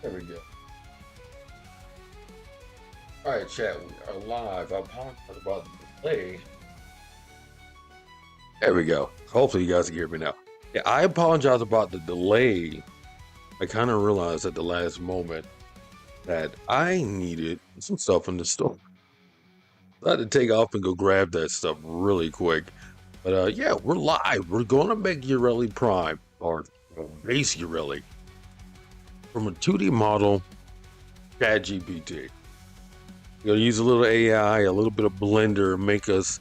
There we go. All right, chat, we are live. I apologize about the delay. There we go. Hopefully you guys can hear me now. Yeah, I apologize about the delay. I kind of realized at the last moment that I needed some stuff in the store. I had to take off and go grab that stuff really quick. But yeah, we're live. We're going to make Yareli Prime, or base Yareli, from a 2D model, ChatGPT. You're going to use a little AI, a little bit of Blender, make us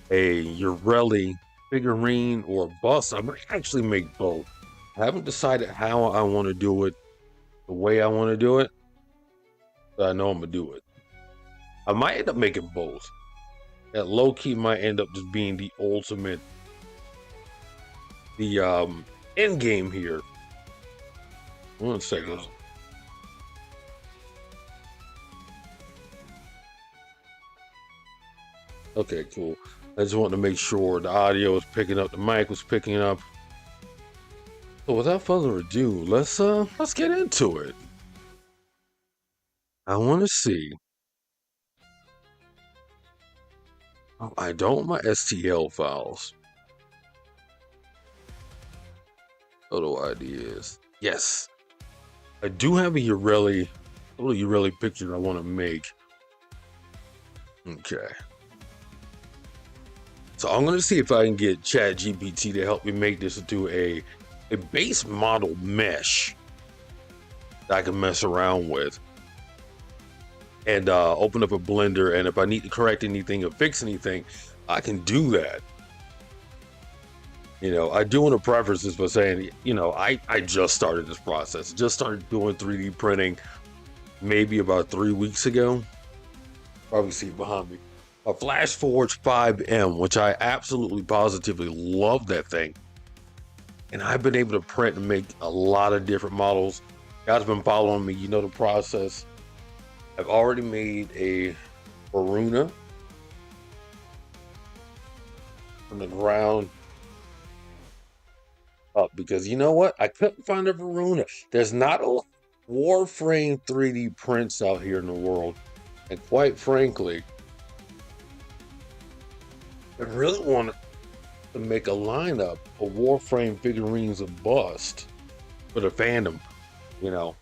a Yareli figurine or a bust. I might actually make both. I haven't decided how I want to do it, the way I want to do it, but I know I'm going to do it. I might end up making both. That low-key might end up just being the ultimate, the end game here. 1 second. Okay, cool. I just want to make sure the audio was picking up, the mic was picking up. So without further ado, let's get into it. I want to see. Oh, I don't want my STL files. Photo ideas. Yes. I do have a little Yareli picture I want to make. Okay. So I'm going to see if I can get ChatGPT to help me make this into a base model mesh that I can mess around with. And open up a Blender, and if I need to correct anything or fix anything, I can do that. You know, I do want to preface this by saying, you know, I just started this process. Just started doing 3D printing maybe about 3 weeks ago. Probably see it behind me. A FlashForge 5M, which I absolutely positively love that thing. And I've been able to print and make a lot of different models. Guys have been following me, you know the process. I've already made a Varuna from the ground up because you know what? I couldn't find a Varuna. There's not a lot of Warframe 3D prints out here in the world. And quite frankly, I really want to make a lineup of Warframe figurines of bust for the fandom, you know.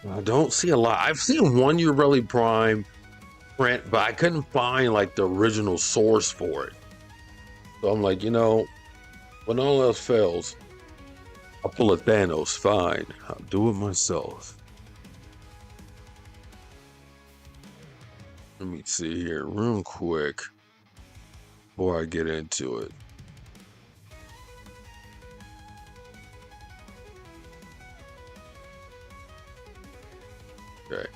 I don't see a lot. I've seen one Yareli Prime print, but I couldn't find like the original source for it. So I'm like, you know, when all else fails, I'll pull a Thanos. Fine, I'll do it myself. Let me see here real quick before I get into it. Okay,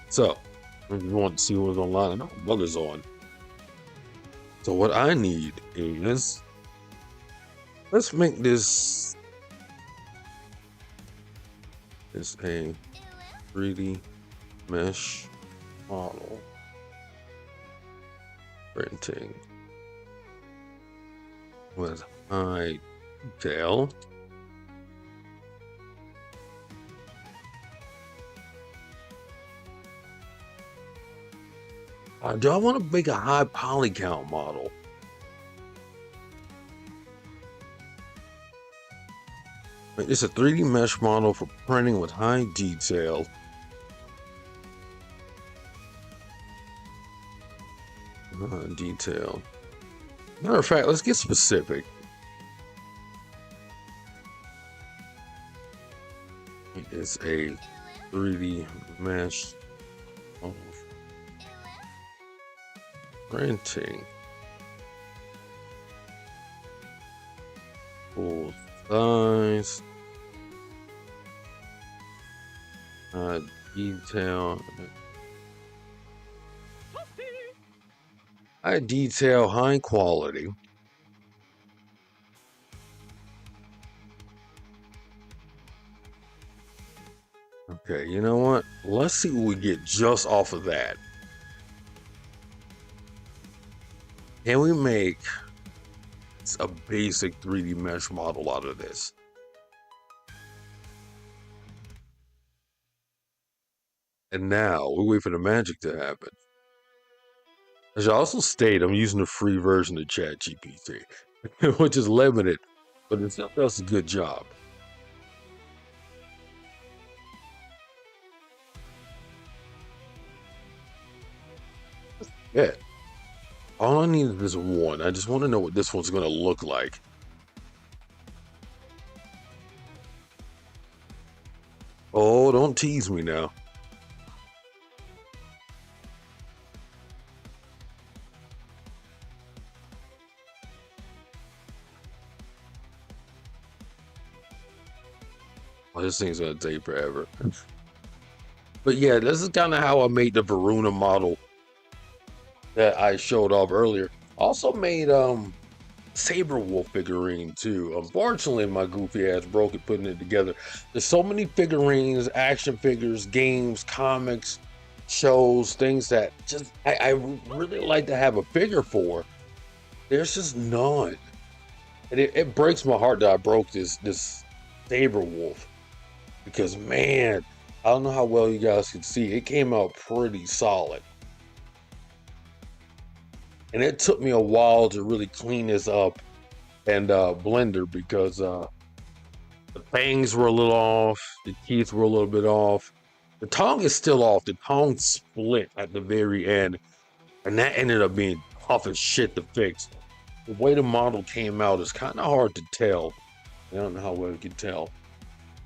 so if you want to see what's online, I know Mother's on. So what I need is, let's make this a 3D mesh model printing with high detail. Do I want to make a high poly count model? It's a 3D mesh model for printing with high detail. Detail. Matter of fact, let's get specific. It's a 3D mesh model for printing. Full size. Detail. High detail, high quality. Okay, you know what? Let's see what we get just off of that. Can we make a basic 3D mesh model out of this? And now we wait for the magic to happen. I should also state I'm using the free version of ChatGPT, which is limited, but it still does a good job. Yeah. All I need is one. I just want to know what this one's going to look like. Oh, don't tease me now. Oh, this thing's going to take forever. But yeah, this is kind of how I made the Varuna model that I showed off earlier. Also made Saber Wolf figurine too. Unfortunately, my goofy ass broke it putting it together. There's so many figurines, action figures, games, comics, shows, things that just I really like to have a figure for. There's just none. And it breaks my heart that I broke this Saber Wolf. Because man, I don't know how well you guys can see. It came out pretty solid. And it took me a while to really clean this up and blender because the fangs were a little off, the teeth were a little bit off. The tongue is still off. The tongue split at the very end, and that ended up being tough as shit to fix. The way the model came out is kind of hard to tell. I don't know how well you can tell.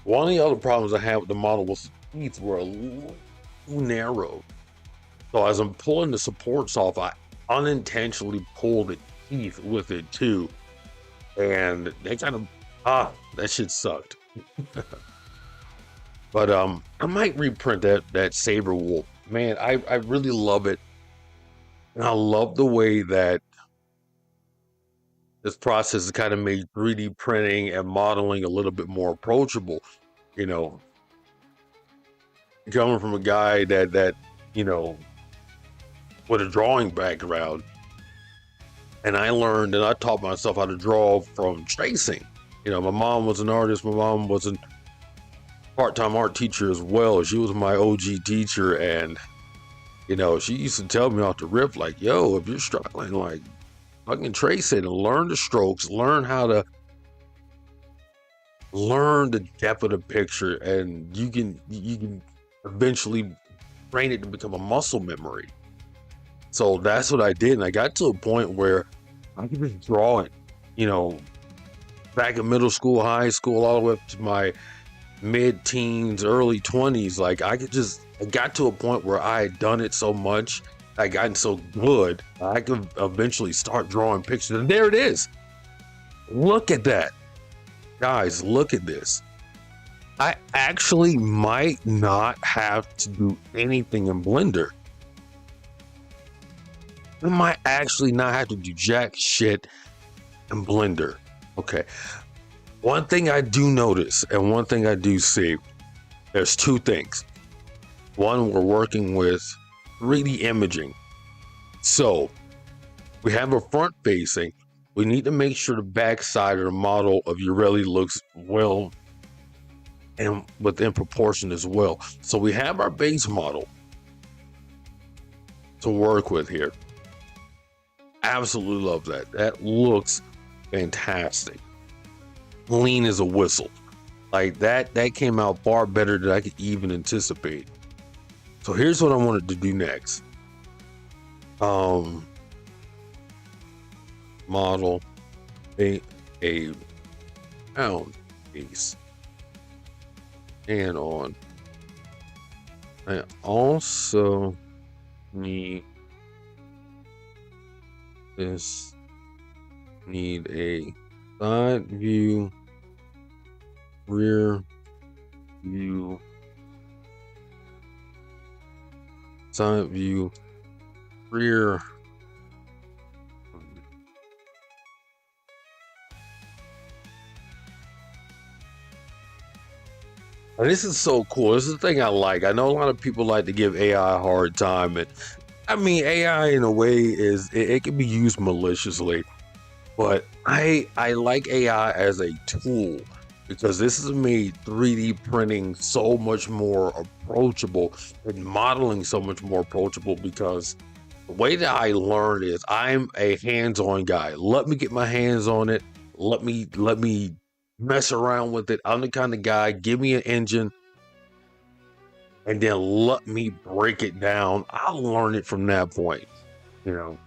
One of the other problems I had with the model was the teeth were a little too narrow. So as I'm pulling the supports off, I unintentionally pulled the teeth with it too, and they kind of that shit sucked. But I might reprint that Saber Wolf. Man, I really love it, and I love the way that this process has kind of made 3D printing and modeling a little bit more approachable. You know, coming from a guy that you know, with a drawing background, and I learned and I taught myself how to draw from tracing. You know, my mom was an artist. My mom was a part-time art teacher as well. She was my OG teacher, and you know, she used to tell me off the rip, like, yo, if you're struggling, like, fucking trace it and learn the strokes, learn how to learn the depth of the picture, and you can eventually train it to become a muscle memory. So that's what I did, and I got to a point where I could just draw it, you know, back in middle school, high school, all the way up to my mid-teens, early 20s. Like I got to a point where I had done it so much, I gotten so good, I could eventually start drawing pictures. And there it is. Look at that. Guys, look at this. I actually might not have to do anything in Blender. I might actually not have to do jack shit in Blender. Okay. One thing I do notice and one thing I do see, there's two things. One, we're working with 3D imaging. So we have a front facing. We need to make sure the backside of the model of Yareli looks well and within proportion as well. So we have our base model to work with here. Absolutely love that. That looks fantastic. Clean as a whistle. Like that came out far better than I could even anticipate. So here's what I wanted to do next. Model a pound piece. And on. I also need this. Need a side view, rear view, side view, rear. And this is so cool. This is the thing I like. I know a lot of people like to give AI a hard time, and I mean AI in a way is it can be used maliciously, but I like AI as a tool because this has made 3D printing so much more approachable and modeling so much more approachable because the way that I learned is I'm a hands-on guy. Let me get my hands on it. Let me mess around with it. I'm the kind of guy, give me an engine and then let me break it down. I'll learn it from that point, you know,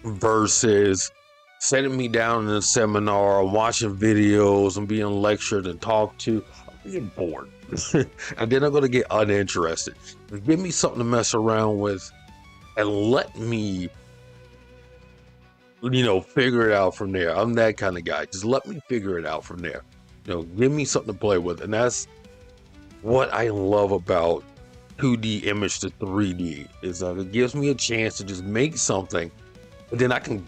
versus setting me down in a seminar, watching videos and being lectured and talked to. I'm getting bored. And then I'm going to get uninterested. Give me something to mess around with and let me, figure it out from there. I'm that kind of guy. Just let me figure it out from there. Give me something to play with. And that's what I love about 2D image to 3D is that it gives me a chance to just make something, and then I can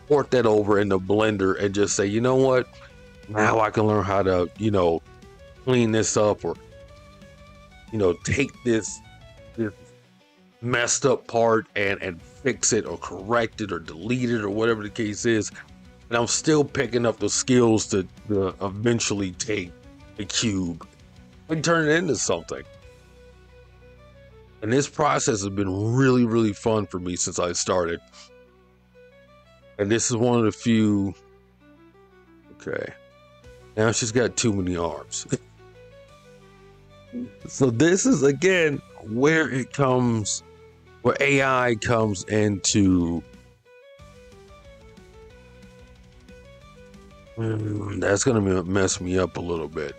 port that over into Blender and just say, you know what? Now I can learn how to, clean this up or, take this messed up part and fix it or correct it or delete it or whatever the case is. And I'm still picking up the skills to eventually take a cube and turn it into something. And this process has been really, really fun for me since I started. And this is one of the few. Okay. Now she's got too many arms. So this is again where AI comes into. That's going to mess me up a little bit.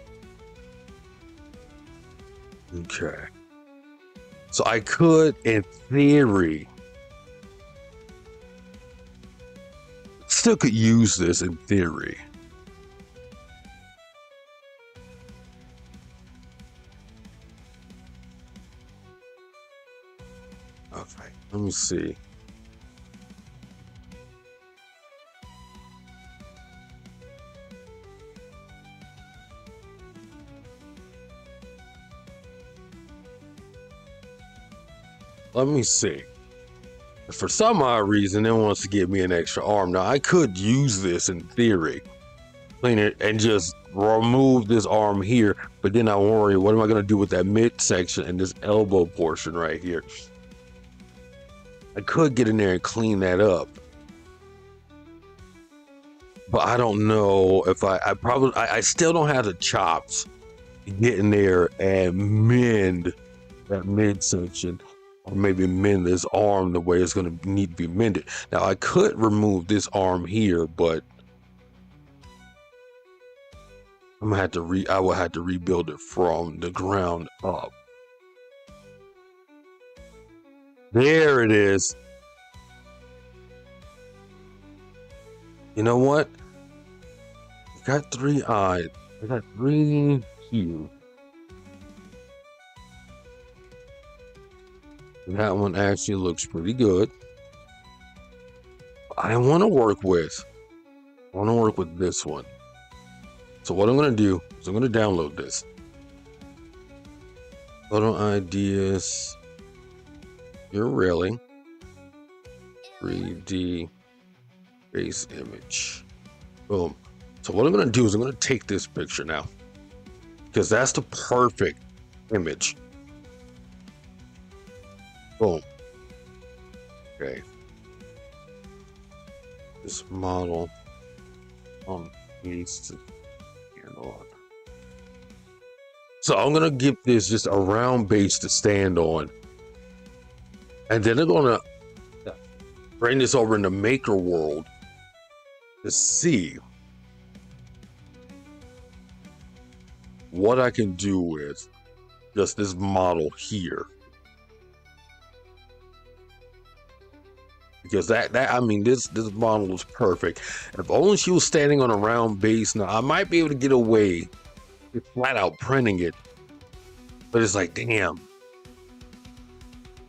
Okay. So I could, in theory, still could use this in theory. Okay, let me see. Let me see. For some odd reason, it wants to give me an extra arm. Now, I could use this in theory, clean it, and just remove this arm here. But then I worry, what am I going to do with that midsection and this elbow portion right here? I could get in there and clean that up. But I don't know if I still don't have the chops to get in there and mend that midsection. Or maybe mend this arm the way it's going to need to be mended. Now I could remove this arm here, but I will have to rebuild it from the ground up. There it is. You know what? I got 3 eyes. I got 3 here. That one actually looks pretty good. I want to work with this one. So what I'm going to do is I'm going to download this. Photo ideas. Yareli 3D base image. Boom. So what I'm going to do is I'm going to take this picture now, because that's the perfect image. Boom. Okay. This model needs to stand on. So I'm going to give this just a round base to stand on. And then I'm going to bring this over in the maker world to see what I can do with just this model here. Because I mean, this model was perfect. If only she was standing on a round base. Now I might be able to get away with flat out printing it, but it's like, damn,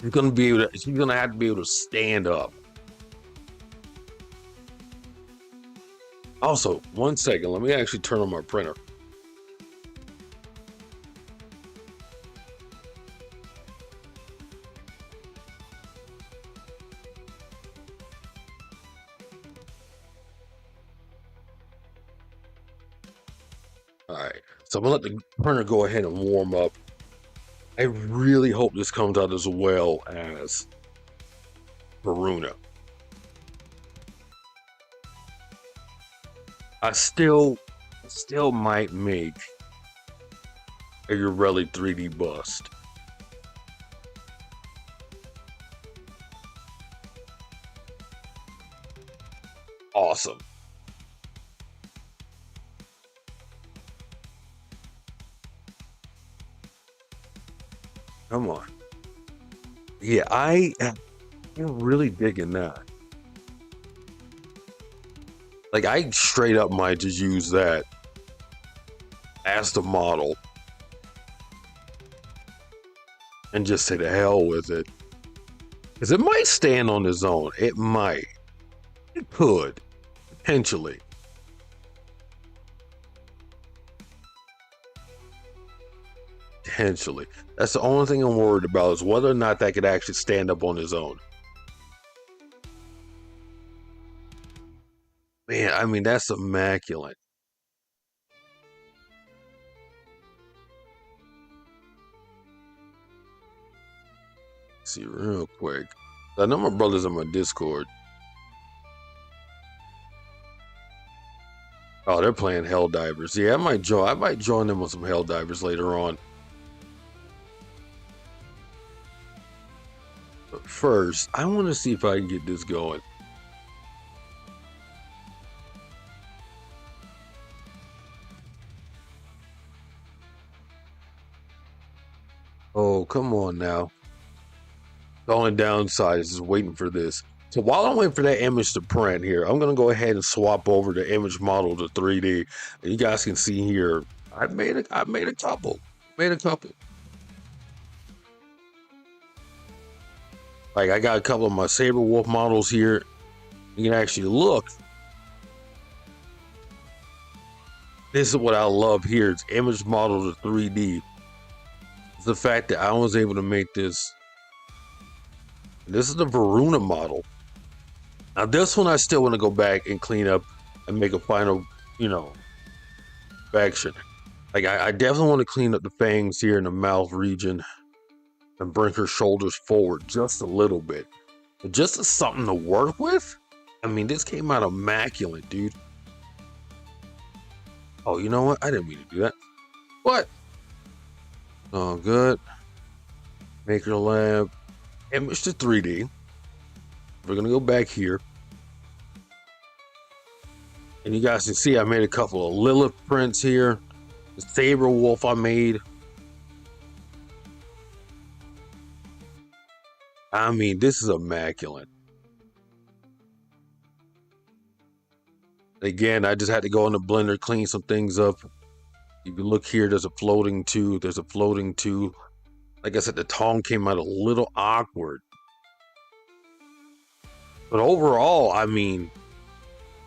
she's gonna have to be able to stand up. Also, 1 second, let me actually turn on my printer. All right, so I'm gonna let the printer go ahead and warm up. I really hope this comes out as well as Varuna. I still might make a Yareli 3D bust. Awesome. Come on. Yeah, I'm really digging that. Like, I straight up might just use that as the model and just say the hell with it. Because it might stand on its own. It might. It could. Potentially. Potentially. That's the only thing I'm worried about, is whether or not that could actually stand up on its own. Man, I mean, that's immaculate. Let's see real quick. I know my brother's on my Discord. Oh, they're playing Helldivers. Yeah, I might join them on some Helldivers later on. But first, I want to see if I can get this going. Oh, come on now. The only downside is just waiting for this. So while I'm waiting for that image to print here, I'm going to go ahead and swap over the image model to 3D. And you guys can see here, I've made a couple. Like, I got a couple of my Saber Wolf models here. You can actually look. This is what I love here. It's image model to 3D. It's the fact that I was able to make this. This is the Varuna model. Now this one I still want to go back and clean up and make a final, action. Like, I definitely want to clean up the fangs here in the mouth region and bring her shoulders forward just a little bit. But just as something to work with, I mean, this came out immaculate, dude. Oh, you know what? I didn't mean to do that. What? Oh, good. Maker Lab. Image to 3D. We're going to go back here. And you guys can see I made a couple of Lilith prints here. The Saber Wolf I made. I mean, this is immaculate. Again, I just had to go in the blender, clean some things up. You can look here, there's a floating tooth. Like I said, the tongue came out a little awkward. But overall, I mean,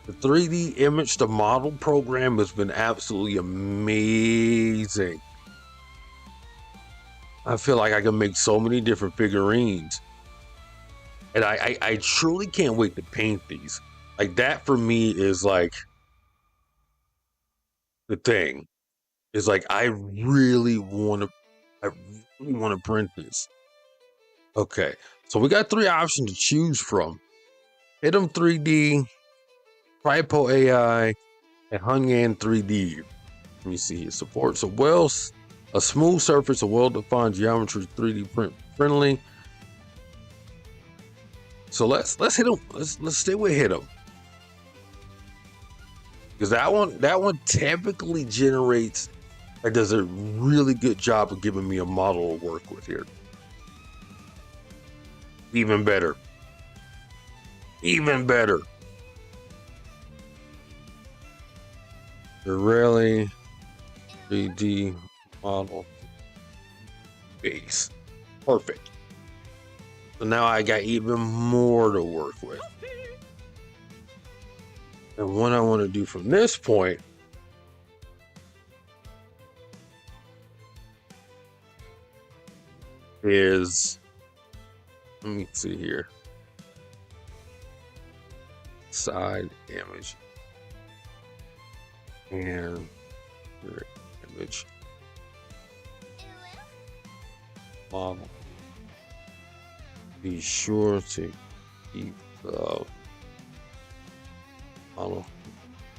the 3D image to model program has been absolutely amazing. I feel like I can make so many different figurines. And I truly can't wait to paint these. Like that for me is like the thing. Is like I really want to print this. Okay. So we got 3 options to choose from. Hit 'em 3D, Tripo AI, and Hunyan 3D. Let me see. It supports a smooth surface, a well-defined geometry, 3D print friendly. So let's hit them. Let's stay with hit them. Because that one typically generates or does a really good job of giving me a model to work with here. Even better. Even better. Yareli 3D model base. Perfect. So now I got even more to work with. And what I want to do from this point is, let me see here. Side image. And image. Model. Be sure to keep the model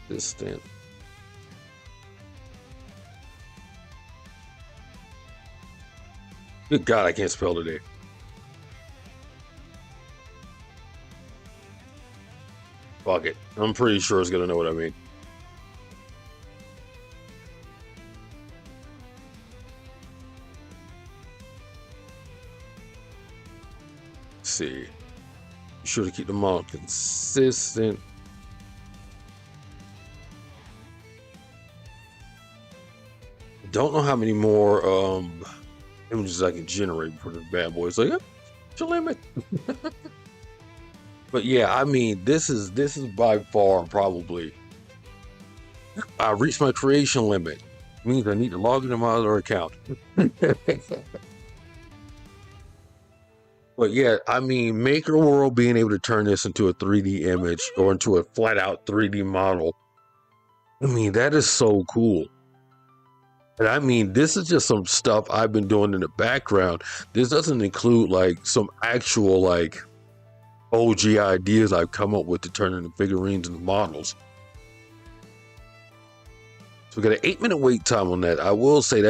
distant. Good God, I can't spell today. Fuck it. I'm pretty sure it's gonna know what I mean. Let's see. Be sure to keep the model consistent. Don't know how many more images I can generate for this bad boy. It's like, what's your limit? But yeah, I mean, this is by far probably I reached my creation limit. It means I need to log into my other account. But yeah, I mean, Maker World being able to turn this into a 3D image or into a flat out 3D model. I mean, that is so cool. And I mean, this is just some stuff I've been doing in the background. This doesn't include like some actual like OG ideas I've come up with to turn into figurines and models. So we got an 8-minute wait time on that. I will say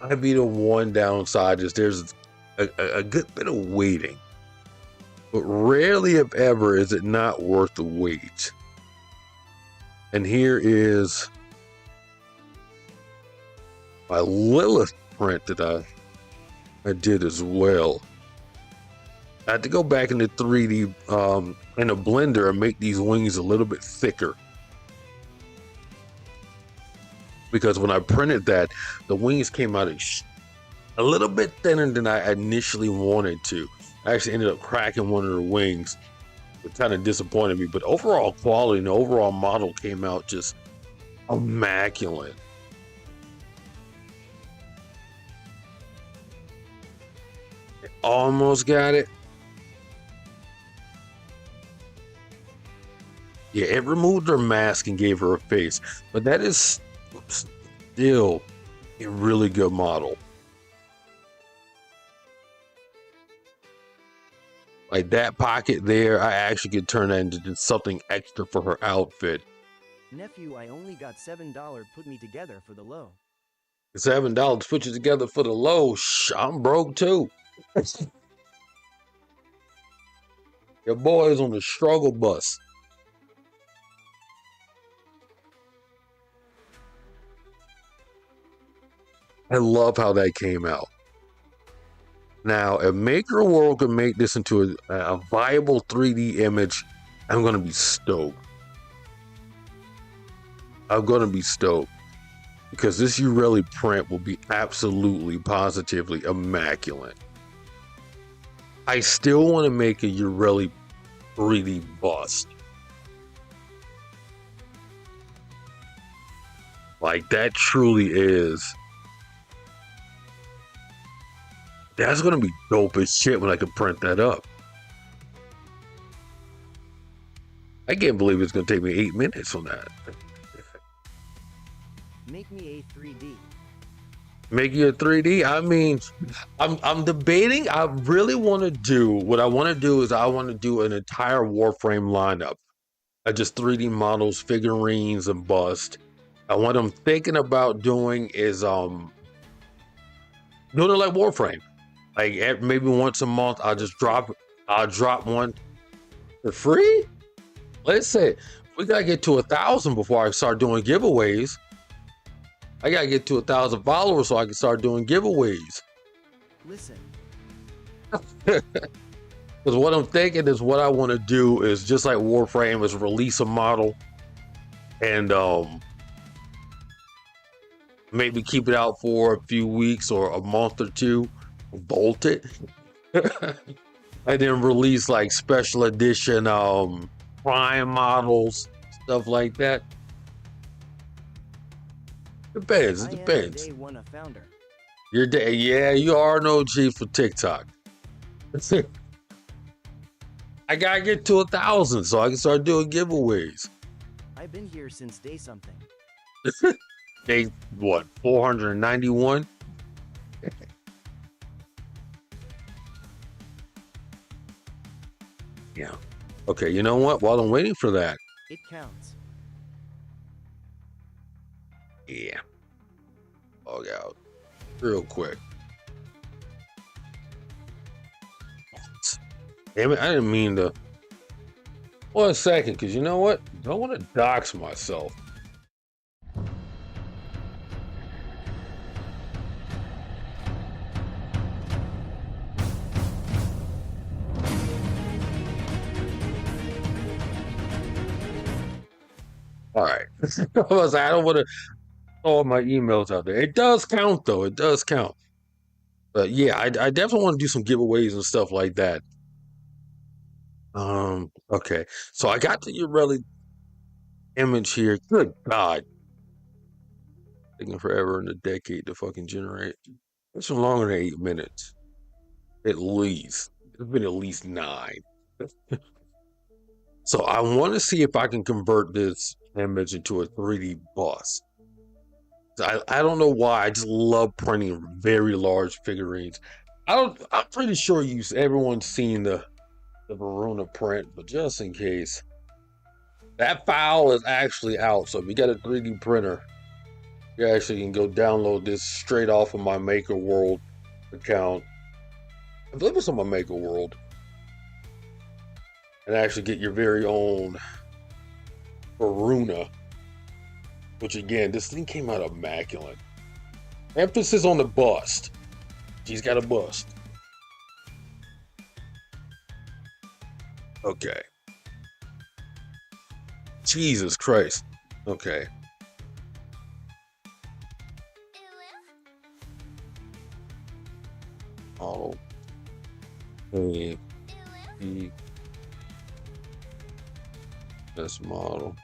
might be the one downside is there's a good bit of waiting. But rarely, if ever, is it not worth the wait. And here is my Lilith print that I did as well. I had to go back into 3D in a blender and make these wings a little bit thicker. Because when I printed that, the wings came out a little bit thinner than I initially wanted to. I actually ended up cracking one of the wings. It kind of disappointed me, but overall quality and the overall model came out just immaculate. Almost got it. Yeah, it removed her mask and gave her a face, but that is still a really good model. Like that pocket there, I actually could turn that into something extra for her outfit. Nephew, I only got $7 put me together for the low. $7 put you together for the low. I'm broke too. Your boy is on the struggle bus. I love how that came out. Now, if Maker World can make this into a viable 3D image, I'm going to be stoked. I'm going to be stoked. Because this Yareli print will be absolutely, positively immaculate. I still want to make a Yareli 3D bust. Like that truly is. That's gonna be dope as shit when I can print that up. I can't believe it's gonna take me 8 minutes on that. Make me a 3D. Make you a 3D. I mean, I'm debating. I really want to do what I want to do is I want to do an entire Warframe lineup. Just 3D models, figurines, and bust. And what I'm thinking about doing is doing it like Warframe. Like maybe once a month, I'll drop one for free. Let's say we gotta get to 1,000 before I start doing giveaways. I gotta get to 1,000 followers so I can start doing giveaways. Listen. Because what I'm thinking is what I want to do is just like Warframe is release a model and maybe keep it out for a few weeks or a month or two, bolt it, and then release like special edition prime models, stuff like that. Depends. It depends. I am day one a founder. Your day, yeah, you are an OG for TikTok. I gotta get to 1,000 so I can start doing giveaways. I've been here since day something. Day what? 491. Yeah. Okay. You know what? While I'm waiting for that, It counts. yeah, log out real quick. Damn it! I didn't mean to. 1 second, because you know what? I don't want to dox myself. All right. I don't want to throw all my emails out there. It does count, though. It does count. But yeah, I definitely want to do some giveaways and stuff like that. Okay. So I got the Yareli image here. Good God. Taking forever in a decade to fucking generate. It's longer than 8 minutes. At least. It's been at least 9. So I want to see if I can convert this image into a 3D bust. I don't know why. I just love printing very large figurines. I'm pretty sure everyone's seen the Verona print, but just in case, that file is actually out. So if you got a 3D printer, you actually can go download this straight off of my Maker World account. I believe it's on my Maker World, and actually get your very own Verona. Which again, this thing came out immaculate. Emphasis on the bust. She's got a bust. Okay. Jesus Christ. Okay. Oh. A. B. This model.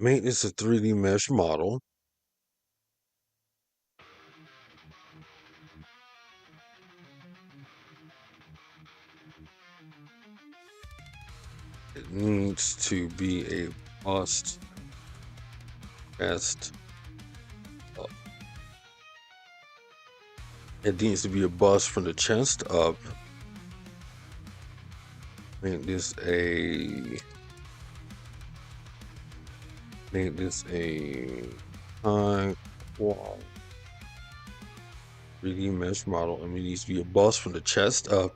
Maintenance of 3D mesh model. It needs to be a bust test. It needs to be a bust from the chest up. Make this a high wall 3D mesh model. I mean, it needs to be a bust from the chest up.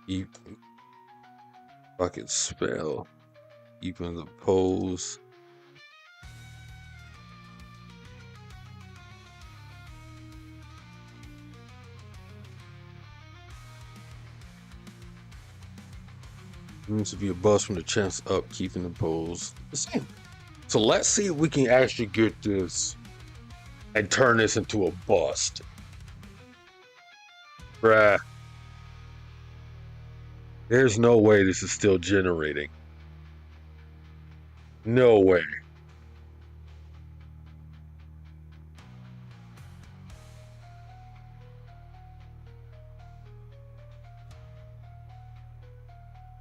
Keep bucket spell. Keeping the pose. It needs to be a bust from the chest up, keeping the pose the same. So let's see if we can actually get this and turn this into a bust. Bruh. There's no way this is still generating. No way.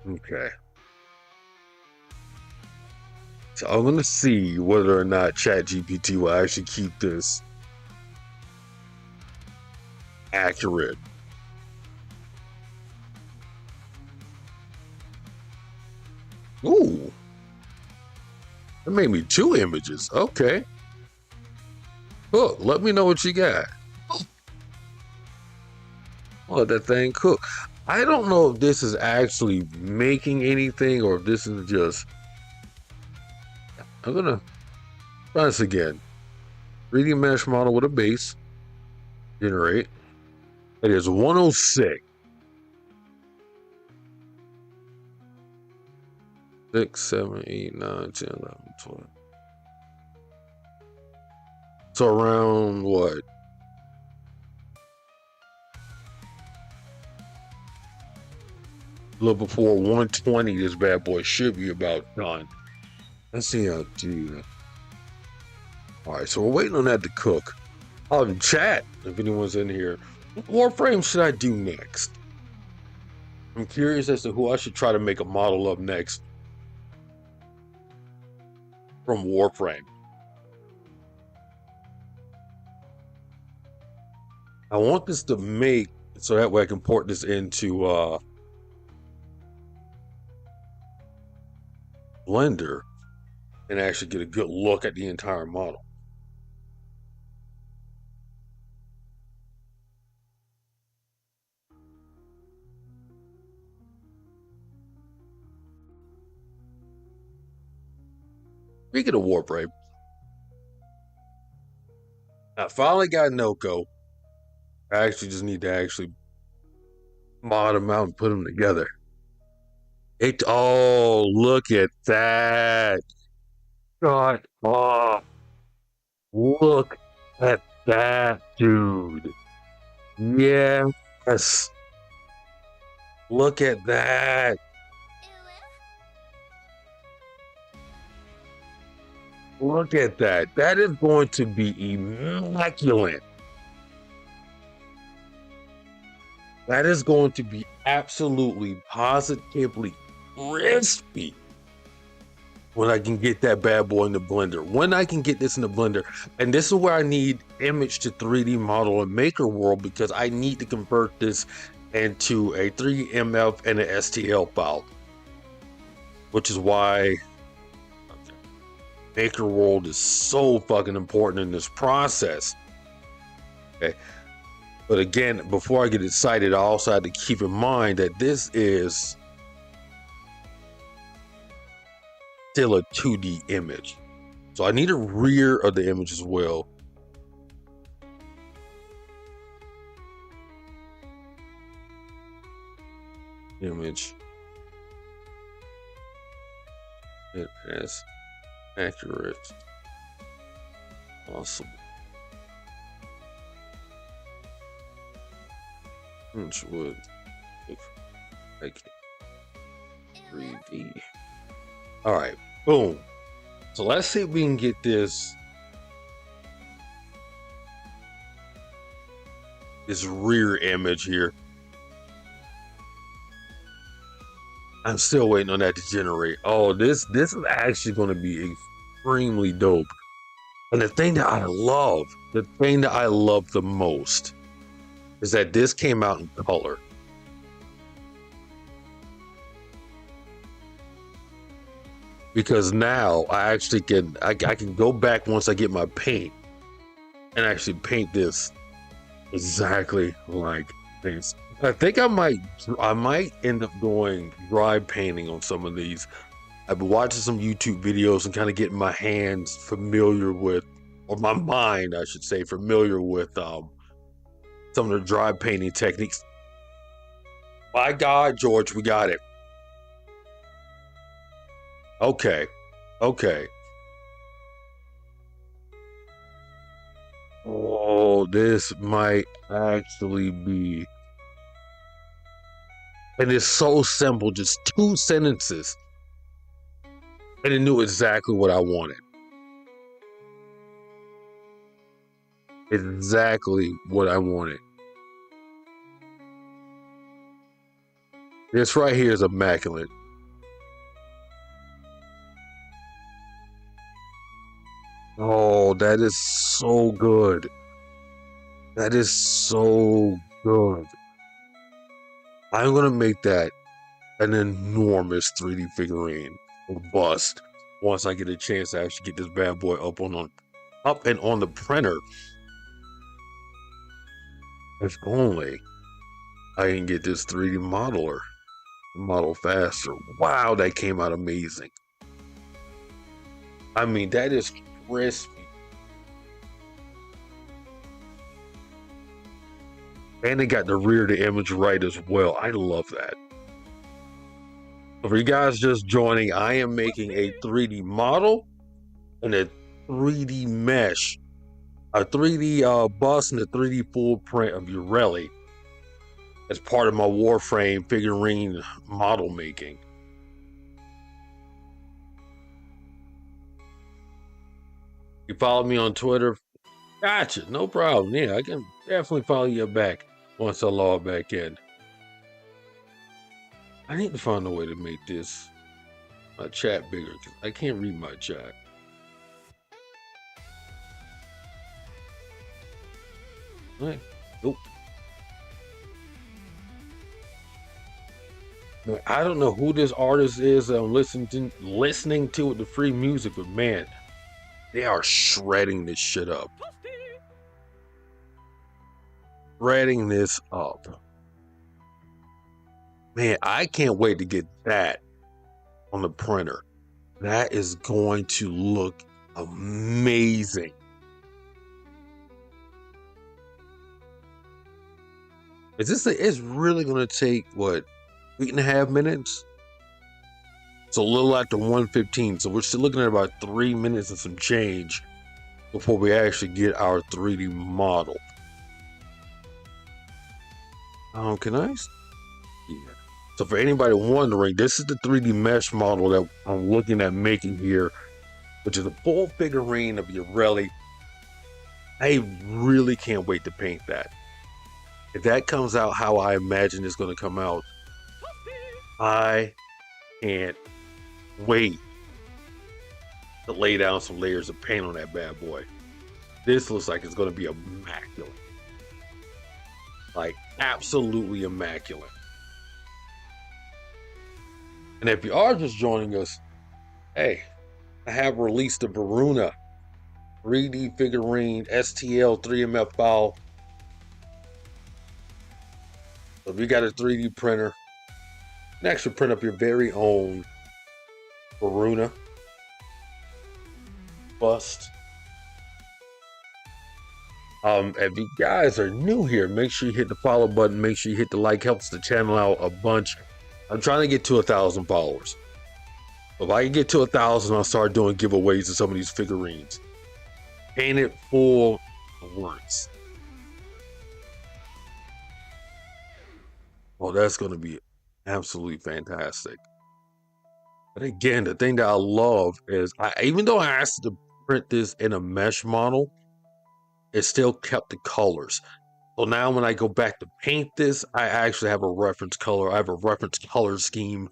Okay. So I'm gonna see whether or not ChatGPT will actually keep this accurate. Ooh, it made me 2 images. Okay. Look, let me know what you got. Let that thing cook. I don't know if this is actually making anything or if this is just. I'm gonna try this again. 3D mesh model with a base. Generate. It is 106. 6, 7, 8, 9, 10, 11, 12. So around what? A little before 120, this bad boy should be about done. Let's see how to do that. All right, so we're waiting on that to cook. Chat, if anyone's in here, what Warframe should I do next? I'm curious as to who I should try to make a model of next from Warframe. I want this to make so that way I can port this into Blender and actually get a good look at the entire model. Speaking of Warframe, I finally got Nokko. I actually just need to actually mod them out and put them together. Look at that. God, look at that, dude. Yes. Look at that. Look at that. That is going to be immaculate. That is going to be absolutely, positively crispy when I can get that bad boy in the blender. When I can get this in the blender. And this is where I need image to 3D model in Maker World because I need to convert this into a 3MF and an STL file. Which is why Maker World is so fucking important in this process. Okay. But again, before I get excited, I also have to keep in mind that this is still a 2D image. So I need a rear of the image as well. Image. It is accurate. Possible. Which would make it 3D. All right, boom. So let's see if we can get this rear image here. I'm still waiting on that to generate. Oh, this is actually going to be extremely dope. And the thing that I love the most is that this came out in color. Because now I actually I can go back once I get my paint and actually paint this exactly like this. I think I might end up going dry painting on some of these. I've been watching some YouTube videos and kind of getting my hands familiar with, or my mind, I should say, familiar with some of the dry painting techniques. My God, George, we got it. Okay. Oh, this might actually be And it's so simple, just 2 sentences. And it knew exactly what I wanted. Exactly what I wanted. This right here is immaculate. Oh, that is so good. That is so good. I'm gonna make that an enormous 3D figurine or bust once I get a chance to actually get this bad boy up and on the printer. If only I can get this 3D model faster. Wow, that came out amazing. I mean, that is crispy. And they got the rear of the image right as well. I love that. For you guys just joining, I am making a 3D model and a 3D mesh, a 3D bust and a 3D full print of Yareli as part of my Warframe figurine model making. You follow me on Twitter? Gotcha, no problem. Yeah, I can definitely follow you back once I log back in. I need to find a way to make this chat bigger because I can't read my chat. Right. Nope. I don't know who this artist is that I'm listening to with the free music, but man, they are shredding this shit up. Shredding this up. Man, I can't wait to get that on the printer. That is going to look amazing. It's really going to take, what, 8.5 minutes? It's a little after 1:15, so we're still looking at about 3 minutes and some change before we actually get our 3D model. Can I? Yeah. So for anybody wondering, this is the 3D mesh model that I'm looking at making here, which is a full figurine of Yareli. I really can't wait to paint that. If that comes out how I imagine it's going to come out, I can't wait to lay down some layers of paint on that bad boy. This looks like it's going to be immaculate. Like, absolutely immaculate. And if you are just joining us, hey, I have released the Baruna 3D figurine STL 3MF file. So if you got a 3D printer, you can actually print up your very own Baruna bust. If you guys are new here, make sure you hit the follow button. Make sure you hit the like. Helps the channel out a bunch. I'm trying to get to 1,000 followers. If I can get to 1,000, I'll start doing giveaways of some of these figurines. Painted full of words. Oh, that's going to be absolutely fantastic. But again, the thing that I love is, even though I asked to print this in a mesh model, it still kept the colors. So now when I go back to paint this, I actually have a reference color. I have a reference color scheme.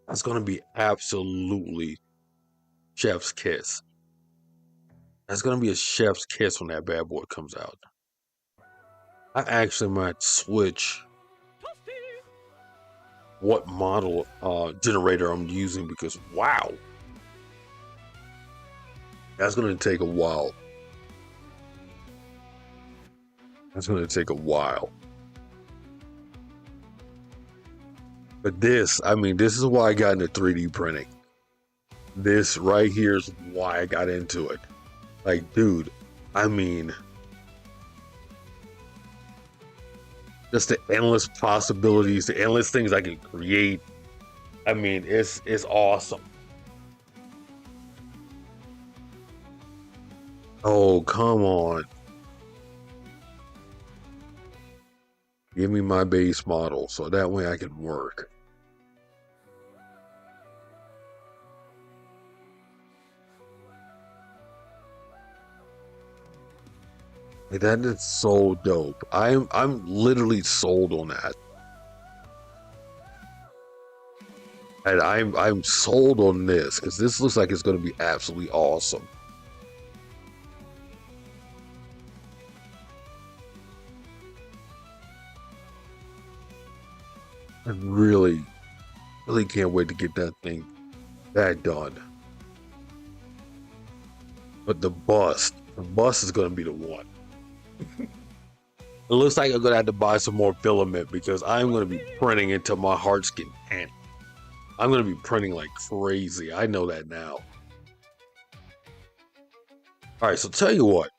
That's going to be absolutely chef's kiss. That's going to be a chef's kiss when that bad boy comes out. I actually might switch what model generator I'm using because, wow, that's going to take a while. That's going to take a while. But this, I mean, this is why I got into 3D printing. This right here is why I got into it. Like, dude, I mean, just the endless possibilities, the endless things I can create. I mean, it's awesome. Oh, come on. Give me my base model so that way I can work. Like, that is so dope. I'm literally sold on that. And I'm sold on this because this looks like it's going to be absolutely awesome. I really, really can't wait to get that that done. But the bust is going to be the one. It looks like I'm going to have to buy some more filament because I'm going to be printing until my heart's content. I'm going to be printing like crazy. I know that now. All right, so tell you what.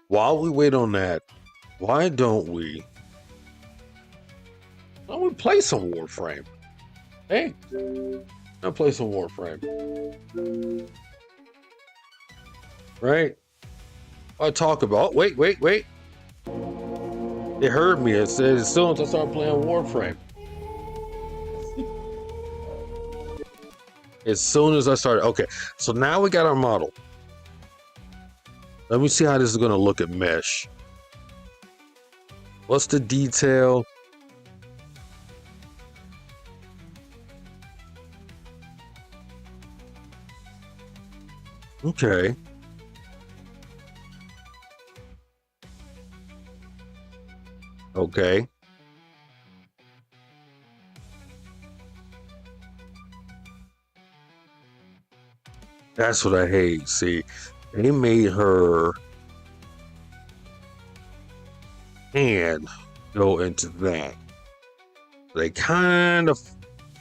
While we wait on that, why don't we play some Warframe? Hey, I'll play some Warframe. Right? I talk about, wait. They heard me. It said as soon as I start playing Warframe. As soon as I started. Okay, so now we got our model. Let me see how this is going to look at mesh. What's the detail? Okay. Okay. That's what I hate. See, they made her hand go into that. They kind of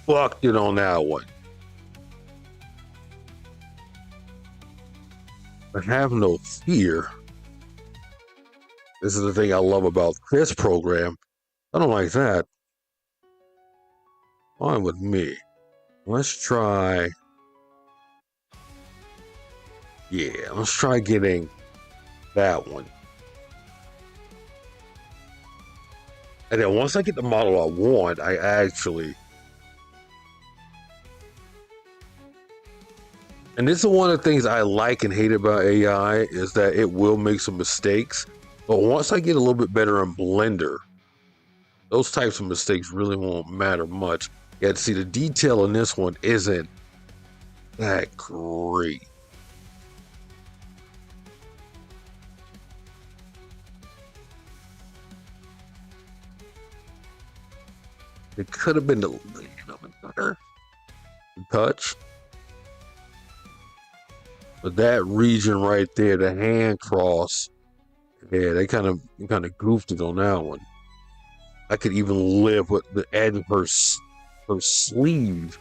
fucked it on that one. But have no fear. This is the thing I love about this program. I don't like that. Fine with me. Let's try. Yeah, let's try getting that one. And then once I get the model I want, I actually. And this is one of the things I like and hate about AI is that it will make some mistakes. But once I get a little bit better in Blender, those types of mistakes really won't matter much. Yet, see, the detail in this one isn't that great. It could have been a little bit better touch. But that region right there, the hand cross, yeah, they kind of goofed it on that one. I could even live with the edge of her sleeve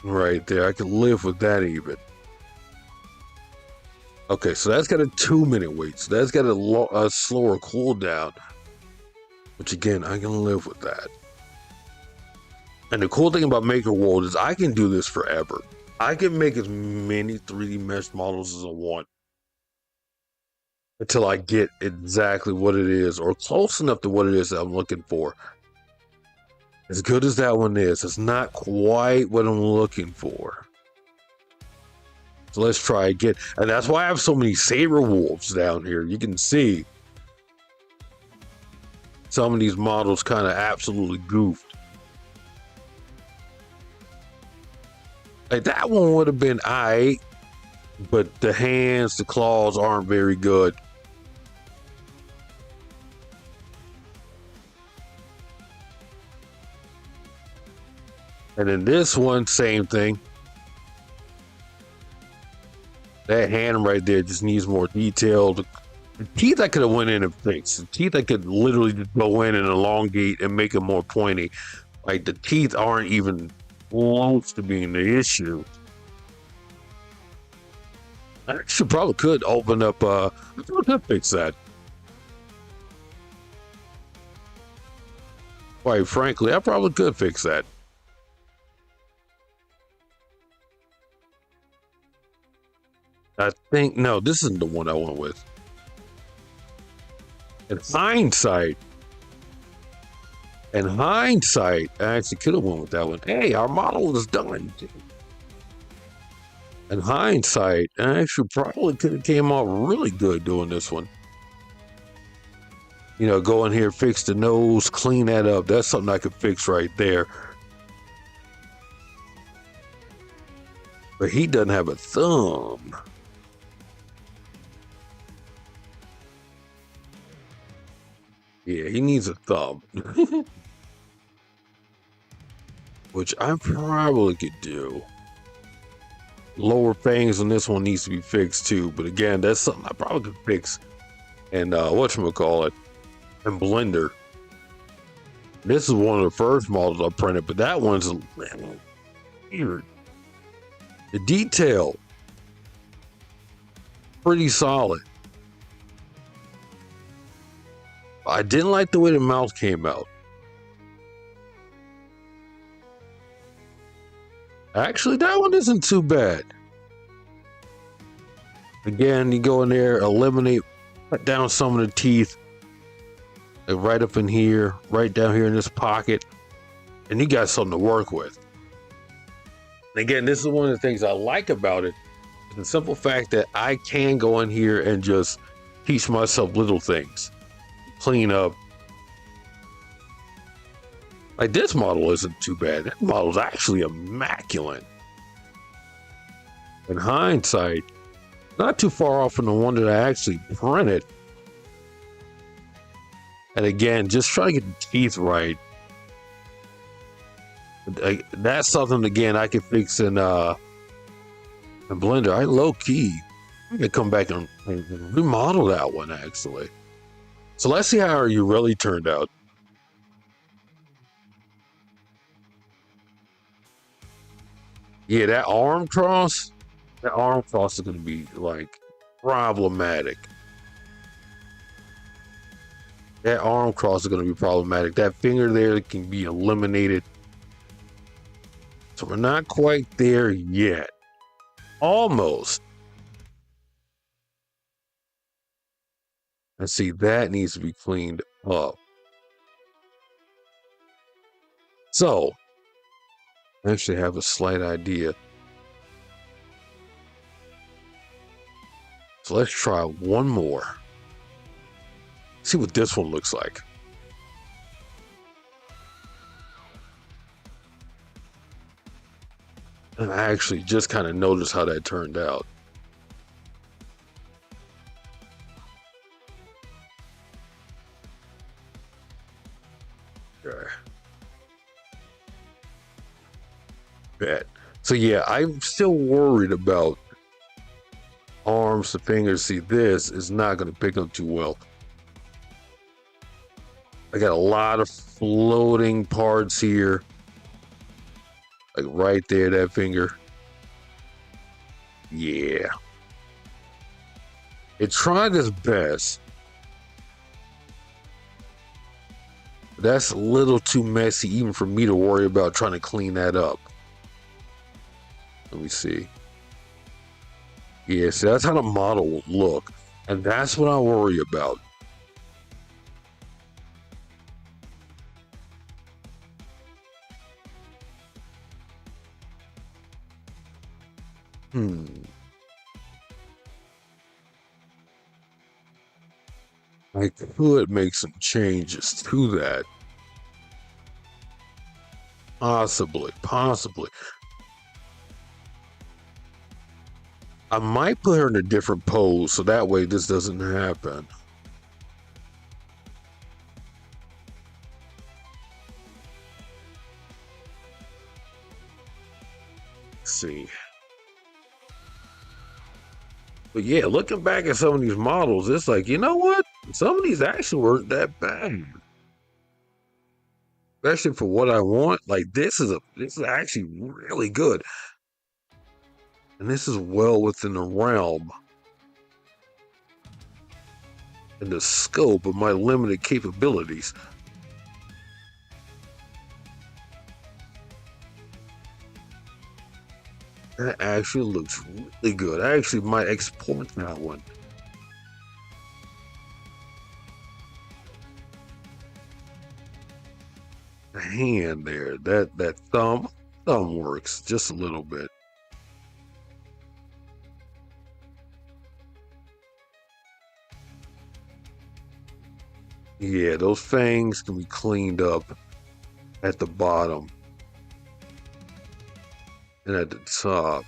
right there. I could live with that even. Okay, so that's got a 2-minute wait. So that's got a slower cooldown. Which again, I can live with that. And the cool thing about Maker World is I can do this forever. I can make as many 3D mesh models as I want until I get exactly what it is or close enough to what it is that I'm looking for. As good as that one is, it's not quite what I'm looking for. So let's try again. And that's why I have so many saber wolves down here. You can see some of these models kind of absolutely goofed. Like that one would have been aight, but the hands, the claws aren't very good. And then this one, same thing. That hand right there just needs more detail. The teeth I could have went in and fixed. The teeth I could literally just go in and elongate and make it more pointy. Like the teeth aren't even close to being the issue. I actually probably could open up. I could fix that. Quite frankly, I probably could fix that. I think, no, this isn't the one I went with. In hindsight, I actually could have went with that one. Hey, our model is done. In hindsight, I actually probably could have came out really good doing this one. You know, go in here, fix the nose, clean that up. That's something I could fix right there. But he doesn't have a thumb. Yeah, he needs a thumb. Which I probably could do. Lower fangs on this one needs to be fixed too. But again, that's something I probably could fix. And whatchamacallit, in Blender. This is one of the first models I printed, but that one's a little weird. The detail, pretty solid. I didn't like the way the mouth came out. Actually, that one isn't too bad. Again, you go in there, eliminate, cut down some of the teeth, like right up in here, right down here in this pocket, and you got something to work with. And again, this is one of the things I like about it. The simple fact that I can go in here and just teach myself little things, clean up. Like this model isn't too bad. That model's actually immaculate. In hindsight, not too far off from the one that I actually printed. And again, just try to get the teeth right. That's something, again, I can fix in Blender. I low key, I'm gonna come back and remodel that one actually. So let's see how you really turned out. Yeah, that arm cross is gonna be like problematic. That arm cross is gonna be problematic. That finger there can be eliminated. So we're not quite there yet. Almost. And see, that needs to be cleaned up. So, I actually have a slight idea. So let's try one more. See what this one looks like. And I actually just kind of noticed how that turned out. Okay. Bet. So yeah, I'm still worried about arms, the fingers. See, this is not going to pick up too well. I got a lot of floating parts here. Like right there, that finger. Yeah. It tried its best. But that's a little too messy even for me to worry about trying to clean that up. Let me see. Yeah, see, that's how the model will look. And that's what I worry about. I could make some changes to that. Possibly. I might put her in a different pose so that way this doesn't happen. Let's see. But yeah, looking back at some of these models, it's like, you know what? Some of these actually weren't that bad. Especially for what I want. Like this is actually really good. And this is well within the realm and the scope of my limited capabilities. That actually looks really good. I actually might export that one. The hand there, that thumb works just a little bit. Yeah, those fangs can be cleaned up at the bottom and at the top.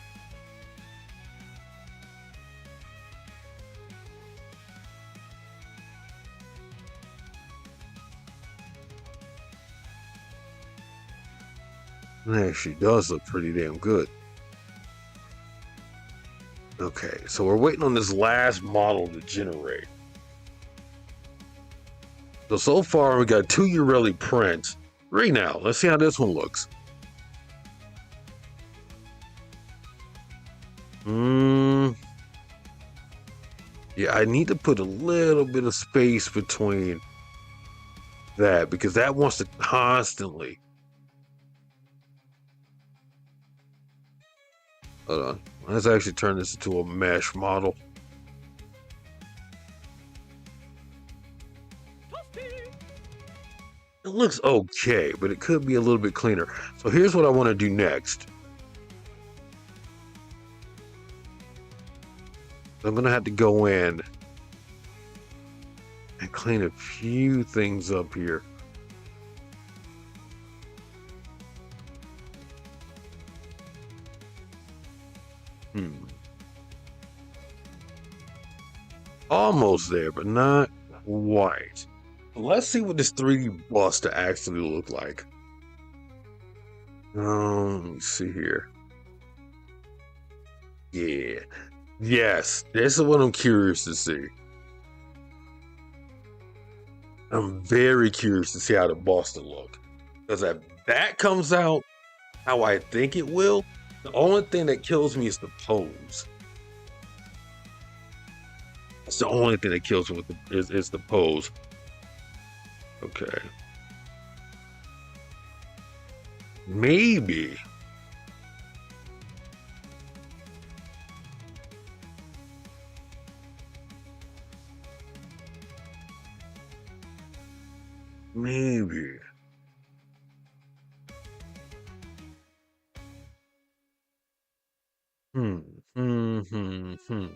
It actually does look pretty damn good. Okay, so we're waiting on this last model to generate. So far we got 2 Yareli prints. 3 now. Let's see how this one looks. Yeah, I need to put a little bit of space between that because that wants to constantly. Hold on. Let's actually turn this into a mesh model. It looks okay, but it could be a little bit cleaner. So here's what I want to do next. I'm going to have to go in and clean a few things up here. Almost there, but not quite. Let's see what this 3D Buster actually look like. Let me see here. Yeah. Yes, this is what I'm curious to see. I'm very curious to see how the Buster look. Because if that comes out how I think it will, the only thing that kills me is the pose. That's the only thing that kills me with is the pose. Okay. Maybe. Maybe. Hmm. Hmm. Hmm. Hmm.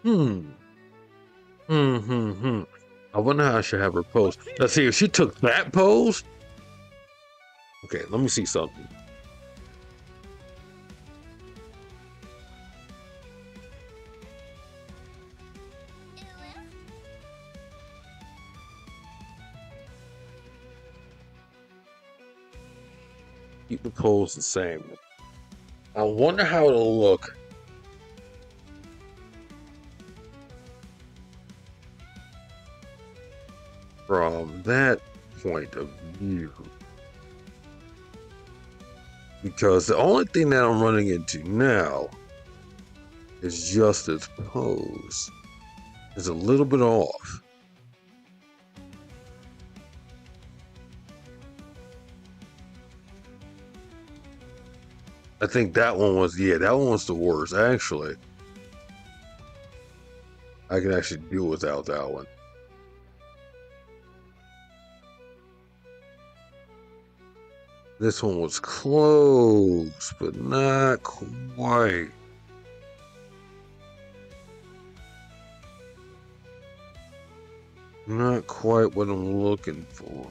Hmm. Hmm. Hmm. Hmm. I wonder how I should have her pose. Let's see if she took that pose. Okay, let me see something. Keep the pose the same. I wonder how it'll look from that point of view. Because the only thing that I'm running into now is just its pose. It's a little bit off. I think that one was, yeah, that one was the worst, actually. I can actually do without that one. This one was close, but not quite. Not quite what I'm looking for.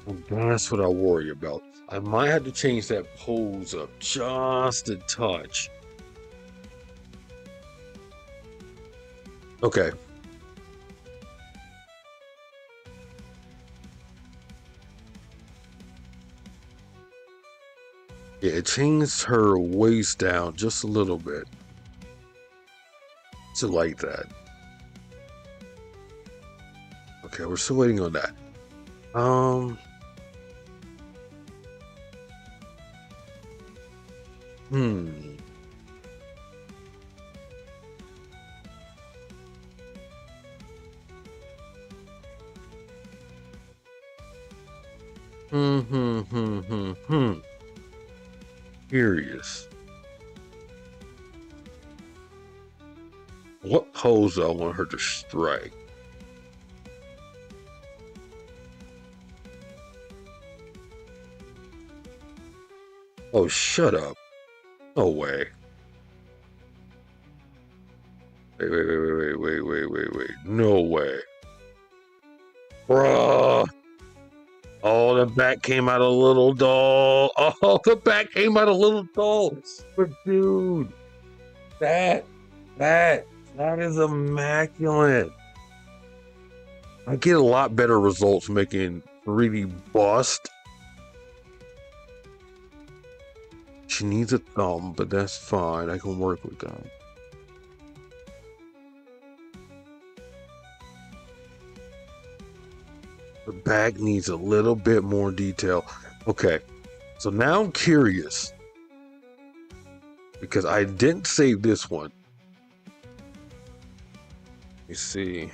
And that's what I worry about. I might have to change that pose up just a touch. Okay. Yeah, it changed her waist down just a little bit. To like that. Okay, we're still waiting on that. Hmm. Curious. What pose do I want her to strike? Oh, shut up. No way. Wait. No way. Bruh. Oh, the back came out a little dull. Oh, the back came out a little dull. But dude, that, that is immaculate. I get a lot better results making 3D bust. She needs a thumb, but that's fine. I can work with that. The back needs a little bit more detail. Okay, so now I'm curious because I didn't save this one. Let me see.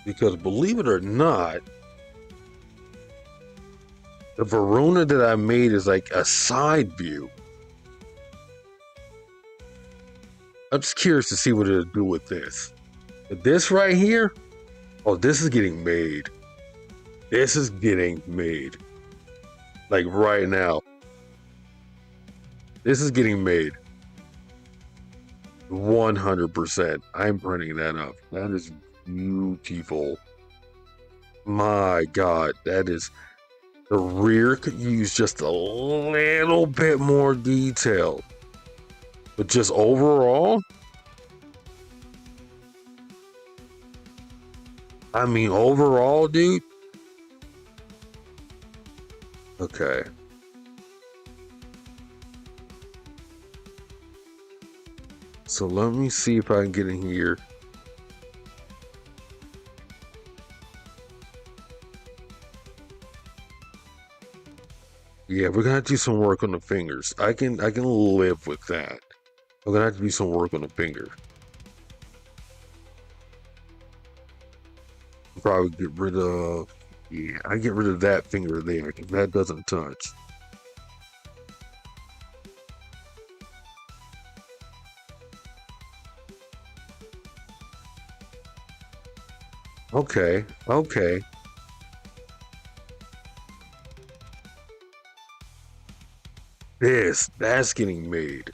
Because believe it or not, the Verona that I made is like a side view. I'm just curious to see what it'll do with this. But this right here, oh, this is getting made. This is getting made. Like right now. This is getting made. 100%. I'm printing that up. That is beautiful. My God, that is. The rear could use just a little bit more detail. But just overall, I mean, overall, dude. Okay. So let me see if I can get in here. Yeah, we're gonna have to do some work on the fingers. I can live with that. We're gonna have to do some work on the finger. Probably get rid of. Yeah, I get rid of that finger there because that doesn't touch. Okay. That's getting made.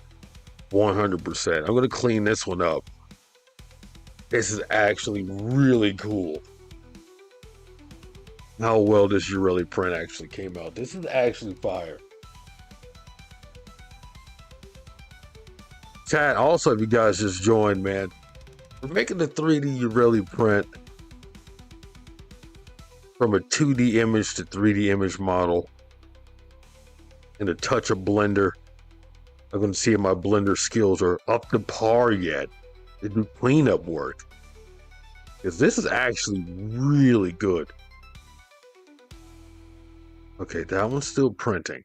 100%. I'm gonna clean this one up. This is actually really cool. How well this Yareli print actually came out. This is actually fire. Chat, also, if you guys just joined, man, we're making the 3D Yareli print from a 2D image to 3D image model and a touch of Blender. I'm going to see if my Blender skills are up to par yet to do cleanup work. Because this is actually really good. Okay, that one's still printing.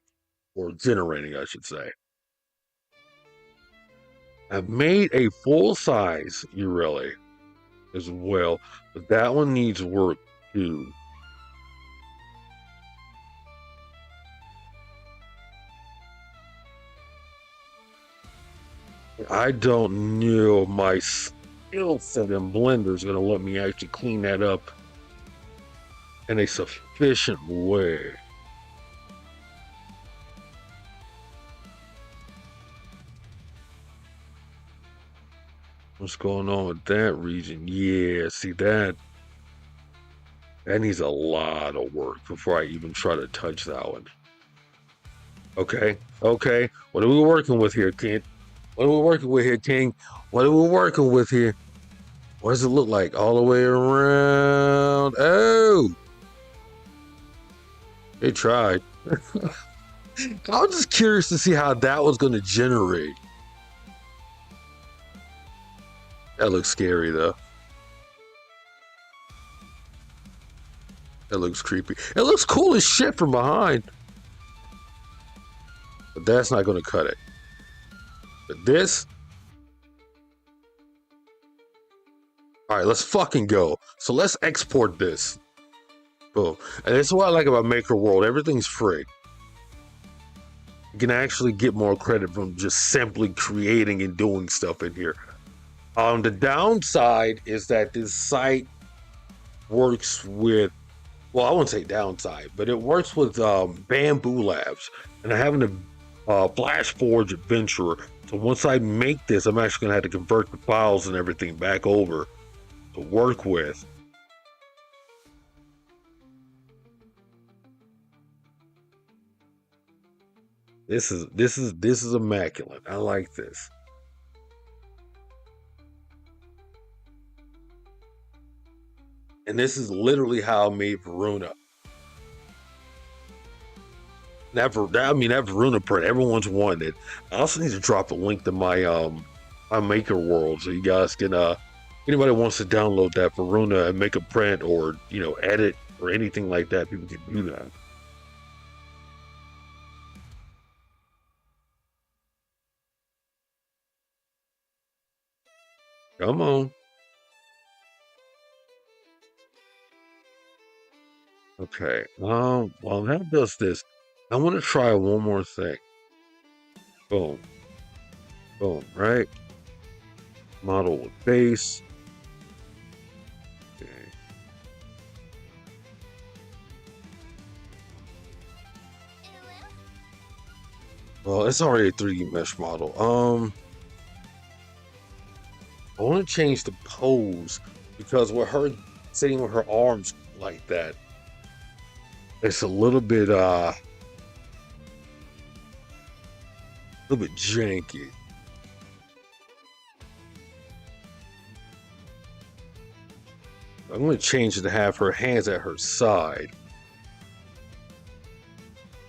Or generating, I should say. I've made a full-size Yareli as well, but that one needs work too. I don't know my skill set in Blender is going to let me actually clean that up in a sufficient way. What's going on with that region? Yeah, see that needs a lot of work before I even try to touch that one. Okay. What are we working with here, King? What are we working with here, King? What are we working with here? What does it look like all the way around? Oh, they tried. I was just curious to see how that was going to generate. That looks scary, though. That looks creepy. It looks cool as shit from behind. But that's not going to cut it. But this, All right, let's fucking go. So let's export this. Boom. And this is what I like about Maker World. Everything's free. You can actually get more credit from just simply creating and doing stuff in here. The downside is that this site works with, well, I wouldn't say downside, but it works with Bamboo Labs. And I have a Flash Forge Adventurer. So once I make this, I'm actually going to have to convert the files and everything back over to work with. This is immaculate. I like this. And this is literally how I made Veruna. That Veruna print, everyone's wanted. I also need to drop a link to my Maker World so you guys can anybody wants to download that Veruna and make a print or edit or anything like that, people can do that. Come on. Okay. Well, that does this. I want to try one more thing. Boom. Boom. Right. Model with base. Okay. Well, it's already a 3D mesh model. I want to change the pose because with her sitting with her arms like that, it's a little bit janky. I'm going to change it to have her hands at her side.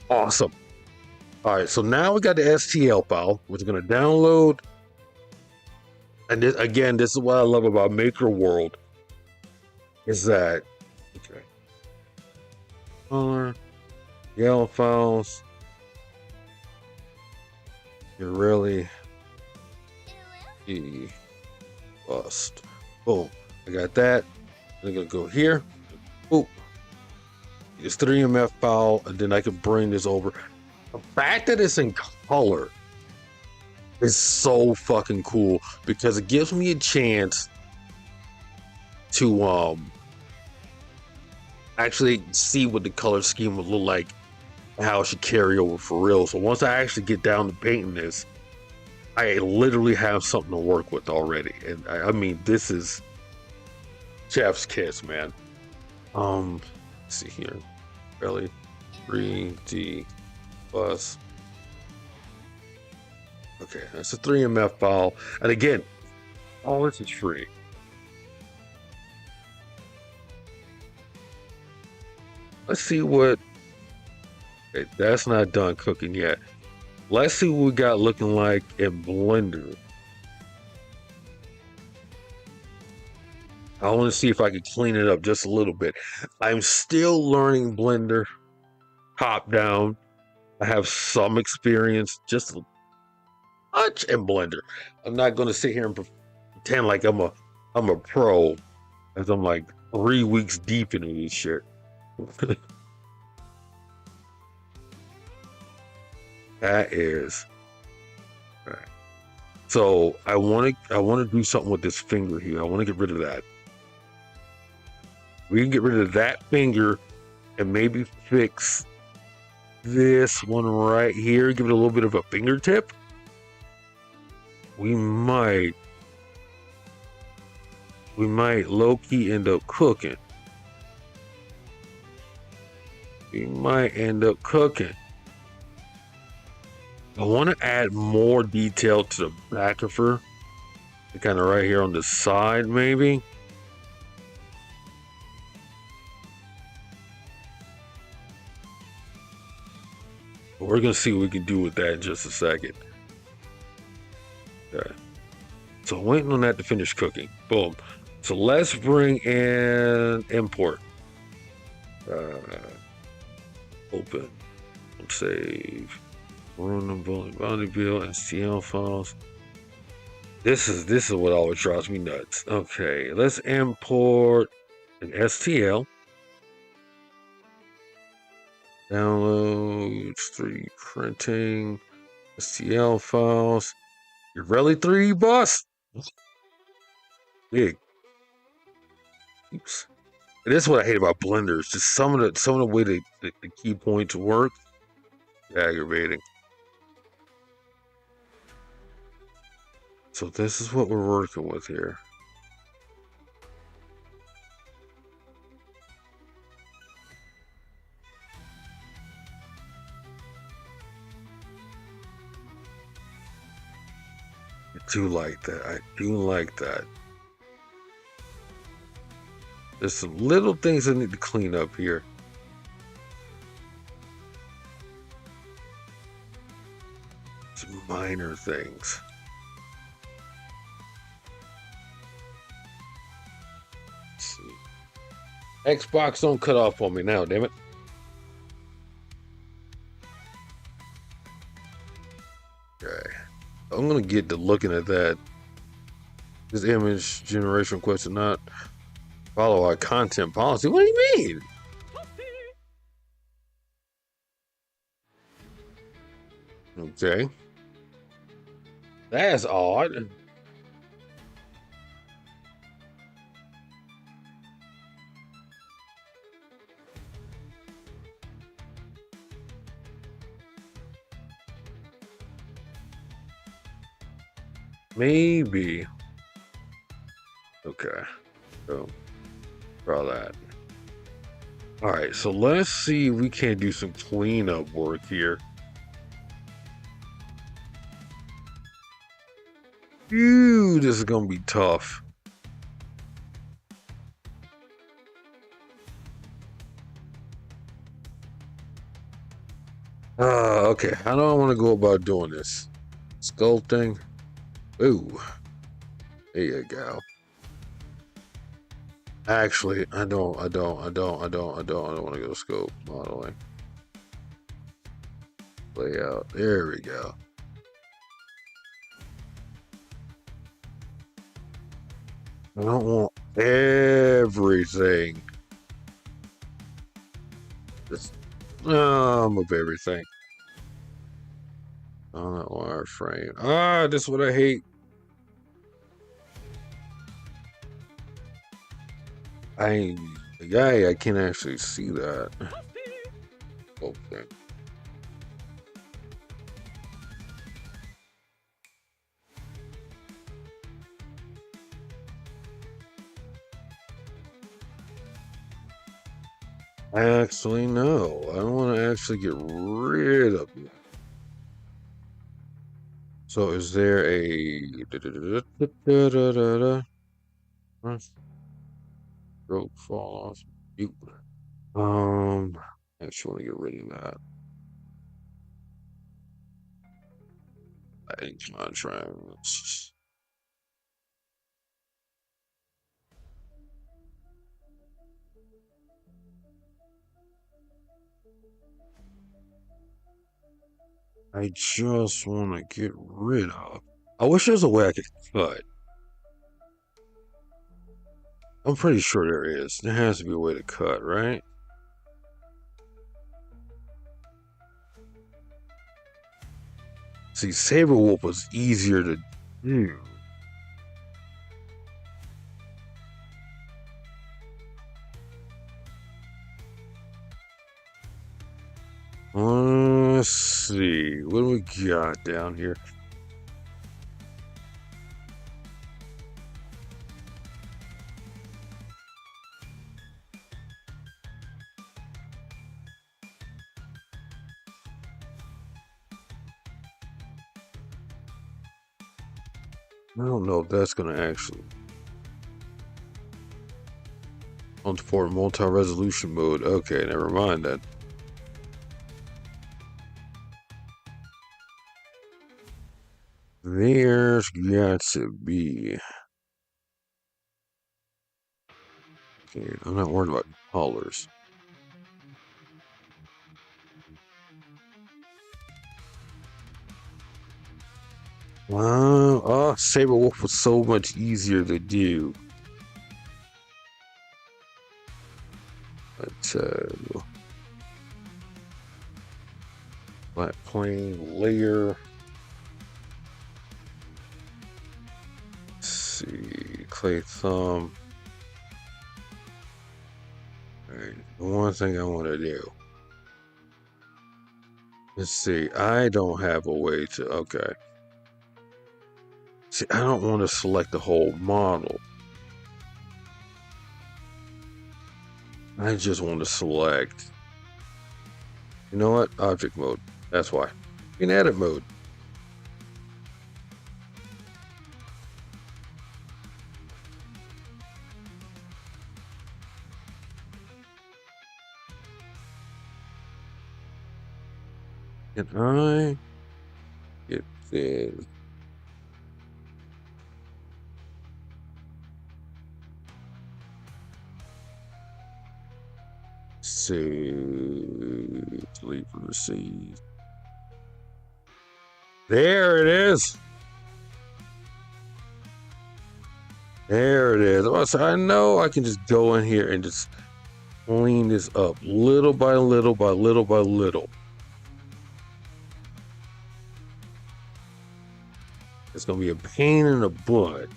Awesome. All right, so now we got the STL file, which is going to download. And this, again, this is what I love about Maker World, is that, okay, color, yellow files, Yareli, bust. Boom, I got that. I'm gonna go here. Boop. It's 3MF file, and then I can bring this over. The fact that it's in color is so fucking cool because it gives me a chance to actually see what the color scheme would look like and how it should carry over for real. So once I actually get down to painting this, I literally have something to work with already. And I mean, this is chef's kiss, man. Let's see here. Really 3D bus. Okay, that's a 3MF file. And again, all this is free. Let's see what. Okay, that's not done cooking yet. Let's see what we got looking like in Blender. I want to see if I can clean it up just a little bit. I'm still learning Blender top down. I have some experience, just much in Blender. I'm not going to sit here and pretend like I'm a pro, as I'm like 3 weeks deep into this shit. That is. Right. So I want to do something with this finger here. I want to get rid of that. We can get rid of that finger and maybe fix this one right here. Give it a little bit of a fingertip. We might low-key end up cooking. We might end up cooking. I want to add more detail to the back of her. Kind of right here on the side, maybe. But we're going to see what we can do with that in just a second. Okay. So waiting on that to finish cooking. Boom. So let's bring in import. Open. Save. Run the boundary bill, STL files. This is what always drives me nuts. Okay, let's import an STL. Downloads, 3D printing, STL files. Yareli 3 bus. Big. Oops. And that's what I hate about blenders. Just some of the way the key points work. Aggravating. So this is what we're working with here. I do like that. I do like that. There's some little things I need to clean up here. Some minor things. Let's see. Xbox don't cut off on me now, damn it. Okay. I'm gonna get to looking at that. This image generation question not follow our content policy. What do you mean? Okay. That's odd. Maybe. Okay. So draw that. All right, so let's see if we can't do some cleanup work here. Phew, this is gonna be tough. Okay. How do I want to go about doing this? Sculpting. Ooh, there you go. Actually, I don't want to go scope modeling. Layout. There we go. I don't want everything. Just move everything. On that wireframe. Ah, this is what I hate. I can't actually see that. Okay. Actually, no. I want to actually get rid of it. So is there a stroke fall off? I actually want to get rid of that. Adding contrast. I just want to get rid of. I wish there was a way I could cut. I'm pretty sure there is. There has to be a way to cut, right? See, Saber Wolf was easier to do. Let's see. What do we got down here? I don't know if that's going to actually. On for multi-resolution mode. Okay, never mind that. There's got to be. Okay, I'm not worried about colors. Wow. Oh, Saber Wolf was so much easier to do. But Black Plane layer. Let's see. Clay Thumb. All right. The one thing I want to do. Let's see. I don't have a way to. Okay. See, I don't want to select the whole model. I just want to select. You know what? Object mode. That's why. In edit mode. Can I get this? Save. Delete from the seed. There it is. There it is. So I know I can just go in here and just clean this up little by little by little by little. It's gonna be a pain in the butt.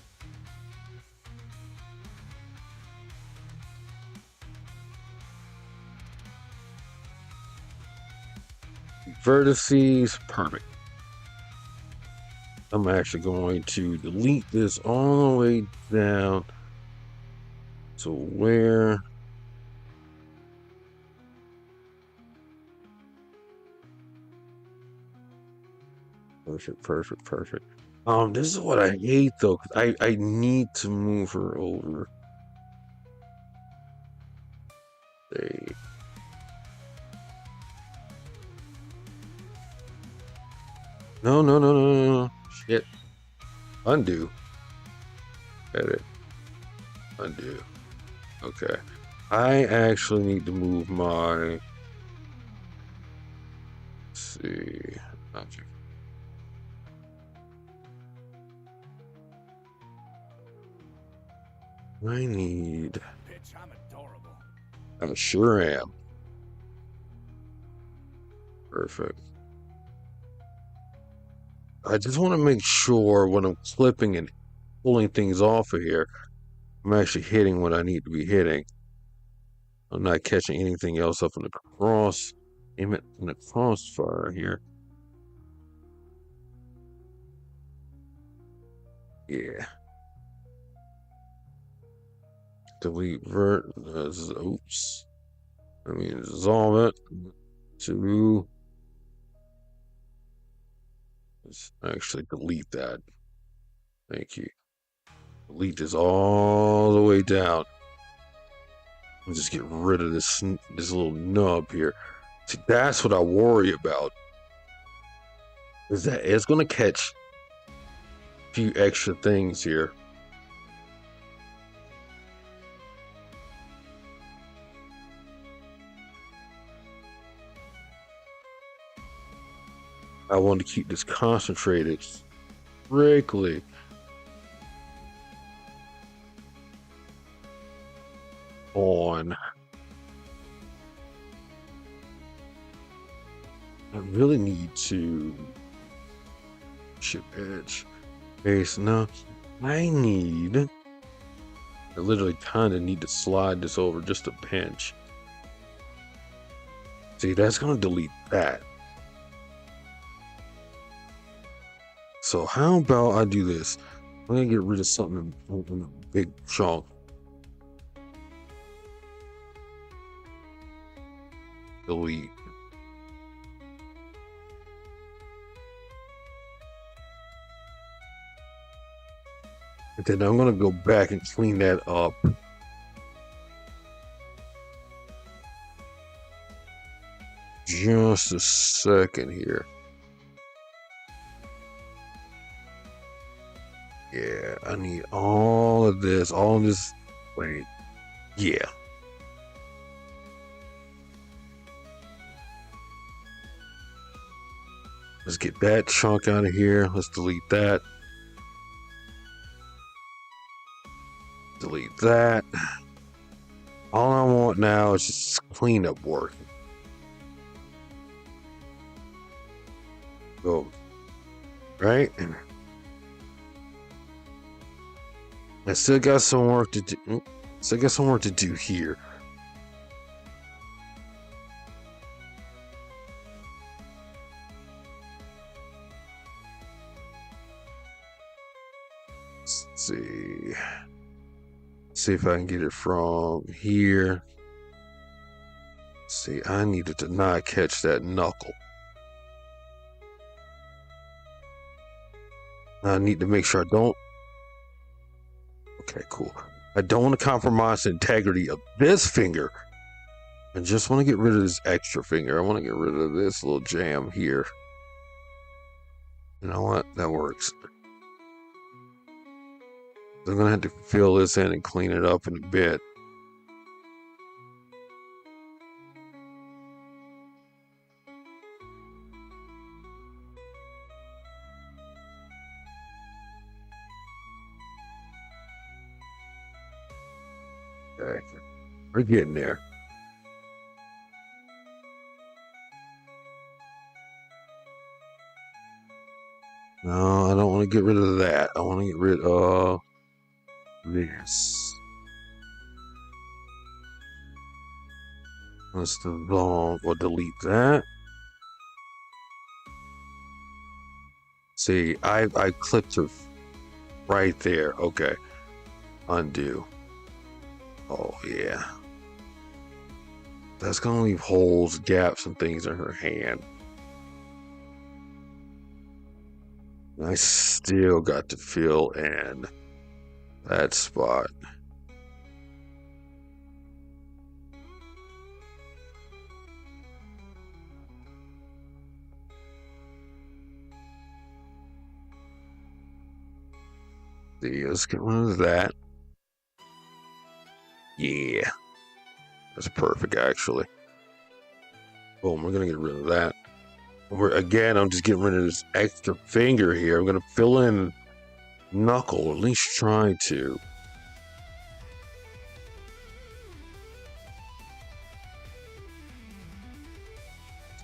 Vertices, perfect. I'm actually going to delete this all the way down to where perfect. This is what I hate though, 'cause I need to move her over. There. No. Shit. Undo. Edit. Undo. Okay. I actually need to move my. Let's see. Object. I need. Bitch, I'm adorable. I sure am. Perfect. I just want to make sure when I'm clipping and pulling things off of here, I'm actually hitting what I need to be hitting. I'm not catching anything else up in the cross, in the crossfire here. Yeah. Delete vert. Oops. I mean, dissolve it to. Let's actually delete that. Thank you. Delete this all the way down. And just get rid of this little nub here. See, that's what I worry about. Is that it's gonna catch a few extra things here. I want to keep this concentrated strictly on. I really need to ship edge base. No, I literally kind of need to slide this over just a pinch. See, that's gonna delete that. So how about I do this? I'm gonna get rid of something in a big chunk. Delete. And then I'm gonna go back and clean that up. Just a second here. Yeah, I need all of this, wait, yeah. Let's get that chunk out of here. Let's delete that. Delete that. All I want now is just cleanup work. Go. Right? I still got some work to do. Still got some work to do here. Let's see. See if I can get it from here. See, I needed to not catch that knuckle. I need to make sure I don't. Okay, cool. I don't want to compromise the integrity of this finger. I just want to get rid of this extra finger. I want to get rid of this little jam here. You know what? That works. I'm going to have to fill this in and clean it up in a bit. Okay. We're getting there. No, I don't want to get rid of that. I want to get rid of this. Let's we'll delete that. See, I clicked her right there. Okay. Undo. Oh, yeah. That's going to leave holes, gaps, and things in her hand. I still got to fill in that spot. See, let's get rid of that. Yeah. That's perfect, actually. Boom, we're going to get rid of that. Again, I'm just getting rid of this extra finger here. I'm going to fill in knuckle, or at least try to.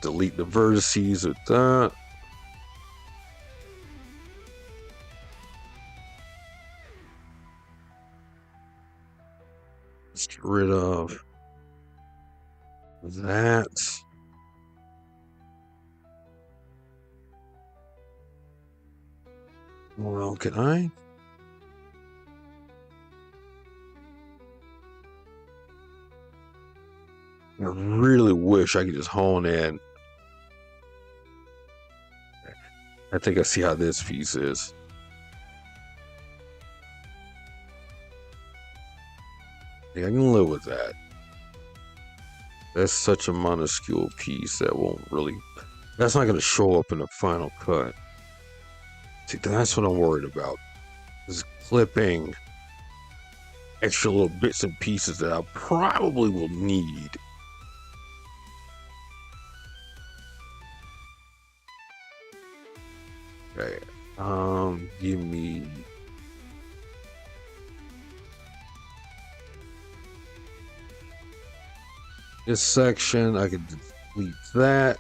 Delete the vertices with that. Let's get rid of that. Well, can I? I really wish I could just hone in. I think I see how this piece is. Yeah, I can live with that. That's such a minuscule piece that won't really. That's not going to show up in the final cut. See, that's what I'm worried about. Is clipping extra little bits and pieces that I probably will need. Okay. Give me. This section, I can delete that.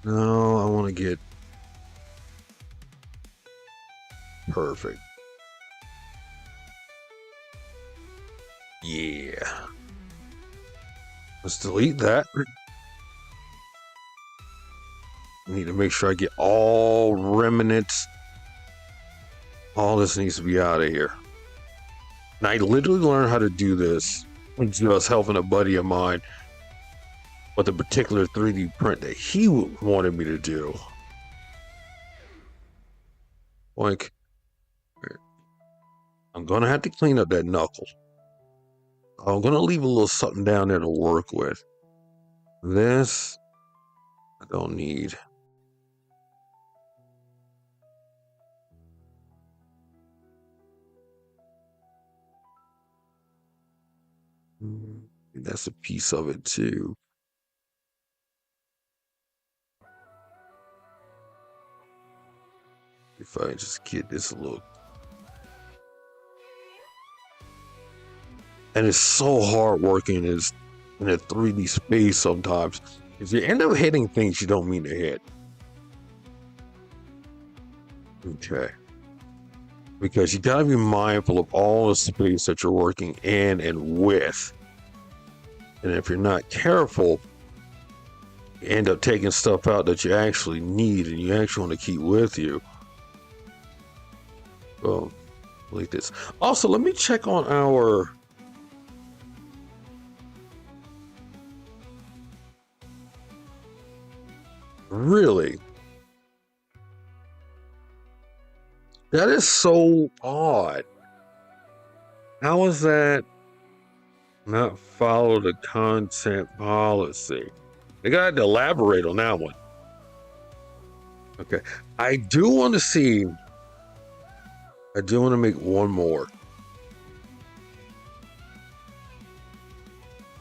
No, I want to get perfect. Yeah. Let's delete that. I need to make sure I get all remnants. All this needs to be out of here. And I literally learned how to do this when I was helping a buddy of mine with a particular 3D print that he wanted me to do. Like, I'm going to have to clean up that knuckle. I'm going to leave a little something down there to work with. This, I don't need. That's a piece of it too. If I just get this look. And it's so hard working is in a 3D space sometimes. If you end up hitting things you don't mean to hit. Okay. Because you gotta be mindful of all the space that you're working in and with. And if you're not careful, you end up taking stuff out that you actually need and you actually want to keep with you. Well, like this. Also, let me check on our. Really? That is so odd. How is that not follow the content policy? They got to elaborate on that one. Okay. I do want to see. I do want to make one more.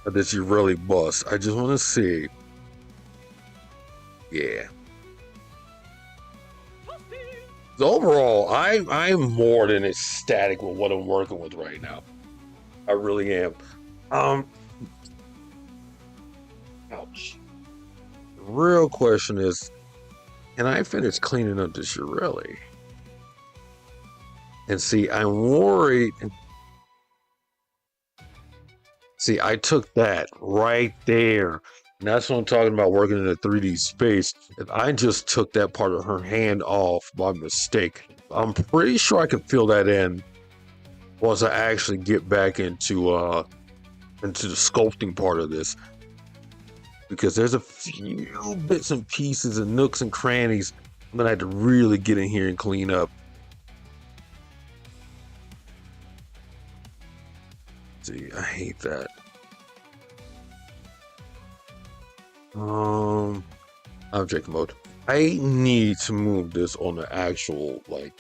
That you really bust. I just want to see. Yeah. So overall, I'm more than ecstatic with what I'm working with right now. I really am. Ouch. The real question is, can I finish cleaning up this Yareli? And see, I'm worried. See, I took that right there. And that's what I'm talking about working in a 3D space. If I just took that part of her hand off by mistake, I'm pretty sure I can fill that in once I actually get back into the sculpting part of this. Because there's a few bits and pieces and nooks and crannies I'm gonna have to really get in here and clean up. See, I hate that. Object mode. I need to move this on the actual like.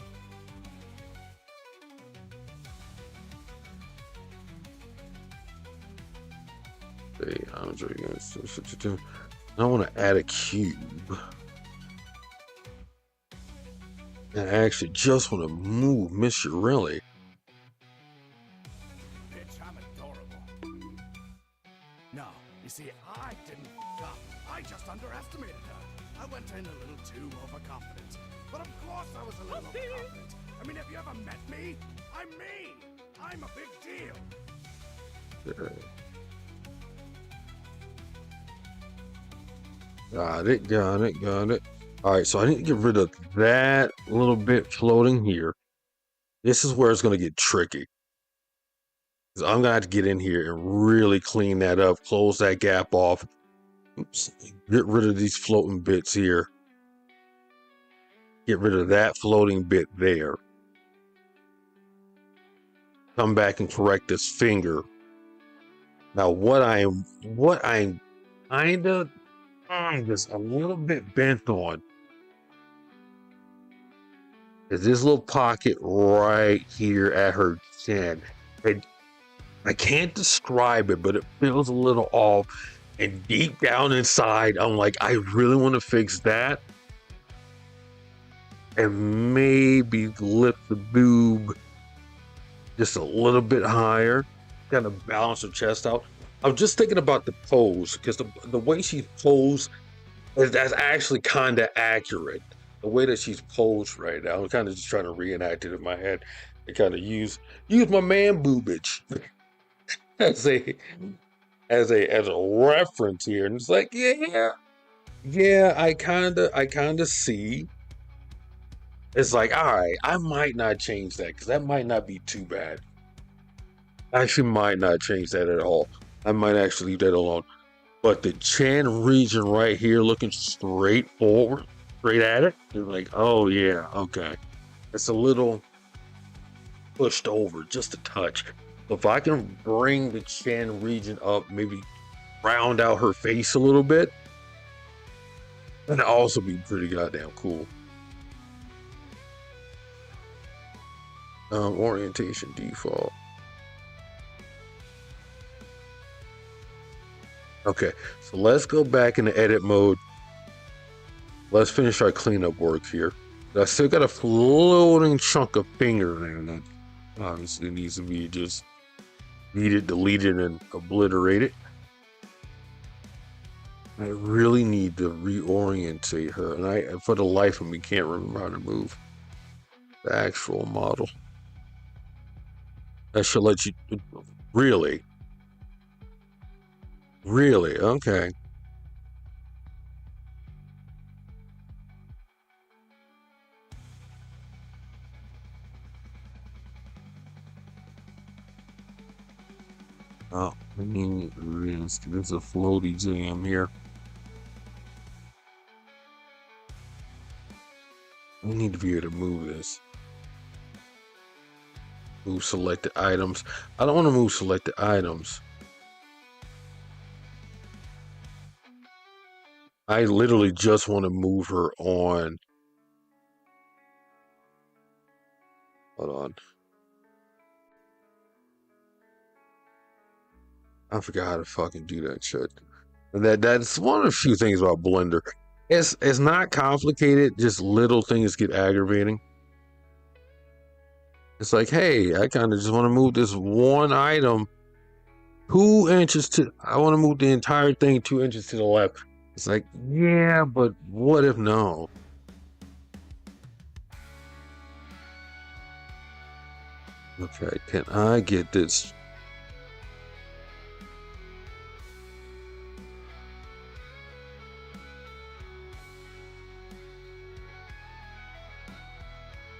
I want to add a cube. I actually just want to move Miss Yareli. Bitch, I'm adorable. No, you see, I didn't f up. I just underestimated her. I went in a little too overconfident. But of course I was a little overconfident. I mean, have you ever met me? I'm me. I'm a big deal. Got it. All right, so I need to get rid of that little bit floating here. This is where it's going to get tricky. Because I'm going to have to get in here and really clean that up, close that gap off. Oops. Get rid of these floating bits here. Get rid of that floating bit there. Come back and correct this finger. Now, what I'm kind of just a little bit bent on is this little pocket right here at her chin. I can't describe it, but it feels a little off. And deep down inside, I'm like, I really want to fix that. And maybe lift the boob just a little bit higher. Kind of balance her chest out. I'm just thinking about the pose because the way she posed that's actually kind of accurate. The way that she's posed right now, I'm kind of just trying to reenact it in my head and kind of use my man boobage as a reference here. And it's like, yeah, I kind of see. It's like, all right, I might not change that because that might not be too bad. I actually might not change that at all. I might actually leave that alone. But the chin region right here, looking straight forward, straight at it, you're like, oh yeah, okay. It's a little pushed over, just a touch. So if I can bring the chin region up, maybe round out her face a little bit, that'd also be pretty goddamn cool. Orientation default. Okay, so let's go back into edit mode. Let's finish our cleanup work here. I still got a floating chunk of finger there that obviously needs to be just deleted, and obliterated. I really need to reorientate her, and I, for the life of me, can't remember how to move the actual model. That should let you. Really? Really? Okay. Oh, I mean, there's a floaty jam here. I need to be able to move this. Move selected items. I don't want to move selected items. I literally just want to move her on. Hold on. I forgot how to fucking do that shit. And that's one of the few things about Blender. It's not complicated, just little things get aggravating. It's like, hey, I kind of just want to move this one item 2 inches to, I want to move the entire thing 2 inches to the left. It's like, yeah, but what if no? Okay, can I get this?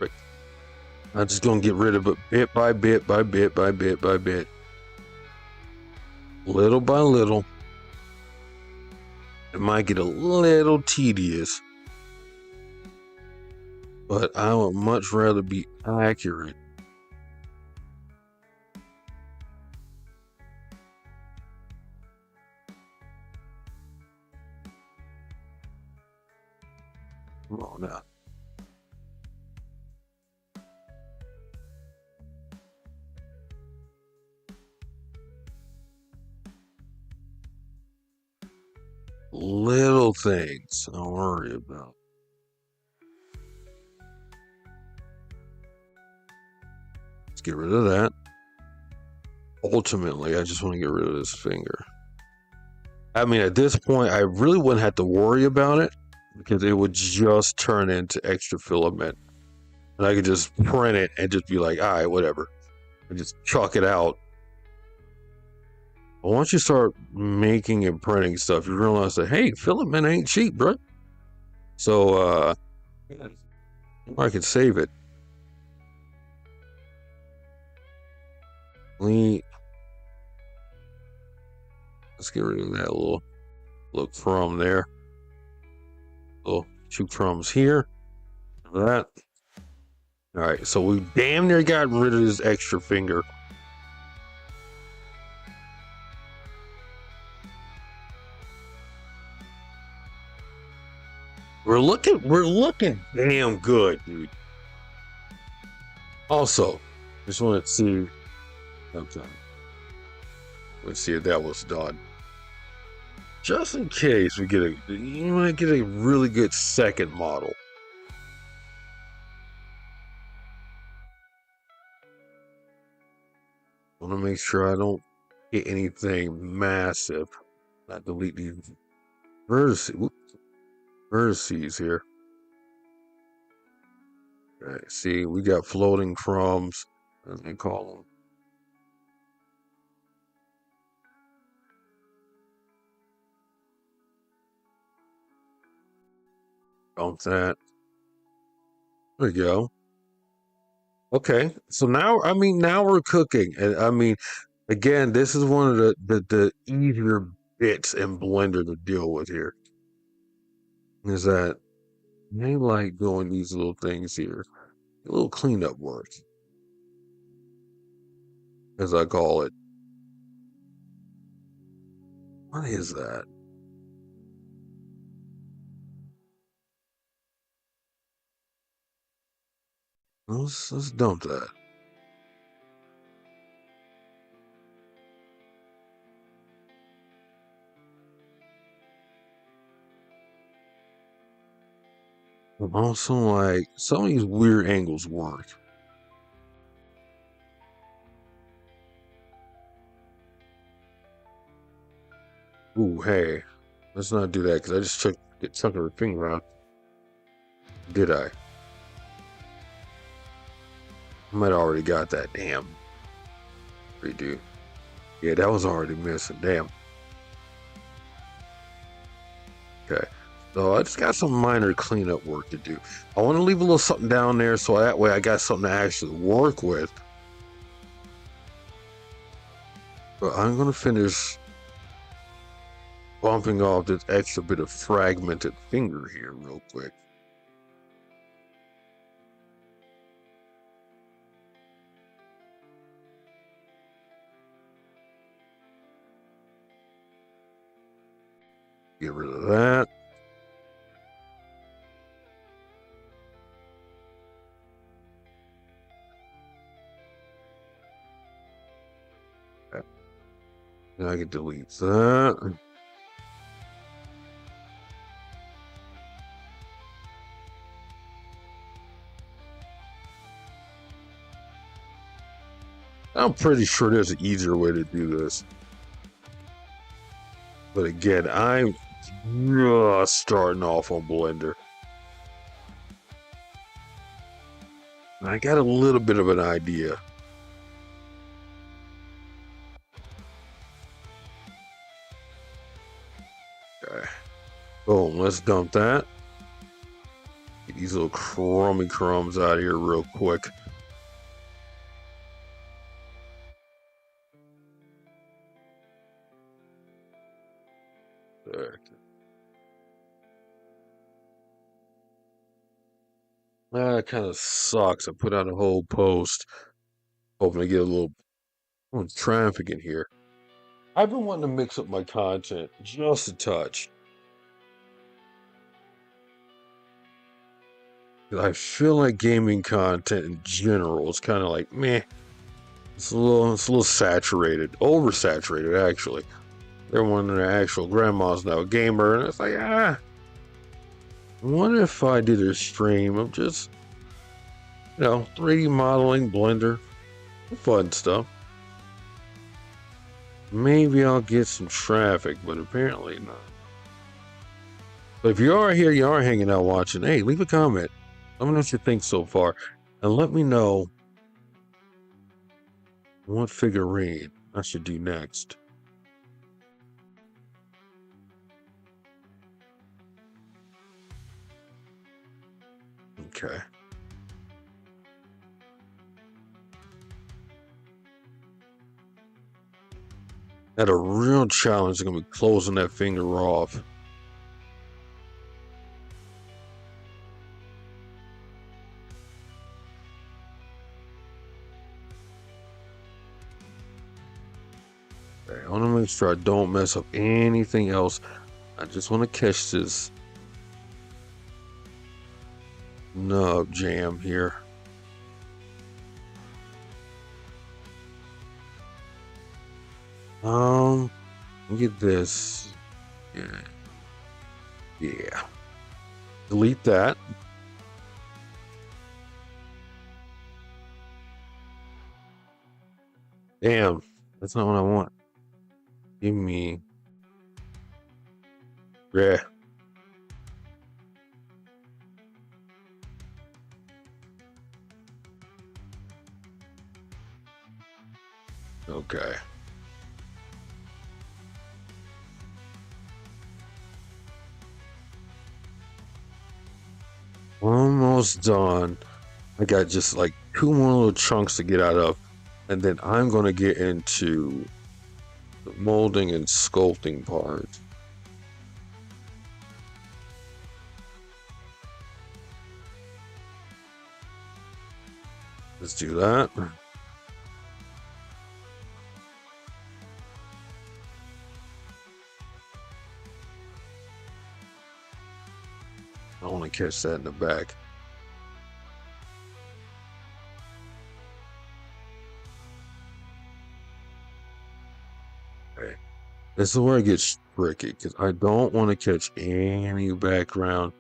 Right. I'm just gonna get rid of it bit by bit by bit by bit by bit. Little by little. It might get a little tedious, but I would much rather be accurate. Come on now. Little things don't worry about. Let's get rid of that. Ultimately, I just want to get rid of this finger. I mean, at this point, I really wouldn't have to worry about it because it would just turn into extra filament. And I could just print it and just be like, all right, whatever. And just chalk it out. But once you start making and printing stuff, you realize that, hey, filament ain't cheap, bro. So, I could save it. Let's get rid of that little crumb there. Little 2 crumbs here. That. All right, so we damn near got rid of this extra finger. We're looking damn good, dude. Also, just want to see. Okay. Let's see if that was done. Just in case we get you might get a really good second model. I want to make sure I don't get anything massive. Not delete these vertices here. All right, see, we got floating crumbs, as they call them. Dump that. There we go. Okay, so now now we're cooking, and I mean, again, this is one of the easier bits in Blender to deal with here. Is that they like doing these little things here, a little cleanup work, as I call it. What is that? Let's dump that. I'm also like, some of these weird angles work. Ooh, hey, let's not do that because I just get chunk of her finger out. Did I? I might have already got that. Damn. Redo. Yeah, that was already missing. Damn. Okay. So I just got some minor cleanup work to do. I want to leave a little something down there so that way I got something to actually work with. But I'm going to finish bumping off this extra bit of fragmented finger here real quick. Get rid of that. Now I can delete that. I'm pretty sure there's an easier way to do this. But again, I'm just starting off on Blender. I got a little bit of an idea. Okay. Boom, let's dump that. Get these little crummy crumbs out of here real quick. There. That kind of sucks. I put out a whole post hoping to get a little traffic in here. I've been wanting to mix up my content just a touch. I feel like gaming content in general is kind of like meh. It's a little saturated, oversaturated actually. Everyone in their actual grandma's now a gamer, and it's like I wonder if I did a stream of just 3D modeling, Blender, fun stuff. Maybe I'll get some traffic, but apparently not. But if you are here, you are hanging out watching, hey, leave a comment. Let me know what you think so far. And let me know what figurine I should do next. Okay. Had a real challenge. I'm going to be closing that finger off. Okay, I want to make sure I don't mess up anything else. I just want to catch this nub jam here. Get this. Yeah. Delete that. Damn, that's not what I want. Give me. Yeah. Okay. Almost done. I got just like 2 more little chunks to get out of, and then I'm going to get into the molding and sculpting part. Let's do that. I want to catch that in the back. Okay. This is where it gets tricky because I don't want to catch any background.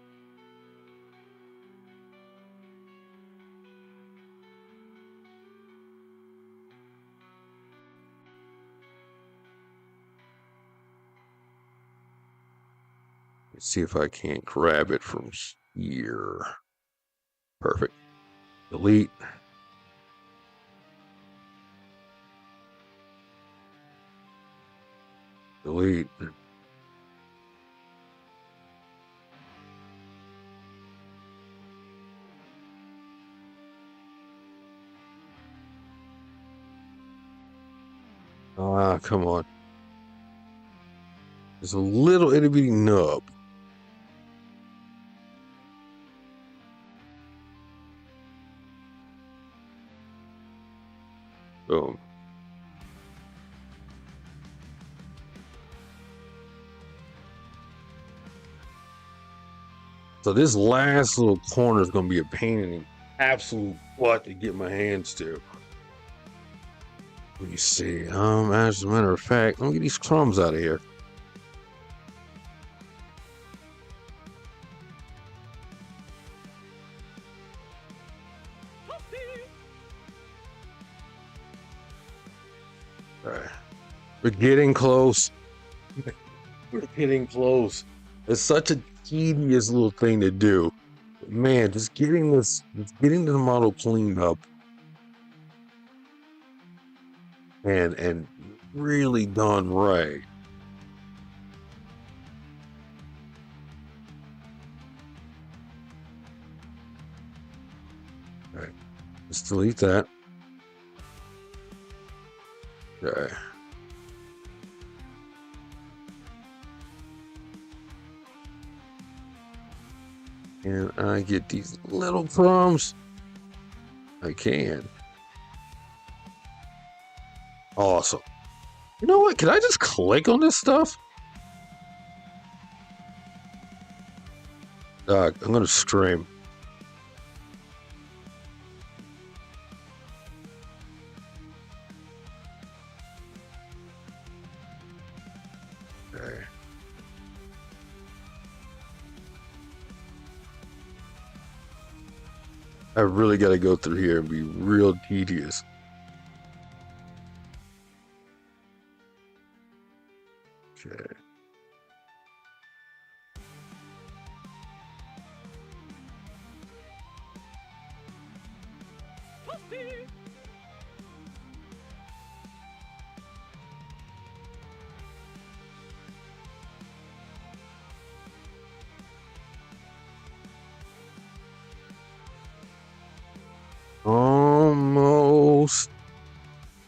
Let's see if I can't grab it from here. Perfect. Delete. Delete. Ah, come on. There's a little itty bitty nub. Boom. So this last little corner is going to be a pain in the absolute butt to get my hands to. Let me see. As a matter of fact, let me get these crumbs out of here. All right. We're getting close. We're getting close. It's such a tedious little thing to do. Man, just getting this model cleaned up and really done right. All right, let's delete that. Okay. And I get these little crumbs. I can. Awesome. You know what? Can I just click on this stuff? I'm gonna stream. Okay. I really got to go through here and be real tedious. Okay.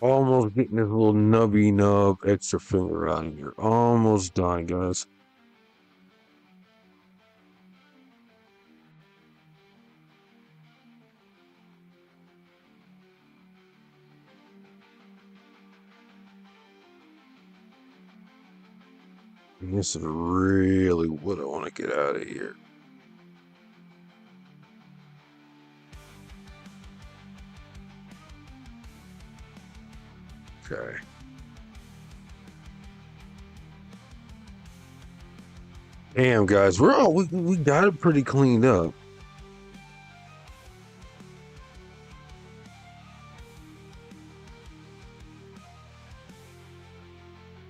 Almost getting this little nubby nub extra finger out of here. Almost done, guys. And this is really what I want to get out of here. Okay. Damn, guys, we got it pretty cleaned up.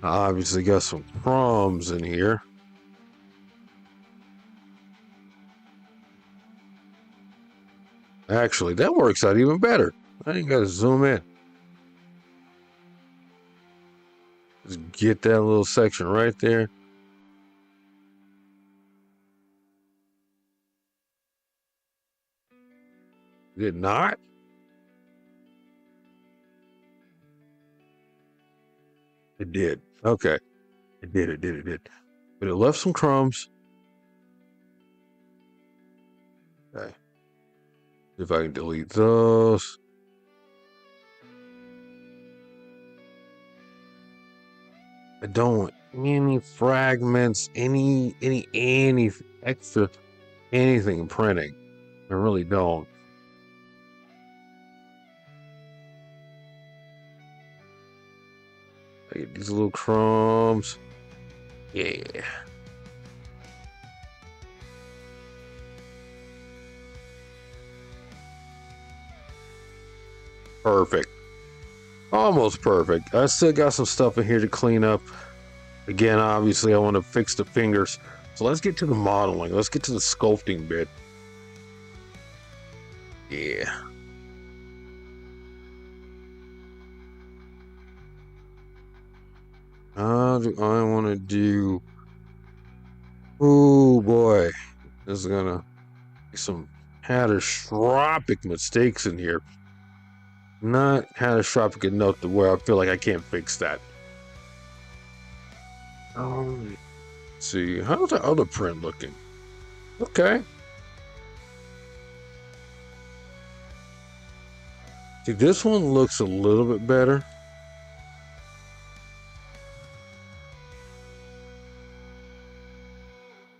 I obviously got some crumbs in here. Actually, that works out even better. I ain't got to zoom in. Just get that little section right there. Did it not? It did. Okay. It did. But it left some crumbs. Okay. See if I can delete those. I don't want any fragments, any extra anything printing. I really don't. I get these little crumbs. Yeah. Perfect. Almost perfect. I still got some stuff in here to clean up. Again, obviously, I want to fix the fingers. So let's get to the modeling. Let's get to the sculpting bit. Yeah. How do I want to do? Oh boy, this is gonna be some catastrophic mistakes in here. Not catastrophic enough to where I feel like I can't fix that. Let's see, how's the other print looking? Okay. See, this one looks a little bit better.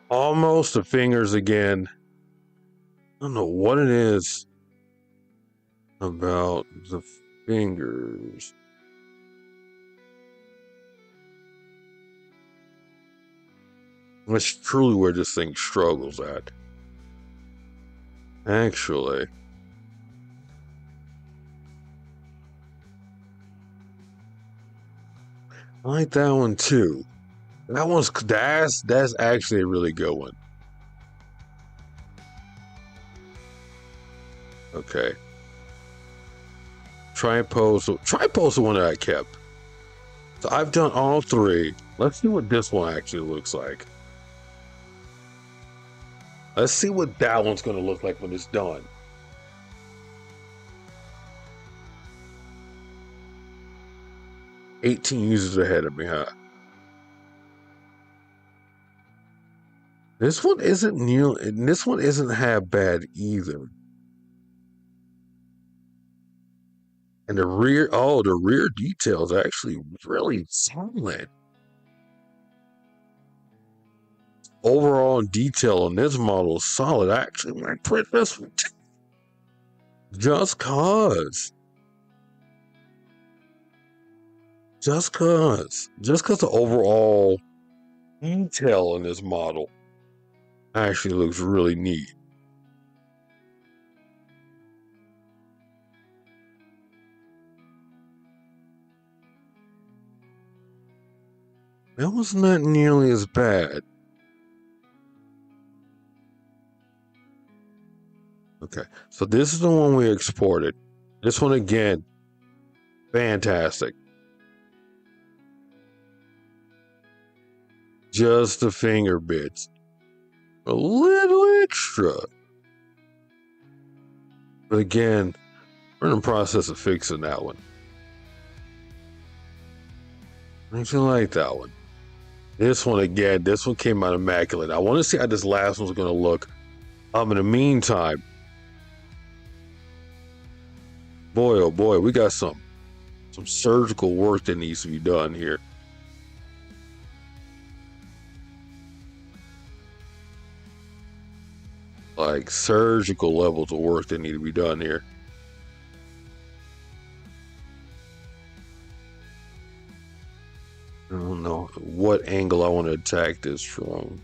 Almost the fingers again. I don't know what it is about the fingers. That's truly where this thing struggles at. Actually. I like that one too. That's actually a really good one. Okay. Tripode's the one that I kept. So I've done all three. Let's see what this one actually looks like. Let's see what that one's gonna look like when it's done. $18 users ahead of me, huh? This one isn't half bad either. And the rear details are actually really solid. Overall detail on this model is solid. I actually might print this one too. Just cause the overall detail in this model actually looks really neat. That was not nearly as bad. Okay, so this is the one we exported. This one again, fantastic. Just the finger bits. A little extra. But again, we're in the process of fixing that one. I actually like that one. This one again, this one came out immaculate. I want to see how this last one's going to look. In the meantime, boy, oh boy, we got some surgical work that needs to be done here. Like surgical levels of work that need to be done here. I don't know what angle I want to attack this from.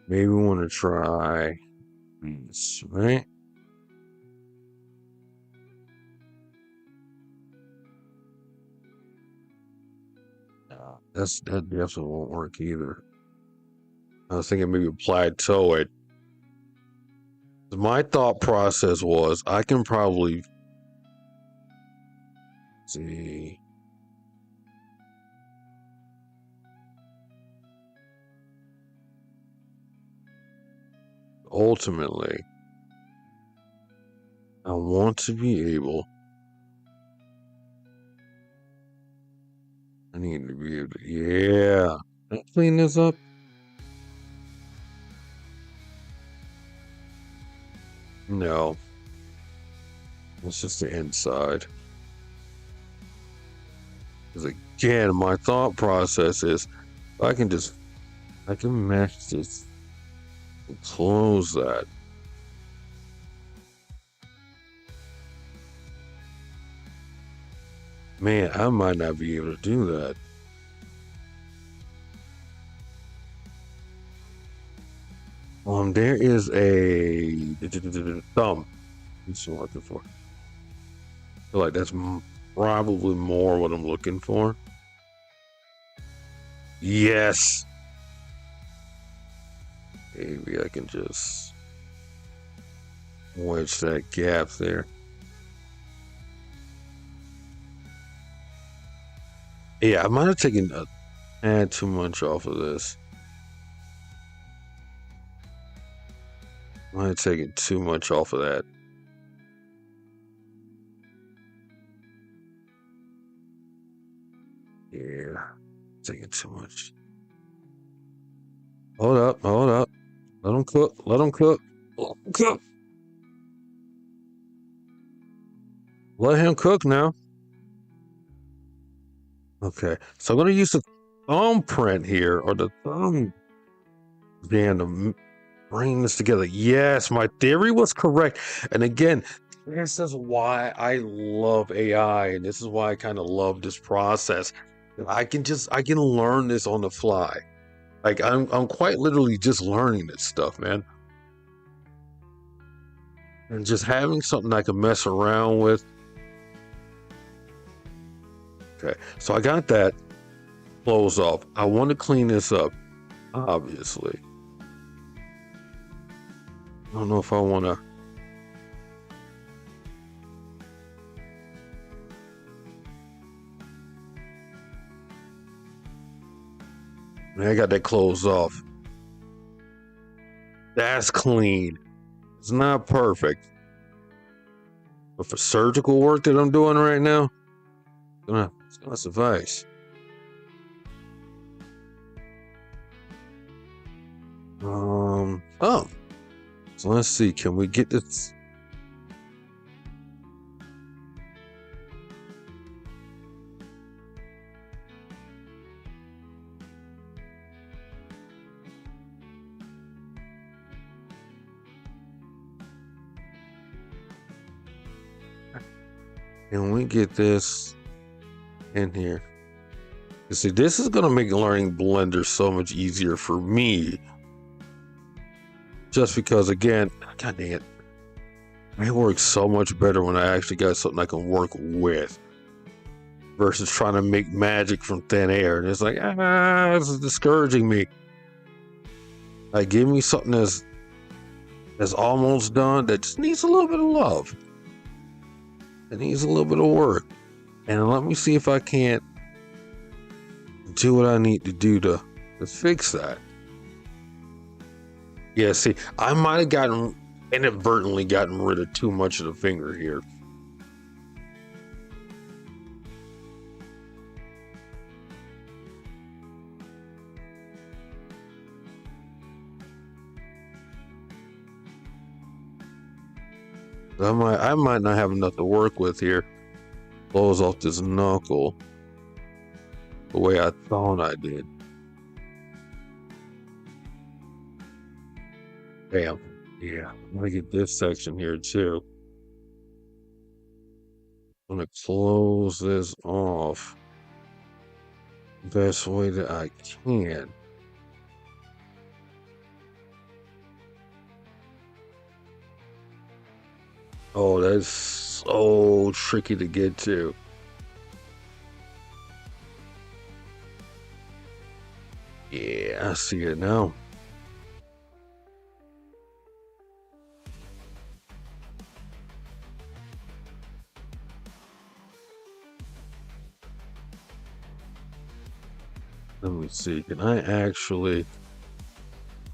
Maybe we want to try this, right? That definitely won't work either. I was thinking maybe plateau it. My thought process was I can probably see. Ultimately, I want to be able. I need to be able to. Yeah. Can I clean this up? No. It's just the inside. Because again, my thought process is I can match this and close that. Man, I might not be able to do that. There is a thumb. That's what I'm looking for. I feel like that's probably more what I'm looking for. Yes. Maybe I can just wedge that gap there. Yeah, I might have taken a tad too much off of this. Might have taken too much off of that. Yeah, taking too much. Hold up, hold up. Let them cook, let them cook. Let 'em cook. Let him cook now. Okay, so I'm going to use the thumbprint here, or the thumb band to bring this together. Yes, my theory was correct. And again, this is why I love AI, and this is why I kind of love this process. I can learn this on the fly. Like I'm quite literally just learning this stuff, man. And just having something I can mess around with. Okay, so I got that closed off. I want to clean this up, obviously. I don't know if I want to. Man, I got that closed off. That's clean. It's not perfect. But for surgical work that I'm doing right now, it's gonna suffice. Oh. So let's see, can we get this? Can we get this in here? You see, this is gonna make learning Blender so much easier for me. Just because, again, god dang it, it works so much better when I actually got something I can work with versus trying to make magic from thin air. And it's like, this is discouraging me. Like, give me something that's almost done that just needs a little bit of love. It needs a little bit of work. And let me see if I can't do what I need to do to fix that. Yeah, see, I might have inadvertently gotten rid of too much of the finger here. I might not have enough to work with here. Close off this knuckle the way I thought I did. Bam. Yeah, I'm gonna get this section here too. I'm gonna close this off best way that I can. Oh, that's so tricky to get to. Yeah, I see it now. Let me see. Can I actually?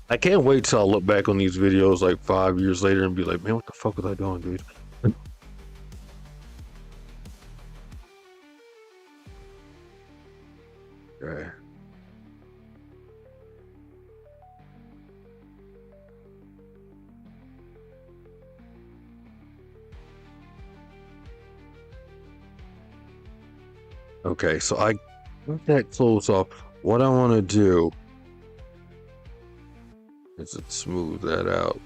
I can't wait till I look back on these videos like 5 years later and be like, man, what the fuck was I doing, dude? Okay. Okay, so I got that close off. What I want to do is to smooth that out.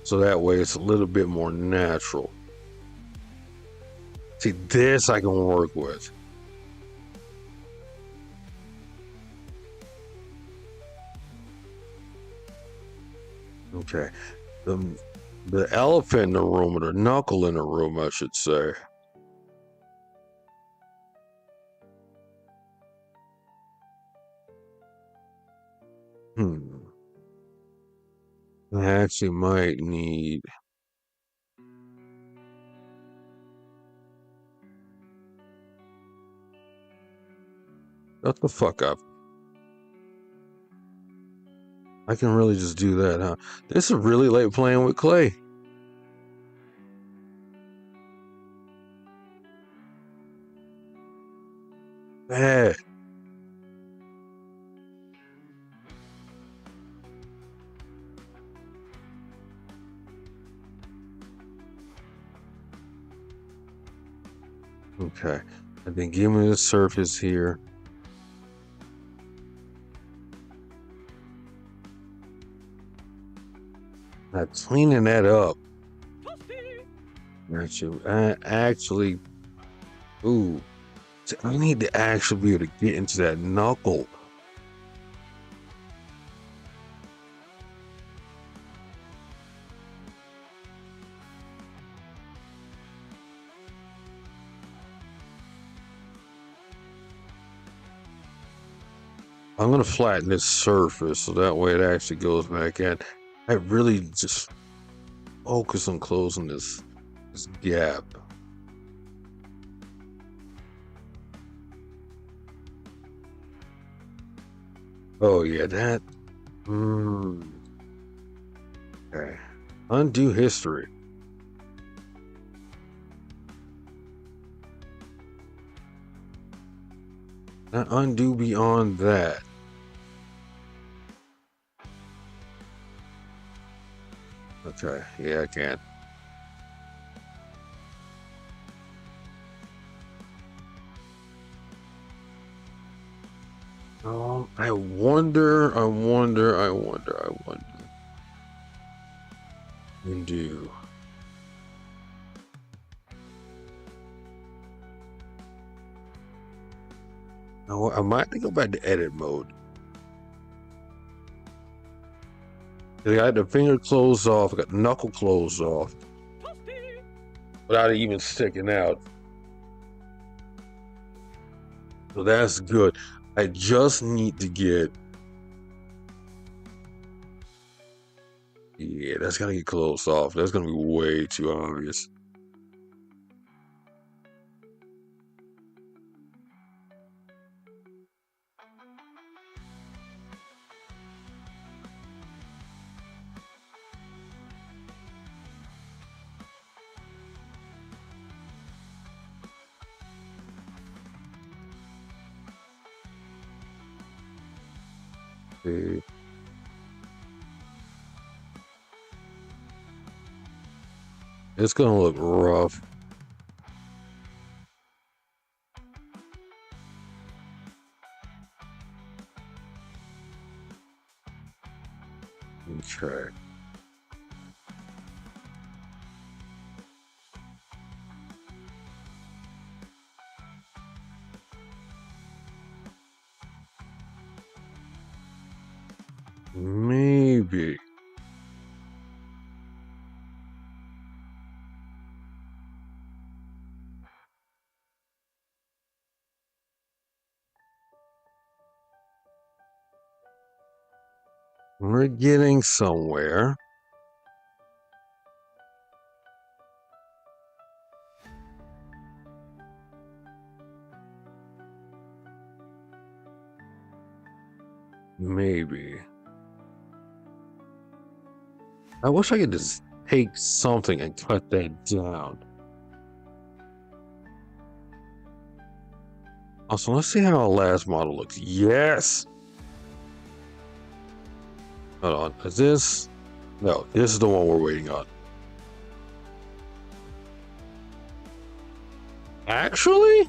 So that way it's a little bit more natural. See, this I can work with. Okay. The elephant in the room, or the knuckle in the room, I should say. I actually might need. Shut the fuck up. I can really just do that, huh? This is really late playing with clay. Bad. Okay. And then give me the surface here. Now cleaning that up. Actually, ooh, I need to actually be able to get into that knuckle. I'm gonna flatten this surface so that way it actually goes back in. I really just focus on closing this gap. Oh yeah, that. Okay. Undo history. Not undo beyond that. Okay, yeah, I can. I wonder. Undo. I might have to go back to edit mode. I got the finger closed off, I got the knuckle closed off. Without it even sticking out. So that's good. I just need to get. Yeah, that's gotta get closed off. That's gonna be way too obvious. See. It's gonna look rough. Okay. Maybe. We're getting somewhere. Maybe. I wish I could just take something and cut that down. Also, let's see how our last model looks. Yes! Hold on. Is this? No, this is the one we're waiting on. Actually?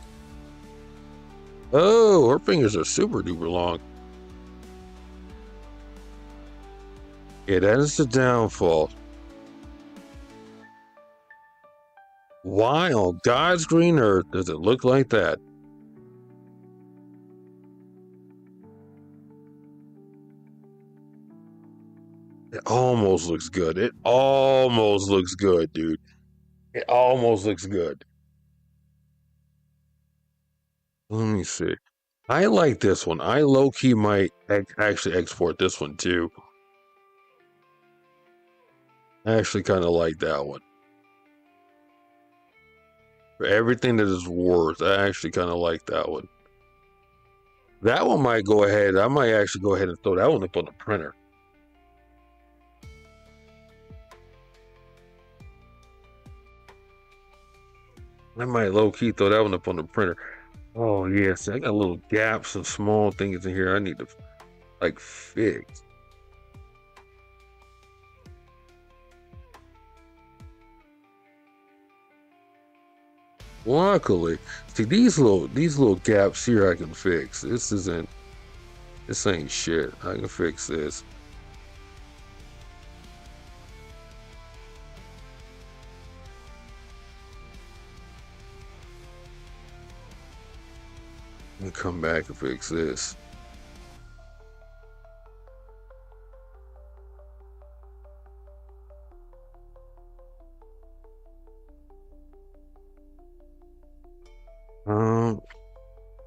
Oh, her fingers are super duper long. Yeah, that is the downfall. Why on God's green earth does it look like that? almost looks good. It almost looks good, dude. It almost looks good. Let me see. I like this one. I low-key might actually export this one too. I actually kind of like that one. For everything that it's worth, I actually kind of like that one. That one might go ahead. I might actually go ahead and throw that one up on the printer. I might low-key throw that one up on the printer. Oh, yes. I got little gaps and small things in here I need to, like, fix. Luckily, see these little gaps here I can fix. This ain't shit. I can fix this. And come back and fix this.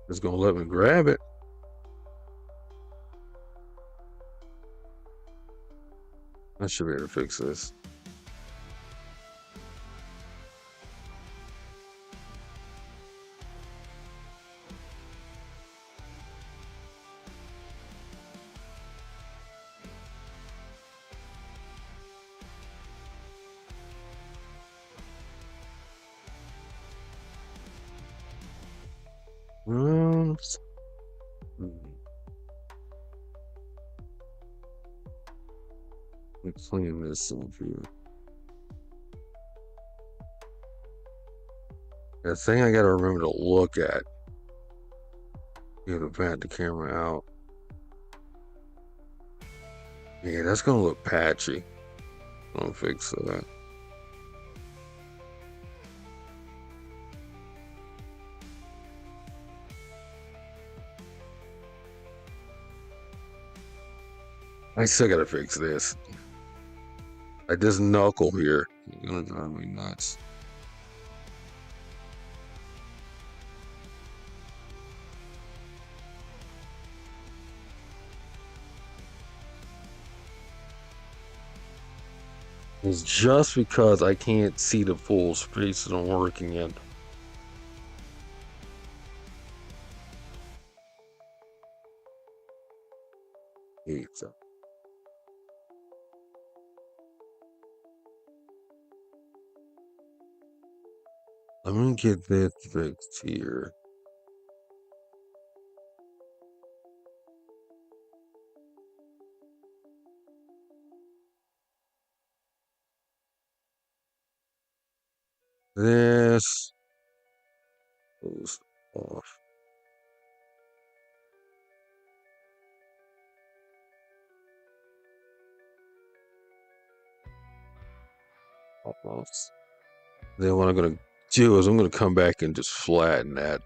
It's gonna let me grab it. I should be able to fix this. Um, let me clean this up here. The thing I gotta remember to look at. You gotta pat the camera out. Yeah, that's gonna look patchy. I'll fix that. I still gotta fix this. Like this knuckle here. It's gonna drive me nuts. It's just because I can't see the full space that I'm working in. Pizza. Let me get this fixed here. This goes off. Almost. Then what I'm gonna do is I'm gonna come back and just flatten that.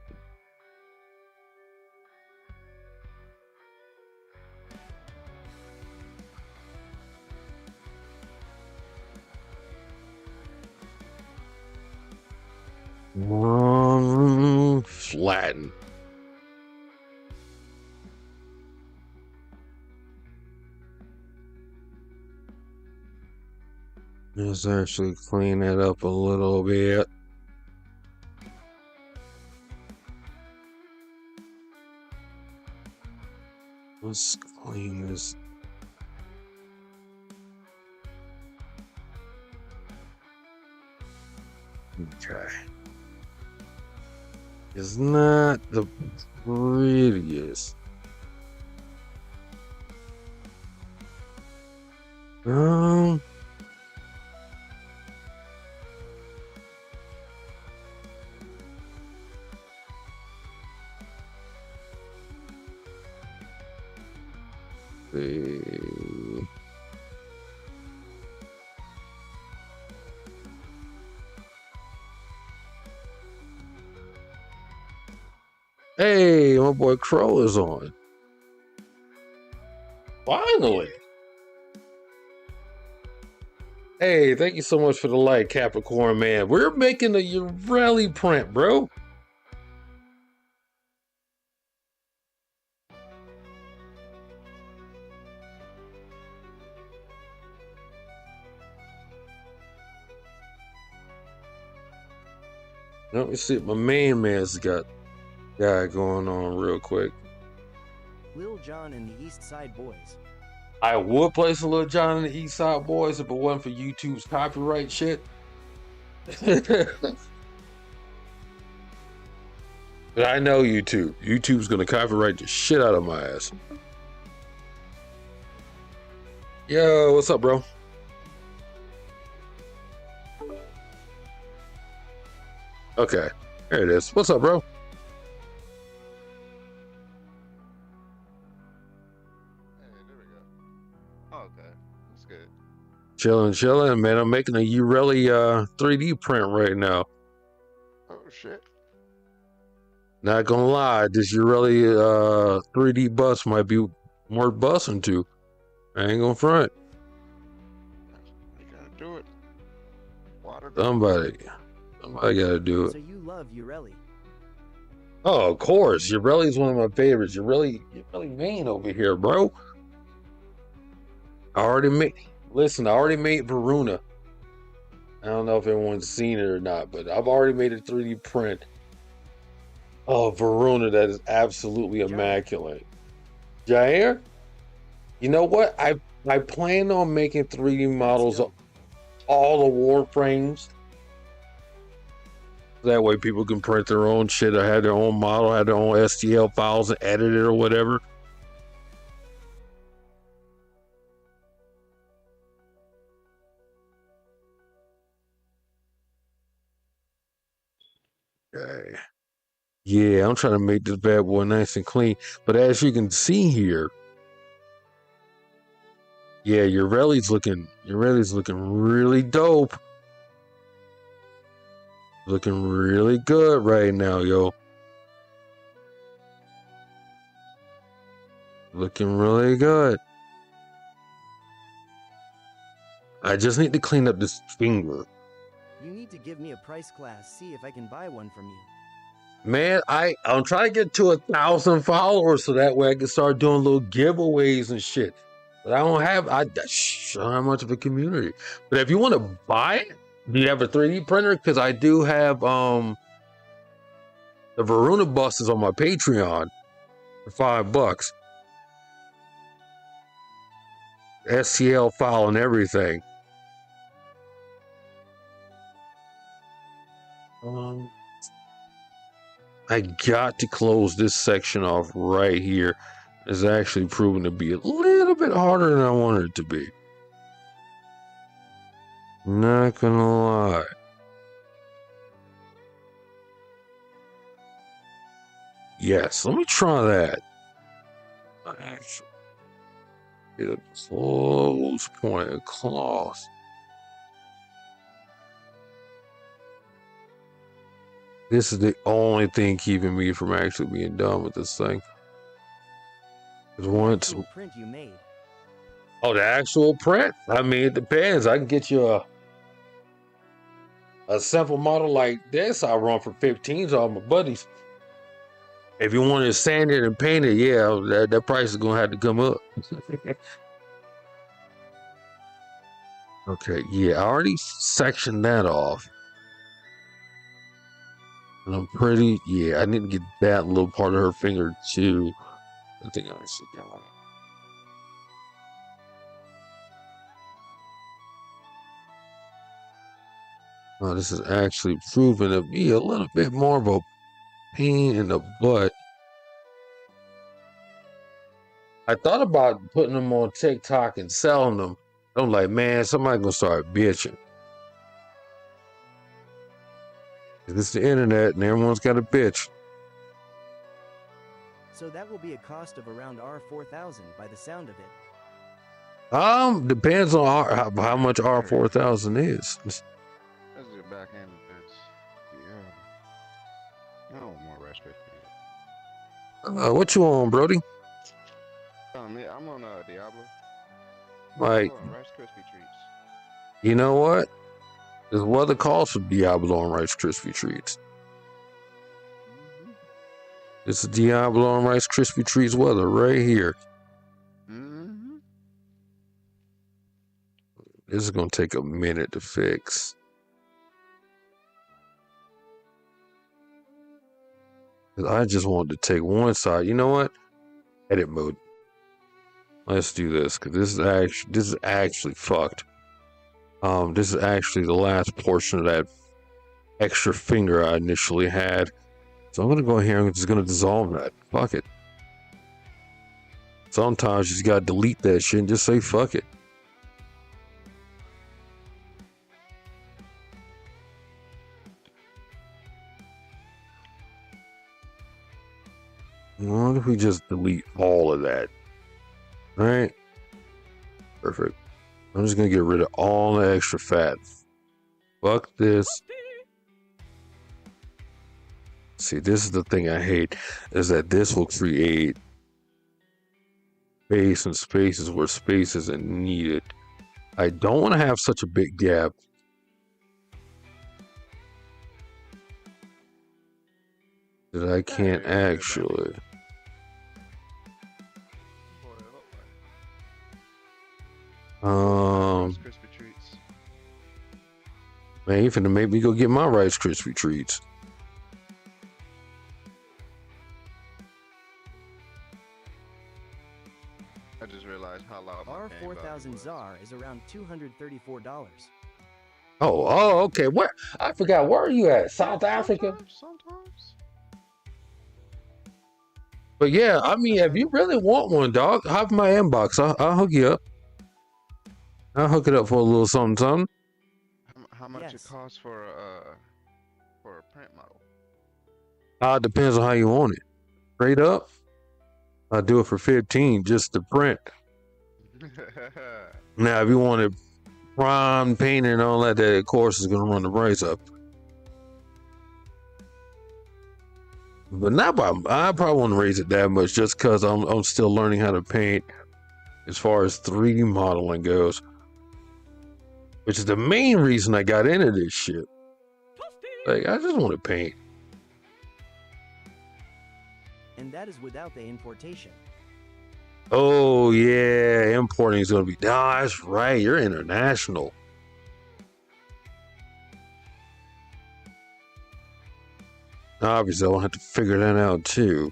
Flatten. Let's actually clean that up a little bit. Let's clean this. Okay. It's not the prettiest. Um, see. Hey, my boy Crow is on. Finally. Hey, thank you so much for the like, Capricorn man. We're making a Yareli print, bro. Let me see what my man's got going on real quick. Lil Jon and the East Side Boys. I would play some Lil Jon and the East Side Boys if it wasn't for YouTube's copyright shit. But I know YouTube. YouTube's gonna copyright the shit out of my ass. Yo, what's up, bro? Okay, there it is. What's up, bro? Hey, there we go. Oh, okay, that's good. Chilling, man. I'm making a Yareli 3D print right now. Oh shit. Not gonna lie, this Yareli 3D bus might be worth busting to. I ain't gonna front. You gotta do it. Water. Somebody gotta do So it. you love Yareli. Oh, of course. Yareli's one of my favorites. Yareli main over here, bro. I already made Varuna. I don't know if everyone's seen it or not, but I've already made a 3D print of Varuna that is absolutely immaculate. Jair, you know what? I plan on making 3D models of all the Warframes. That way people can print their own shit or have their own model, have their own STL files and edit it or whatever. Okay. Yeah, I'm trying to make this bad boy nice and clean. But as you can see here, yeah, Yareli's looking really dope. Looking really good right now, yo. Looking really good. I just need to clean up this finger. You need to give me a price class, see if I can buy one from you. Man, I'm trying to get to 1,000 followers so that way I can start doing little giveaways and shit. But I don't have much of a community. But if you want to buy it, do you have a 3D printer? Because I do have the Varuna buses on my Patreon for $5. STL file and everything. I got to close this section off right here. It's actually proven to be a little bit harder than I wanted it to be. Not gonna lie. Yes, let me try that. Actually, get a close point of cloth. This is the only thing keeping me from actually being done with this thing. Because once, Actual print you made. oh, the actual print. I mean, it depends. I can get you a simple model like this. I'll run for 15s to all my buddies. If you want to sand it and paint it, yeah, that price is gonna have to come up. Okay, yeah, I already sectioned that off. And I'm pretty, yeah, I need to get that little part of her finger too. I think I should go. Oh, this is actually proving to be a little bit more of a pain in the butt. I thought about putting them on TikTok and selling them. I'm like, man, somebody gonna start bitching. It's the internet and everyone's got a bitch. So that will be a cost of around R4,000 by the sound of it. Depends on how much R4000 is. That's your backhand defense. Yeah. No more Rice Krispies. What you on, Brody? I'm on Diablo. Like, I'm on Rice Krispie treats. You know what? This is what the calls for Diablo and Rice Krispie treats. This is Diablo and Rice Krispie treats weather right here. Mm-hmm. This is gonna take a minute to fix. 'Cause I just wanted to take one side. You know what? Edit mode. Let's do this because this is actually fucked. This is actually the last portion of that extra finger I initially had. So I'm gonna go here and I'm just gonna dissolve that. Fuck it. Sometimes you just gotta delete that shit and just say fuck it. What if we just delete all of that? All right. Perfect. I'm just gonna get rid of all the extra fat. Fuck this. See, this is the thing I hate, is that this will create space and spaces where space isn't needed. I don't want to have such a big gap. That I can't actually. Rice Krispie treats. Man, you finna make me go get my Rice Krispie treats. I just realized how loud my Our game 4,000 volume was. ZAR is around $234. Oh, okay. Where? I forgot. Where are you at? South Africa? Sometimes. But yeah, I mean, if you really want one, dog, hop in my inbox. I'll hook you up. I'll hook it up for a little something, something. How much Yes. it costs for a print model? Depends on how you want it. Straight up, I'll do it for 15 just to print. Now, if you want it prime painted and all that, that of course is gonna run the price up. But not by, I probably won't raise it that much just because I'm still learning how to paint as far as 3D modeling goes. Which is the main reason I got into this shit. Like, I just want to paint. And that is without the importation. Oh yeah, importing is gonna be. No, that's right. You're international. Obviously, I'll have to figure that out too.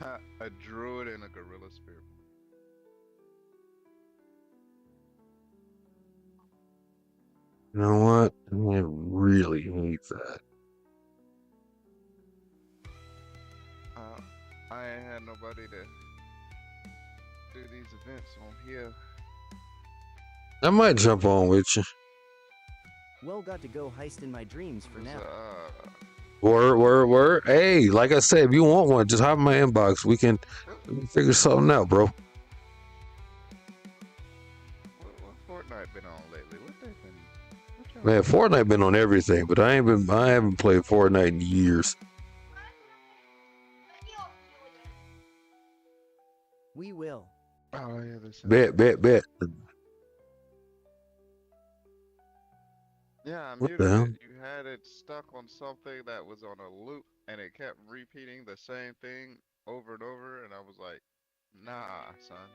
A druid and a gorilla spirit. You know what? I really hate that. I ain't had nobody to do these events on here. I might jump on with you. Well, got to go heist in my dreams for now. Word. Hey, like I said, if you want one, just hop in my inbox. We can figure something out, bro. What Fortnite been on lately? What they been? What y'all Man, Fortnite been on everything, but I haven't played Fortnite in years. We will. Oh yeah, this. Bet. Yeah, I What muted the hell? it. You had it stuck on something that was on a loop, and it kept repeating the same thing over and over, and I was like, "Nah, son."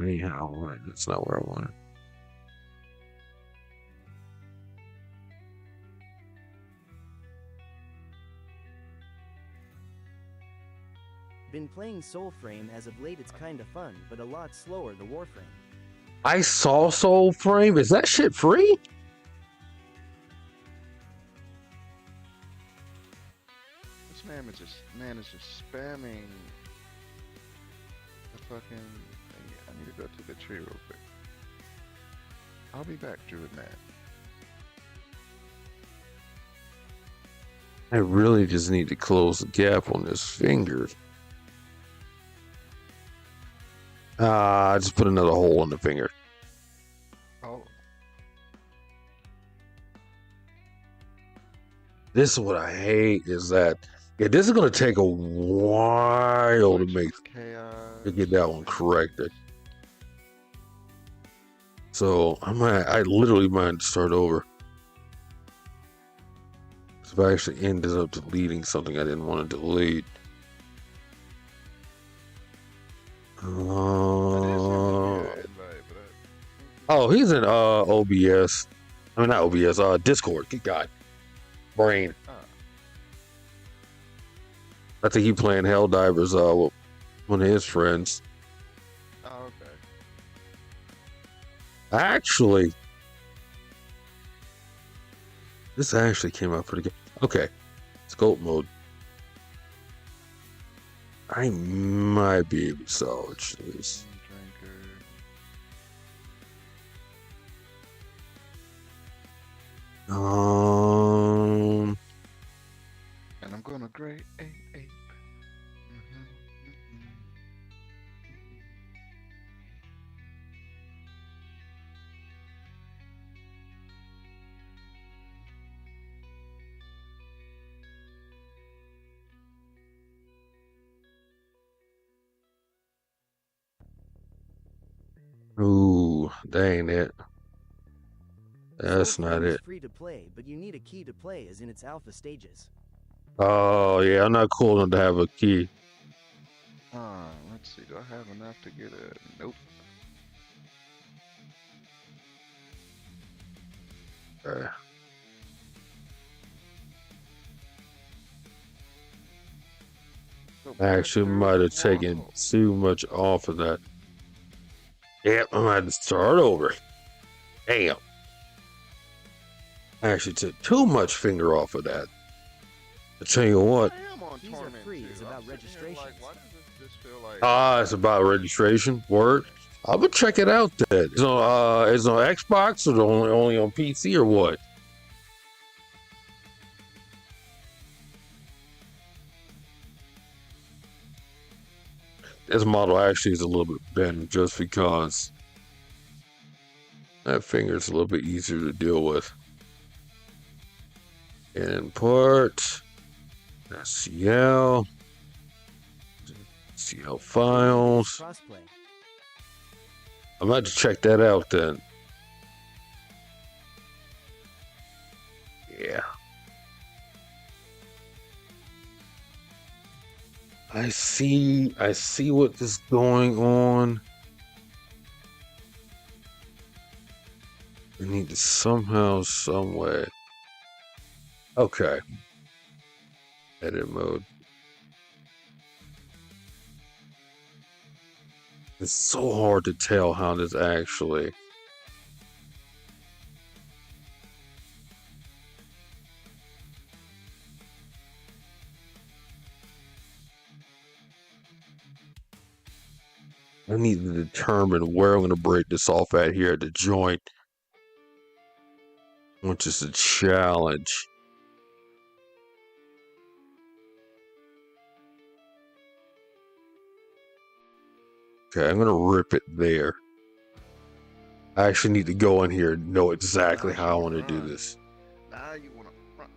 Anyhow, that's not where I want it. Been playing Soulframe as of late. It's kinda fun, but a lot slower the Warframe. I saw Soul Frame. Is that shit free? This man is just spamming the fucking thing. I need to go to the tree real quick. I'll be back, Druid Man. I really just need to close the gap on this finger. I just put another hole in the finger. Oh. This is what I hate is that this is gonna take a while to Glitch get that one corrected. So I literally might start over. If I actually ended up deleting something I didn't want to delete. I did send him an invite, but Oh, he's in OBS. I mean not OBS, Discord. Good God. Brain. I think he playing Helldivers with one of his friends. oh, okay. Actually, this actually came out pretty good. Okay, scope mode. I might be able to salvage this. Drinker. And I'm gonna grade ape. Ooh, that ain't it. That's not Soulflame is it. free to play, but you need a key to play as in its alpha stages. Oh yeah, I'm not cool enough to have a key. Let's see. Do I have enough to get a? Nope. I actually might have taken too much off of that. Yep, I might have to start over. Damn. I actually took too much finger off of that. I tell you what. I am on Keys are Torment free too. is about I'm sitting here registration. like, why does this just feel like? It's about registration. Word. I'm gonna check it out then. It's on Xbox or only on PC or what? This model actually is a little bit bent just because that finger is a little bit easier to deal with. Import SCL files. Crossplay. I'm about to check that out then. Yeah. I see what is going on. I need to somehow, some way. Okay. Edit mode. It's so hard to tell how this actually. I need to determine where I'm going to break this off at here at the joint, which is a challenge. Okay, I'm going to rip it there. I actually need to go in here and know exactly how I want to do this. Now you wanna run?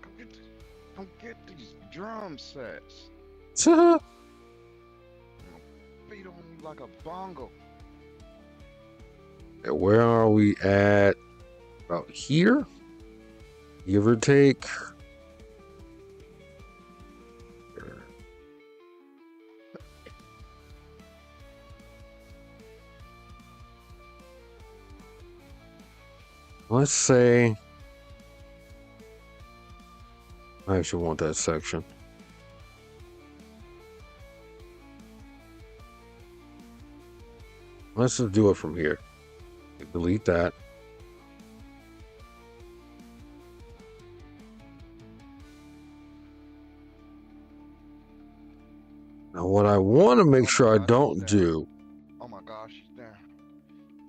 Come get these drum sets. Uh, Beat on you like a bongo. Where are we at? About here? Give or take. Let's say I actually want that section. Let's just do it from here. Delete that. Now what I want to make sure I don't do. Oh my gosh, he's down.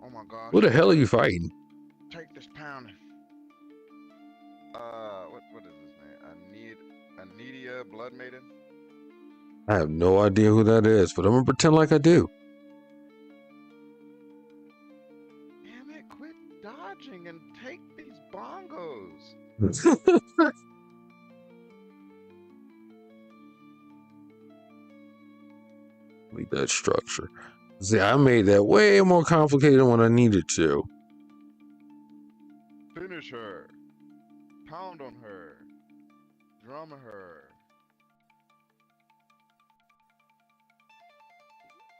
Oh my gosh. Who the hell are you fighting? Take this pounding. What is his name? Anidia Blood Maiden? I have no idea who that is, but I'm gonna pretend like I do. Damn it, quit dodging and take these bongos. Leave that structure. See, I made that way more complicated than what I needed to. Finish her. Pound on her. Drum her.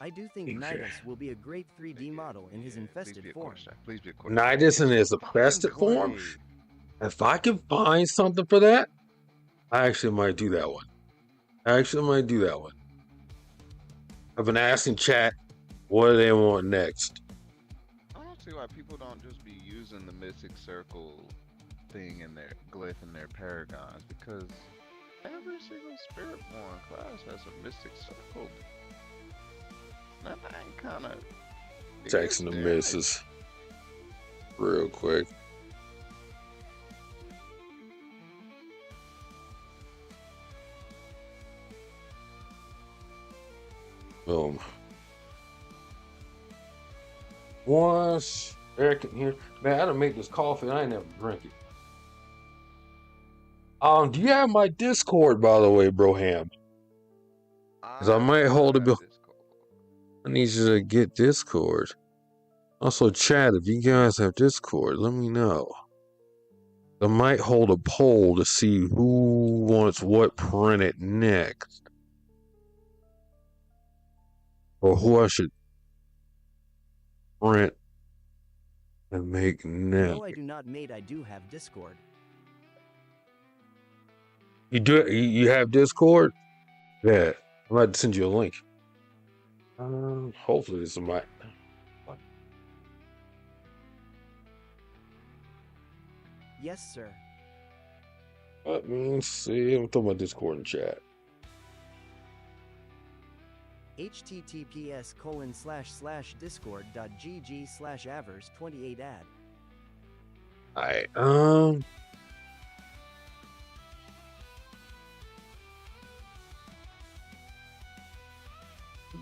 I do think Okay. Nidus will be a great 3D model in his infested form. Please be a quick. Nidus in his infested form? If I can find something for that, I actually might do that one. I've been asking chat what do they want next. I don't see why people don't just be using the Mystic Circle thing in their glyph in their paragons, because every single spirit born class has a Mystic Circle. That thing kind of Texting the missus real quick. Boom. Once Eric in here, man, I done make this coffee and I ain't never drink it. Do you have my Discord, by the way, Broham? Because I might hold it. I need you to get Discord. Also, chat, if you guys have Discord, let me know. I might hold a poll to see who wants what printed next. Or who I should print and make next. No, I do not, mate. I do have Discord. You do? You have Discord? Yeah. I'm about to send you a link. Hopefully this is my. Yes, sir. Let me see. I'm throwing my Discord in chat. https://discord.gg/avers28ad. Alright.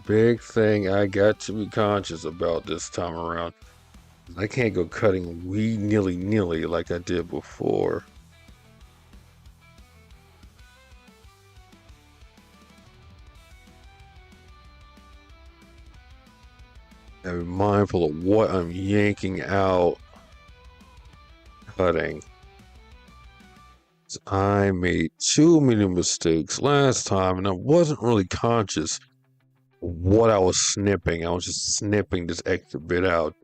Big thing I got to be conscious about this time around. I can't go cutting weed nilly like I did before. And be mindful of what I'm yanking out, cutting. I made too many mistakes last time, and I wasn't really conscious of what I was snipping. I was just snipping this extra bit out.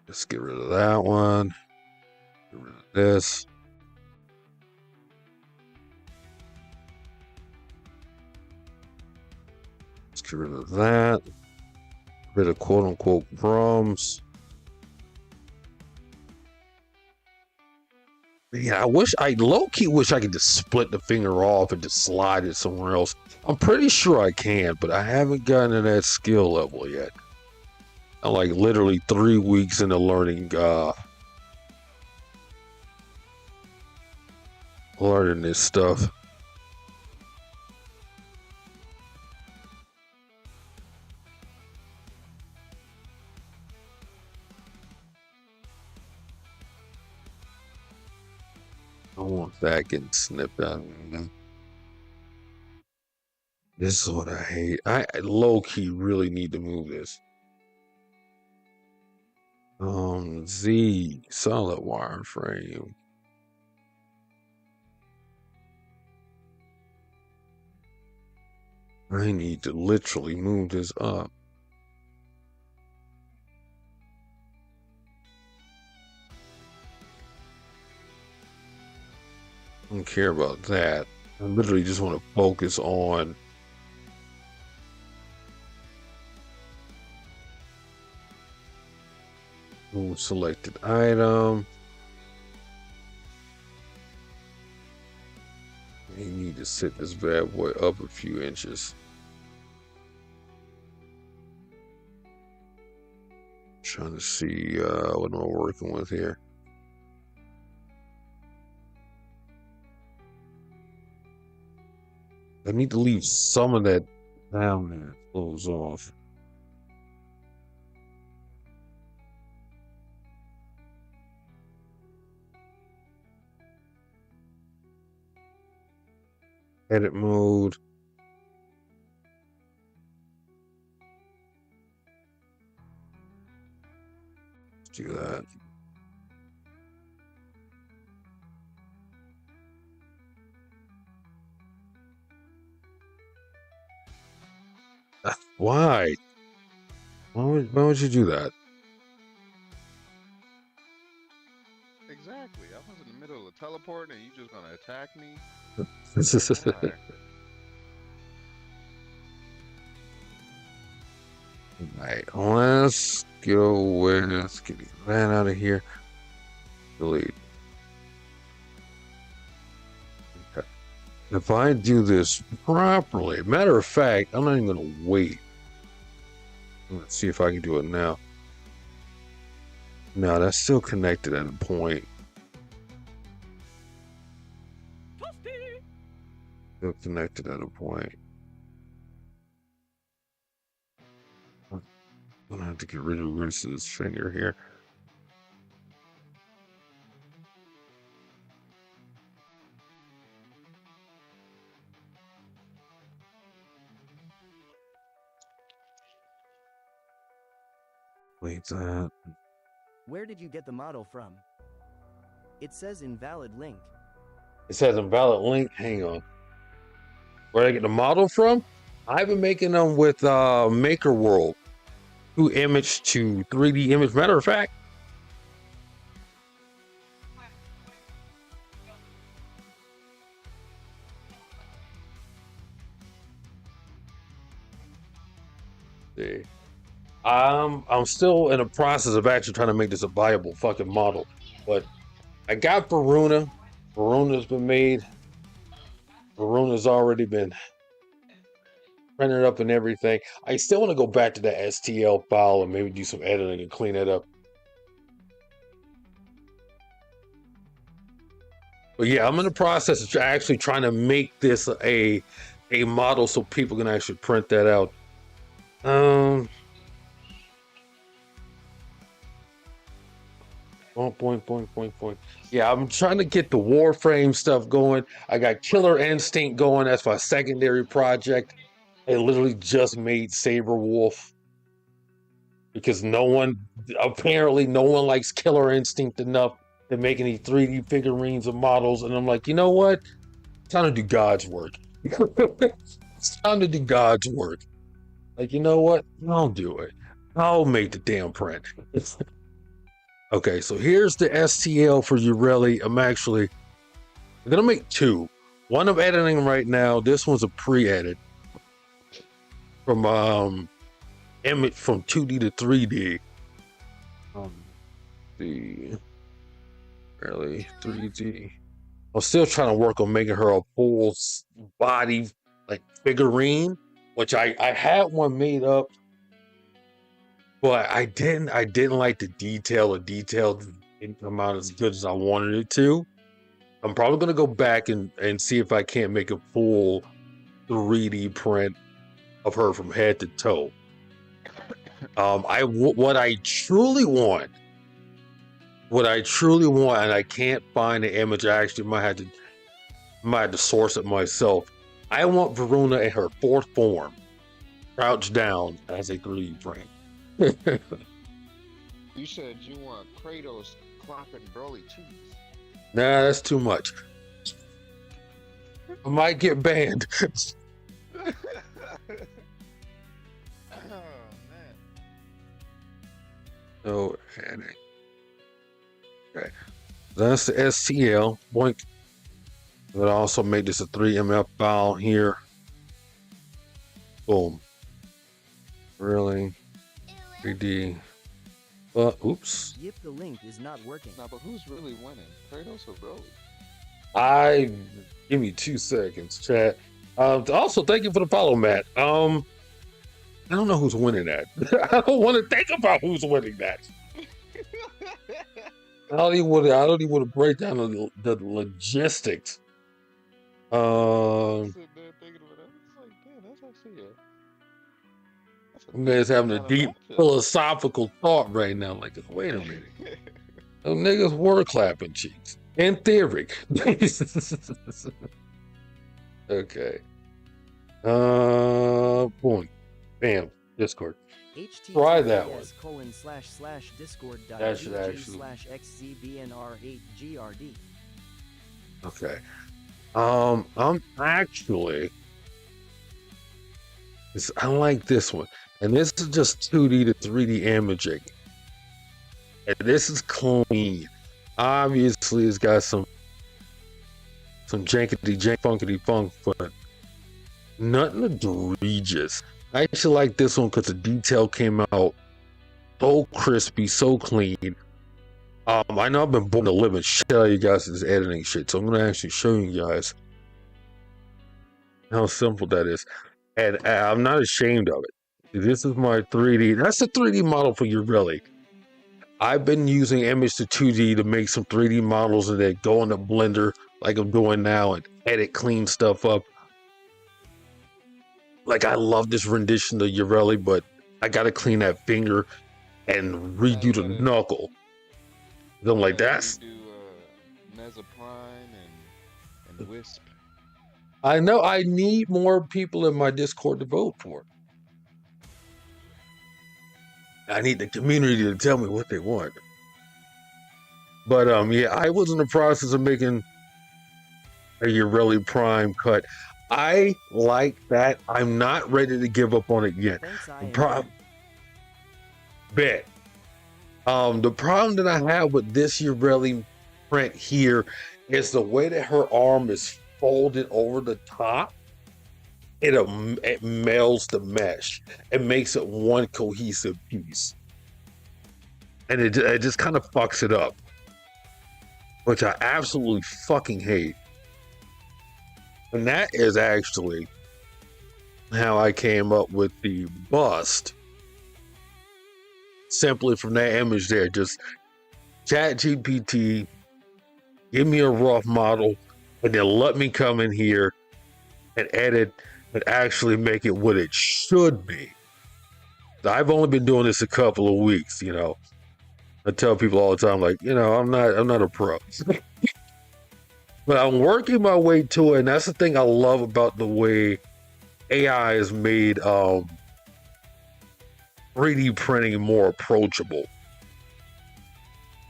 Let's get rid of that one. Get rid of this. Let's get rid of that. Get rid of quote unquote crumbs. Yeah, I low-key wish I could just split the finger off and just slide it somewhere else. I'm pretty sure I can, but I haven't gotten to that skill level yet. I'm like literally 3 weeks into learning this stuff. I want that getting snipped out. This is what I hate. I low-key really need to move this. Z solid wireframe. I need to literally move this up. I don't care about that. I literally just want to focus on selected item. You need to set this bad boy up a few inches. Trying to see what am I working with here. I need to leave some of that down there. Close off. Edit mode. Let's do that. Why? Why would you do that? Exactly. I was in the middle of teleporting and you just gonna attack me? Why? Alright, let's go with, let's get that out of here. Delete. Okay. If I do this properly, matter of fact, I'm not even gonna wait. Let's see if I can do it now. No, that's still connected at a point. Still connected at a point. I'm gonna have to get rid of Reese's finger here. Wait, that. Where did you get the model from? It says invalid link. It says invalid link. Hang on. Where did I get the model from? I've been making them with Maker World. 2 image to 3D image. Matter of fact, see, I'm still in the process of actually trying to make this a viable fucking model. But I got Varuna. Varuna's been made. Varuna's already been printed up and everything. I still want to go back to the STL file and maybe do some editing and clean it up. But yeah, I'm in the process of actually trying to make this a model so people can actually print that out. Point. Yeah, I'm trying to get the Warframe stuff going. I got Killer Instinct going. That's my secondary project. I literally just made Saber Wolf because apparently no one likes Killer Instinct enough to make any 3D figurines or models. And I'm like, you know what? It's time to do God's work. It's time to do God's work. Like, you know what? I'll do it. I'll make the damn print. Okay, so here's the STL for Yareli. I'm gonna make 2. One I'm editing right now. This one's a pre-edit from image from 2D to 3D. The Yareli 3D. I'm still trying to work on making her a full body like figurine, which I had one made up. But I didn't like the detail. The detail didn't come out as good as I wanted it to. I'm probably gonna go back and see if I can't make a full 3D print of her from head to toe. What I truly want, and I can't find the image. I actually might have to source it myself. I want Varuna in her 4th form, crouched down as a 3D print. You said you want Kratos clopping Broly cheese. Nah, that's too much. I might get banned. Oh man. So, okay. That's the STL. Boink. But I also made this a 3MF file here. Boom. Really? 3D. Oops. Yep, the link is not working. Nah, but who's really winning? Kratos or Broly? Give me 2 seconds, chat. Also, thank you for the follow, Matt. I don't know who's winning that. I don't want to think about who's winning that. I don't even want to break down the logistics. Sitting there thinking about it. It's like, damn, that's actually Man's having a deep philosophical thought right now. Like, wait a minute. Them niggas were clapping cheeks. In theory. Okay. Boom. Bam. Discord. Try that one. That should actually. https://discord.gg/xzbnr8grd. Okay. I'm actually. I like this one, and this is just 2D to 3D imaging, and this is clean. Obviously, it's got some jankety jank funkety funk, but nothing egregious. I actually like this one because the detail came out so crispy, so clean. I know I've been born to live and shit out of you guys this editing shit, so I'm gonna actually show you guys how simple that is, and I'm not ashamed of it. This is my 3D. That's a 3D model for Yareli. I've been using image to 2D to make some 3D models and then go into Blender like I'm doing now and edit, clean stuff up. Like I love this rendition of Yareli, but I gotta clean that finger and redo the knuckle. I'm like, that's. Do Mesoprime and Wisp. I know I need more people in my Discord to vote for. I need the community to tell me what they want. But yeah, I was in the process of making a Yareli Prime cut. I like that. I'm not ready to give up on it yet. Bet. The problem that I have with this Yareli print here is the way that her arm is folded over the top. It melds the mesh. It makes it one cohesive piece. And it just kind of fucks it up, which I absolutely fucking hate. And that is actually how I came up with the bust. Simply from that image there, just chat GPT, give me a rough model, and then let me come in here and edit and actually make it what it should be. I've only been doing this a couple of weeks, you know. I tell people all the time, like, you know, I'm not a pro. But I'm working my way to it, and that's the thing I love about the way AI has made 3D printing more approachable.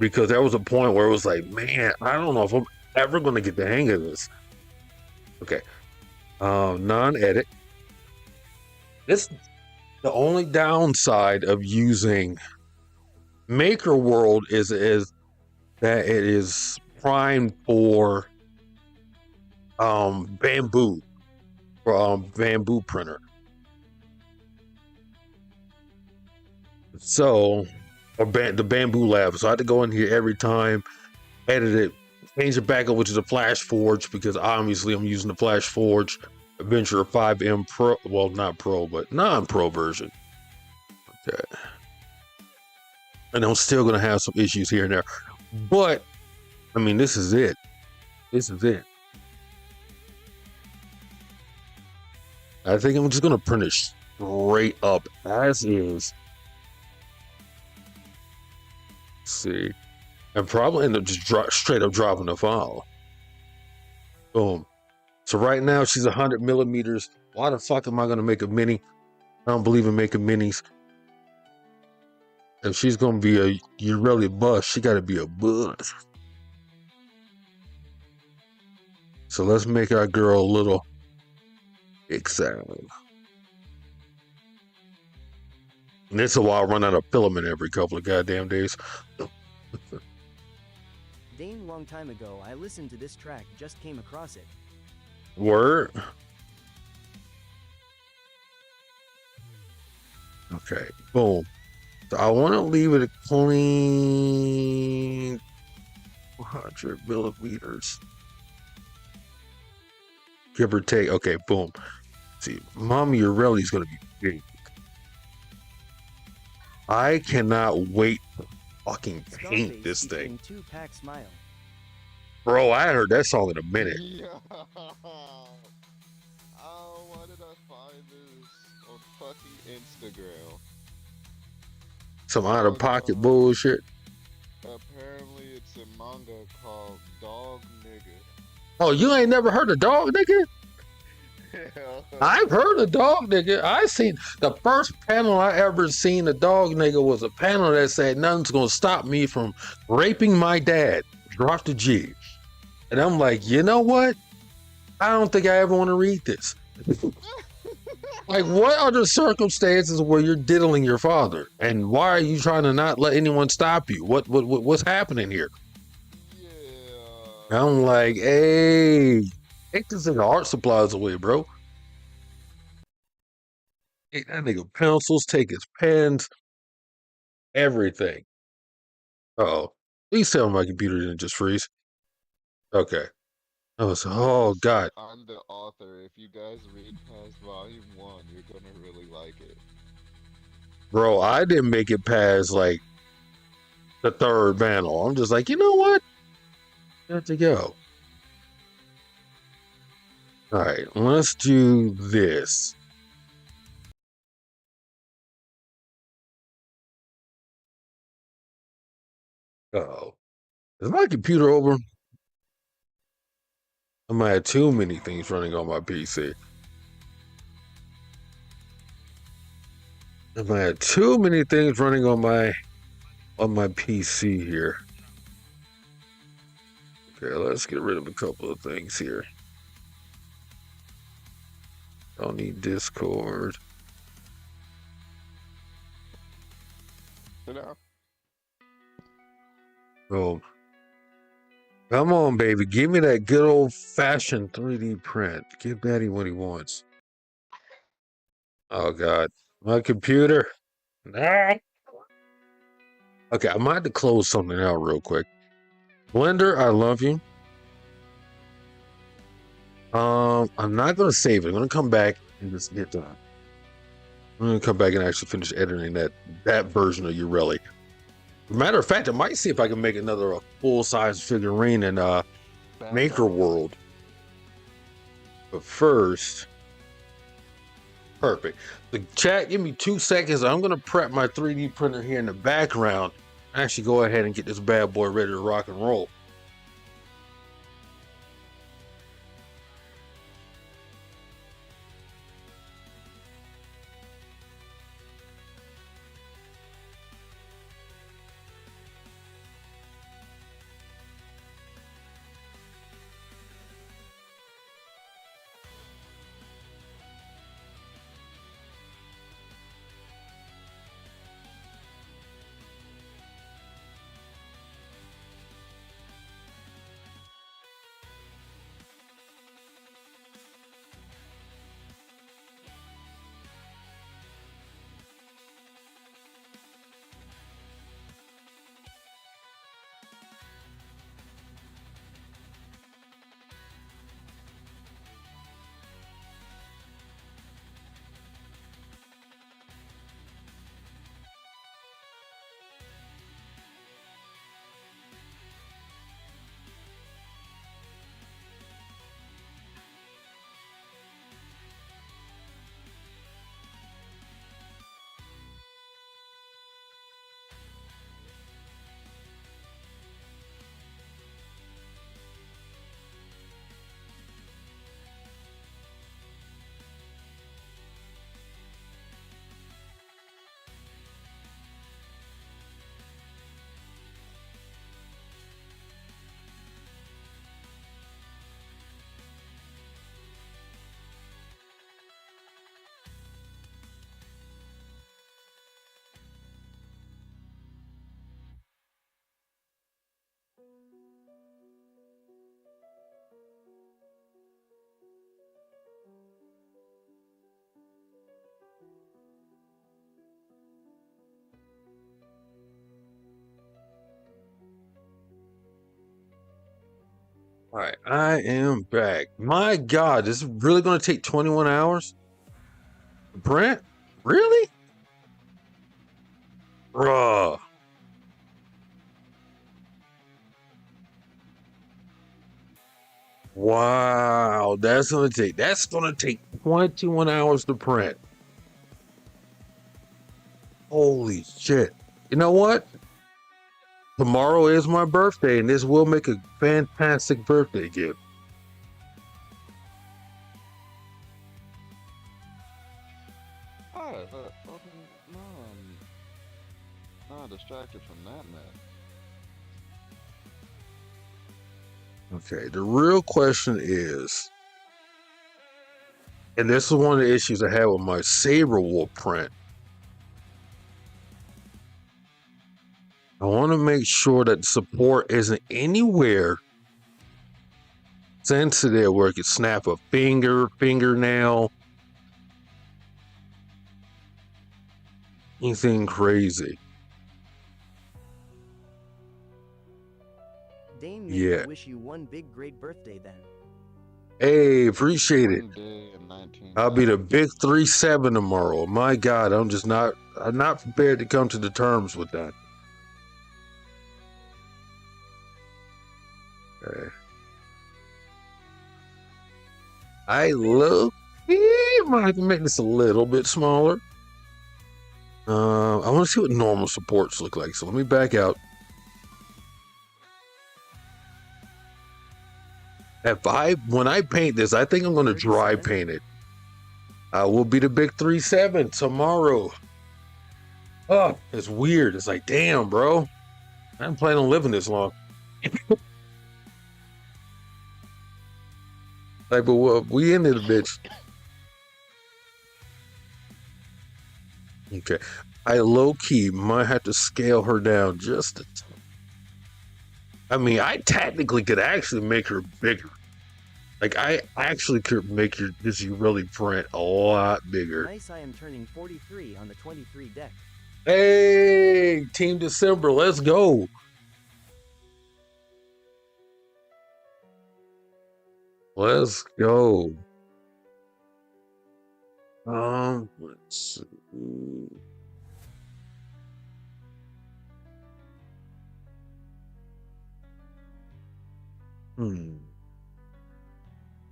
Because there was a point where it was like, man, I don't know if I'm ever going to get the hang of this. Okay. Non-edit. This the only downside of using Maker World is that it is primed for bamboo printer. So the bamboo lab. So I had to go in here every time, edit it, change it back over to the Flash Forge because obviously I'm using the Flash Forge Adventure 5M Pro. Well, not Pro, but non-Pro version. Okay. And I'm still gonna have some issues here and there. But I mean, this is it. This is it. I think I'm just gonna print it straight up as is. Let's see, and probably end up just straight up dropping the file. Boom. So right now she's 100 millimeters. Why the fuck am I gonna make a mini? I don't believe in making minis. If she's gonna be a Yareli bust, she gotta be a buzz. So let's make our girl a little excited. And this is why I run out of filament every couple of goddamn days. Dane, long time ago, I listened to this track, just came across it. Word. Okay, boom. So I want to leave it a clean 100 millimeters. Give or take. Okay, boom. See, Mommy Yareli's going to be big. I cannot wait to fucking paint this thing. Smile. Bro, I heard that song in a minute. Yo. Oh, why did I find this on fucking Instagram? Some out of pocket bullshit. Apparently it's a manga called Dog Nigga. Oh, you ain't never heard of Dog Nigga? I've heard a dog nigga. I seen the first panel I ever seen a dog nigga was a panel that said nothing's gonna stop me from raping my dad. Drop the G. And I'm like, you know what? I don't think I ever want to read this. Like, what are the circumstances where you're diddling your father, and why are you trying to not let anyone stop you? What's happening here? Yeah. I'm like, hey, take this nigga art supplies away, bro. Take that nigga pencils, take his pens, everything. Oh, please tell me my computer didn't just freeze. Okay. I was, oh god, I'm the author. If you guys read past volume 1, you're gonna really like it. bro, I didn't make it past like the third panel. I'm just like, you know what? Got to go. All right, let's do this. Oh, is my computer over? I might have too many things running on my PC. I might have too many things running on my PC here. Okay, let's get rid of a couple of things here. Don't need Discord. You know? Oh, come on, baby. Give me that good old fashioned 3D print. Give Daddy what he wants. Oh, God. My computer. Ah. Okay, I might have to close something out real quick. Blender, I love you. I'm not going to save it. I'm going to come back and just get done. I'm going to come back and actually finish editing that version of Yareli. Matter of fact, I might see if I can make another full-size figurine in Maker World. But first, perfect. The chat, give me 2 seconds. I'm gonna prep my 3D printer here in the background. Actually, go ahead and get this bad boy ready to rock and roll. All right, I am back. My God, this is really gonna take 21 hours? Brent? Really? Bruh. Wow, that's gonna take 21 hours to print. Holy shit. You know what? Tomorrow is my birthday, and this will make a fantastic birthday gift. disconnected from that mess. Okay, the real question is, and this is one of the issues I had with my Saber Wolf print. I want to make sure that the support isn't anywhere sensitive where it could snap a fingernail, anything crazy. Dame made Yeah. to wish you one big great birthday then. Hey, appreciate it. One day in 19. I'll be the big 3-7 tomorrow. My God, I'm not prepared to come to the terms with that. Okay. I might have to make this a little bit smaller. I want to see what normal supports look like. So let me back out. When I paint this, I think I'm going to dry 37? paint it. I will be the big 3-7 tomorrow. Oh, it's weird. It's like, damn, bro. I didn't plan on living this long. Like, but we ended the bitch. Okay. I low key might have to scale her down just a t- I mean, I technically could actually make her bigger. Like, I actually could make your this you really print a lot bigger. Nice, I am turning 43 on the 23 deck. Hey, Team December, let's go. Let's go. Let's see.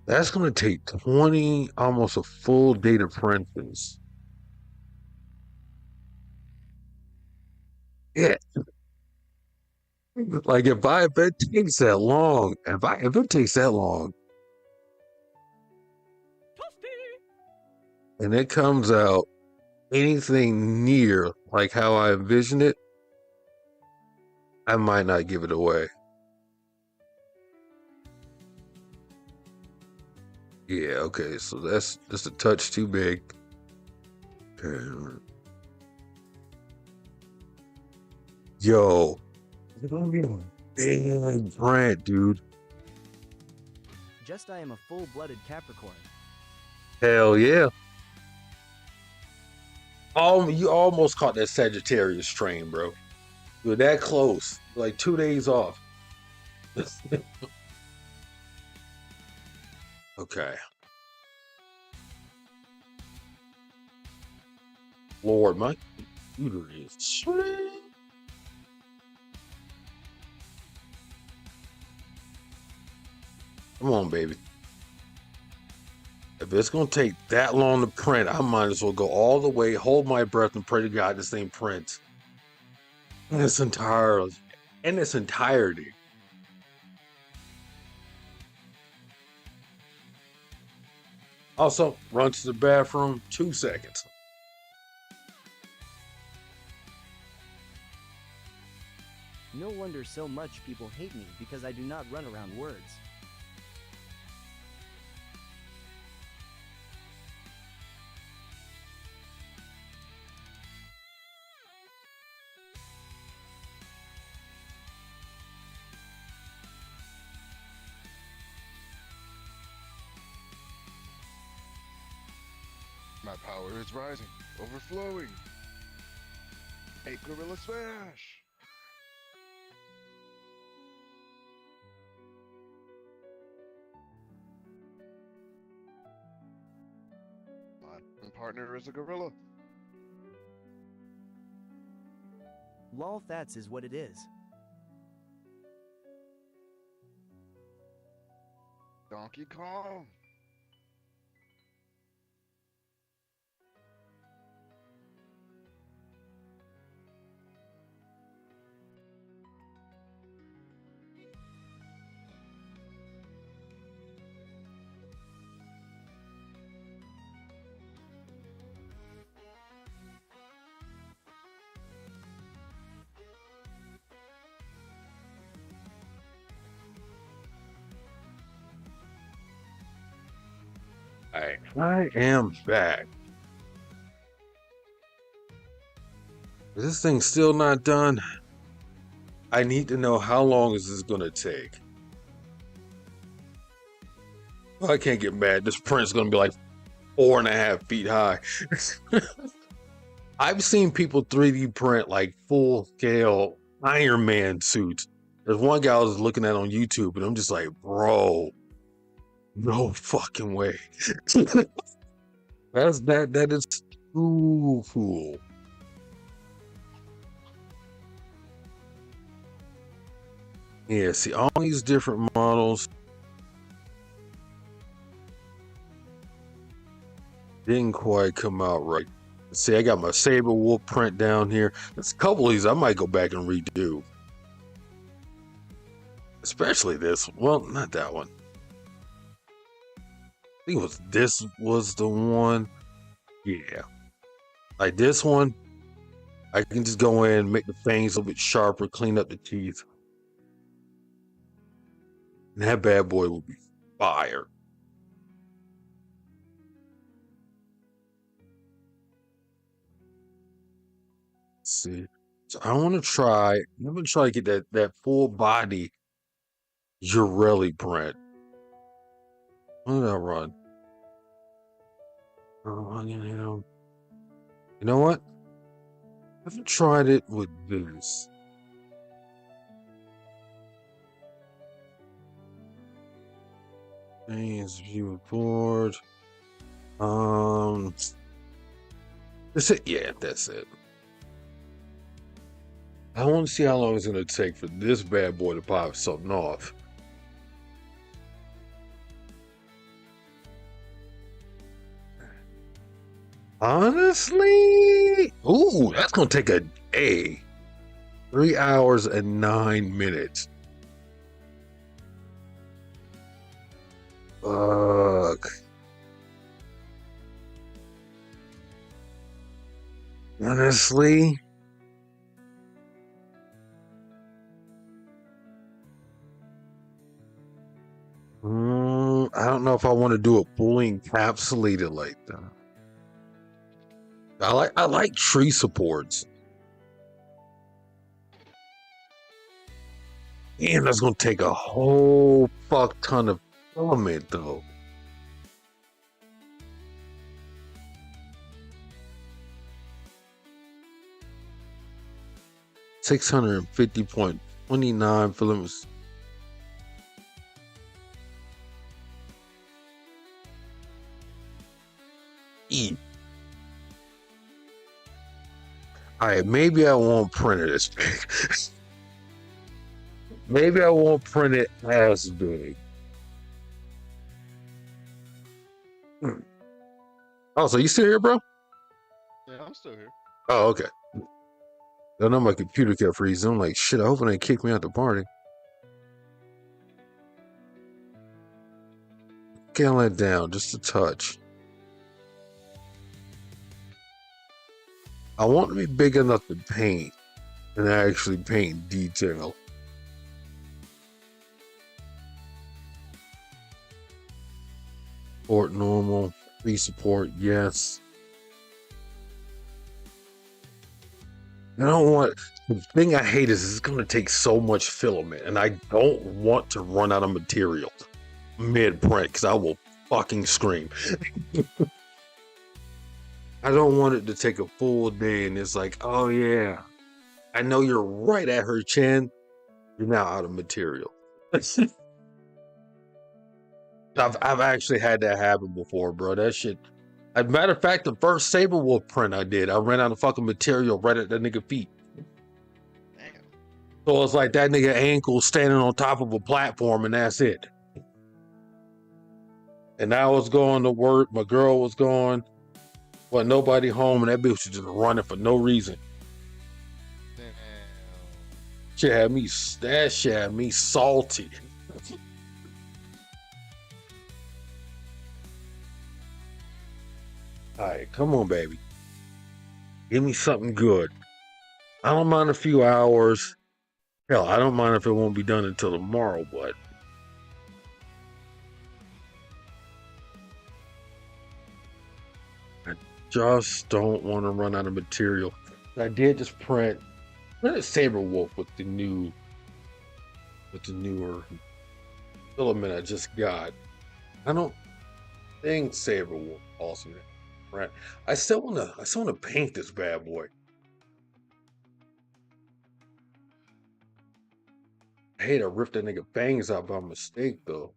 That's going to take 20, almost a full day to print this. Yeah. Like if it takes that long, if it takes that long, and it comes out anything near like how I envision it, I might not give it away. Yeah, okay, so that's just a touch too big. Okay. Yo, it's gonna be a big print, dude. Just I am a full-blooded Capricorn. Hell yeah. You almost caught that Sagittarius train, bro. You were that close. Like 2 days off. Okay. Lord, my computer is sweet. Come on, baby. If it's gonna take that long to print, I might as well go all the way, hold my breath, and pray to God this thing prints in its entirety. Also, run to the bathroom, 2 seconds. No wonder so much people hate me because I do not run around words. My power is rising, overflowing. A gorilla smash! My partner is a gorilla. Lol, that's is what it is. Donkey Kong. Alright, I am back. This thing's still not done. I need to know how long is this gonna take. Well, I can't get mad. This print's gonna be like 4.5 feet high. I've seen people 3D print like full scale Iron Man suits. There's one guy I was looking at on YouTube, and I'm just like, bro, no fucking way. That is too cool. Yeah, see all these different models. Didn't quite come out right. See, I got my Saber Wolf print down here. There's a couple of these I might go back and redo. Especially this. Well, not that one. I think this was the one. Yeah. Like this one, I can just go in, make the fangs a little bit sharper, clean up the teeth. And that bad boy will be fire. Let's see. So I want to try, I'm going to try to get that full body Yareli print. What did I run? Oh, you know what? I haven't tried it with this. Mains view board. That's it. Yeah, that's it. I want to see how long it's going to take for this bad boy to pop something off. Honestly, ooh, that's gonna take a day. 3 hours and 9 minutes. Fuck. Honestly, I don't know if I want to do it fully encapsulated like that. I like tree supports. And that's gonna take a whole fuck ton of filament though. $650.29 filaments. E. Alright, maybe I won't print it as big. Maybe I won't print it as big. Oh, so you still here, bro? Yeah, I'm still here. Oh, okay. I know my computer kept freezing. I'm like, shit, I hope it ain't kick me out the party. Scale it down just a touch. I want to be big enough to paint and actually paint detail. Support normal, free support, yes. I don't want, the thing I hate is it's going to take so much filament, and I don't want to run out of material mid-print because I will fucking scream. I don't want it to take a full day and it's like, oh yeah, I know you're right at her chin. You're now out of material. I've actually had that happen before, bro. That shit. As a matter of fact, the first Saber Wolf print I did, I ran out of fucking material right at that nigga feet. Damn. So it's like that nigga ankle standing on top of a platform and that's it. And I was going to work, my girl was gone, but nobody home, and that bitch was just running for no reason. Damn. That shit had me salty. All right, come on, baby. Give me something good. I don't mind a few hours. Hell, I don't mind if it won't be done until tomorrow, but just don't want to run out of material. I did just print a Saber Wolf with the newer filament I just got. I don't think Saber Wolf awesome. Right. I still wanna paint this bad boy. I hate I ripped that nigga bangs out by mistake though.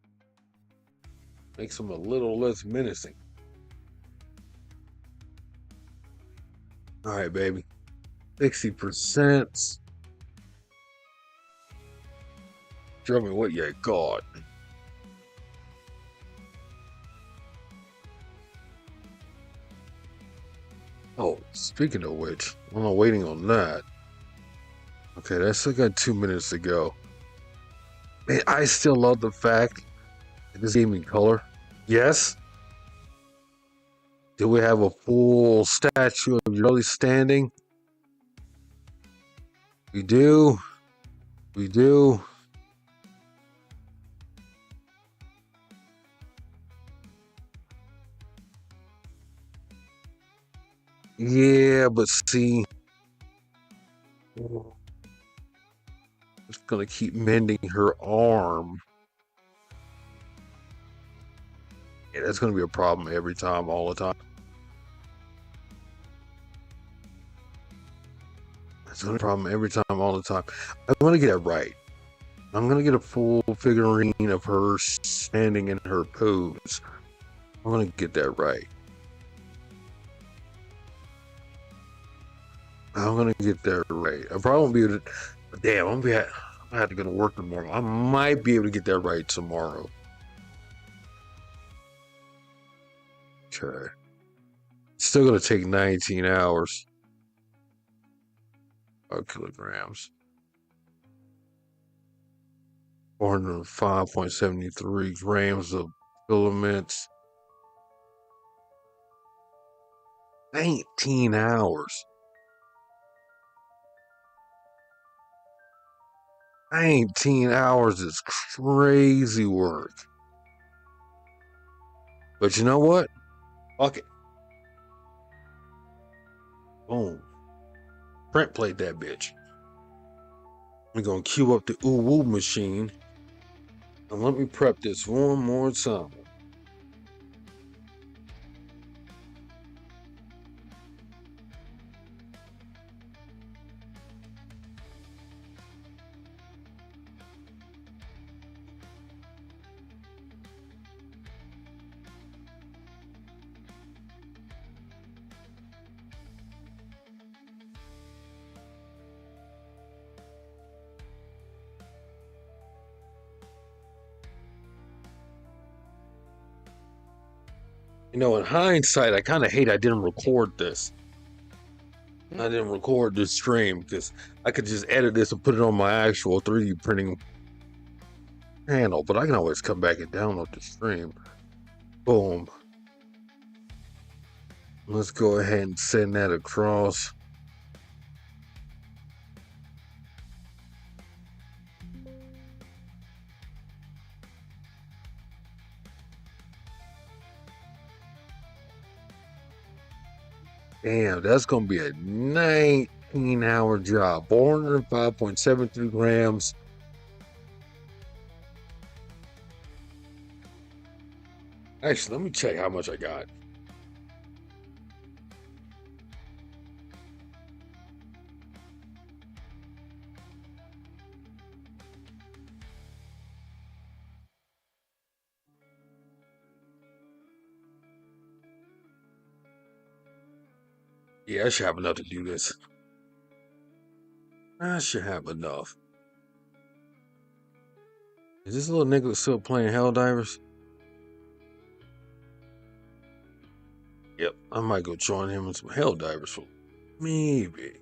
Makes him a little less menacing. All right, baby. 60%. Show me what you got. Oh, speaking of which, I'm not waiting on that. Okay, that's still got 2 minutes to go. Man, I still love the fact that this gave me color. Yes. Do we have a full statue of Yareli standing? We do. We do. Yeah, but see, it's gonna keep mending her arm. Yeah, that's gonna be a problem every time, all the time. That's gonna be a problem every time, all the time. I'm gonna get it right. I'm gonna get a full figurine of her standing in her pose. I'm gonna get that right. I'm gonna get that right. I probably won't be able to. Damn, I'm gonna have to go to work tomorrow. I might be able to get that right tomorrow. Okay. Still gonna take 19 hours. 5 kilograms. 405.73 grams of filaments. 19 hours. 19 hours is crazy work. But you know what? Fuck it. Boom. Print plate that bitch. We're gonna queue up the ooh-woo machine. And let me prep this one more time. You know, in hindsight, I kind of hate I didn't record this. I didn't record this stream because I could just edit this and put it on my actual 3D printing channel, but I can always come back and download the stream. Boom. Let's go ahead and send that across. Damn, that's going to be a 19-hour job. 405.73 grams. Actually, let me check how much I got. Yeah, I should have enough to do this. I should have enough. Is this little nigga still playing Helldivers? Yep, I might go join him in some Helldivers for maybe.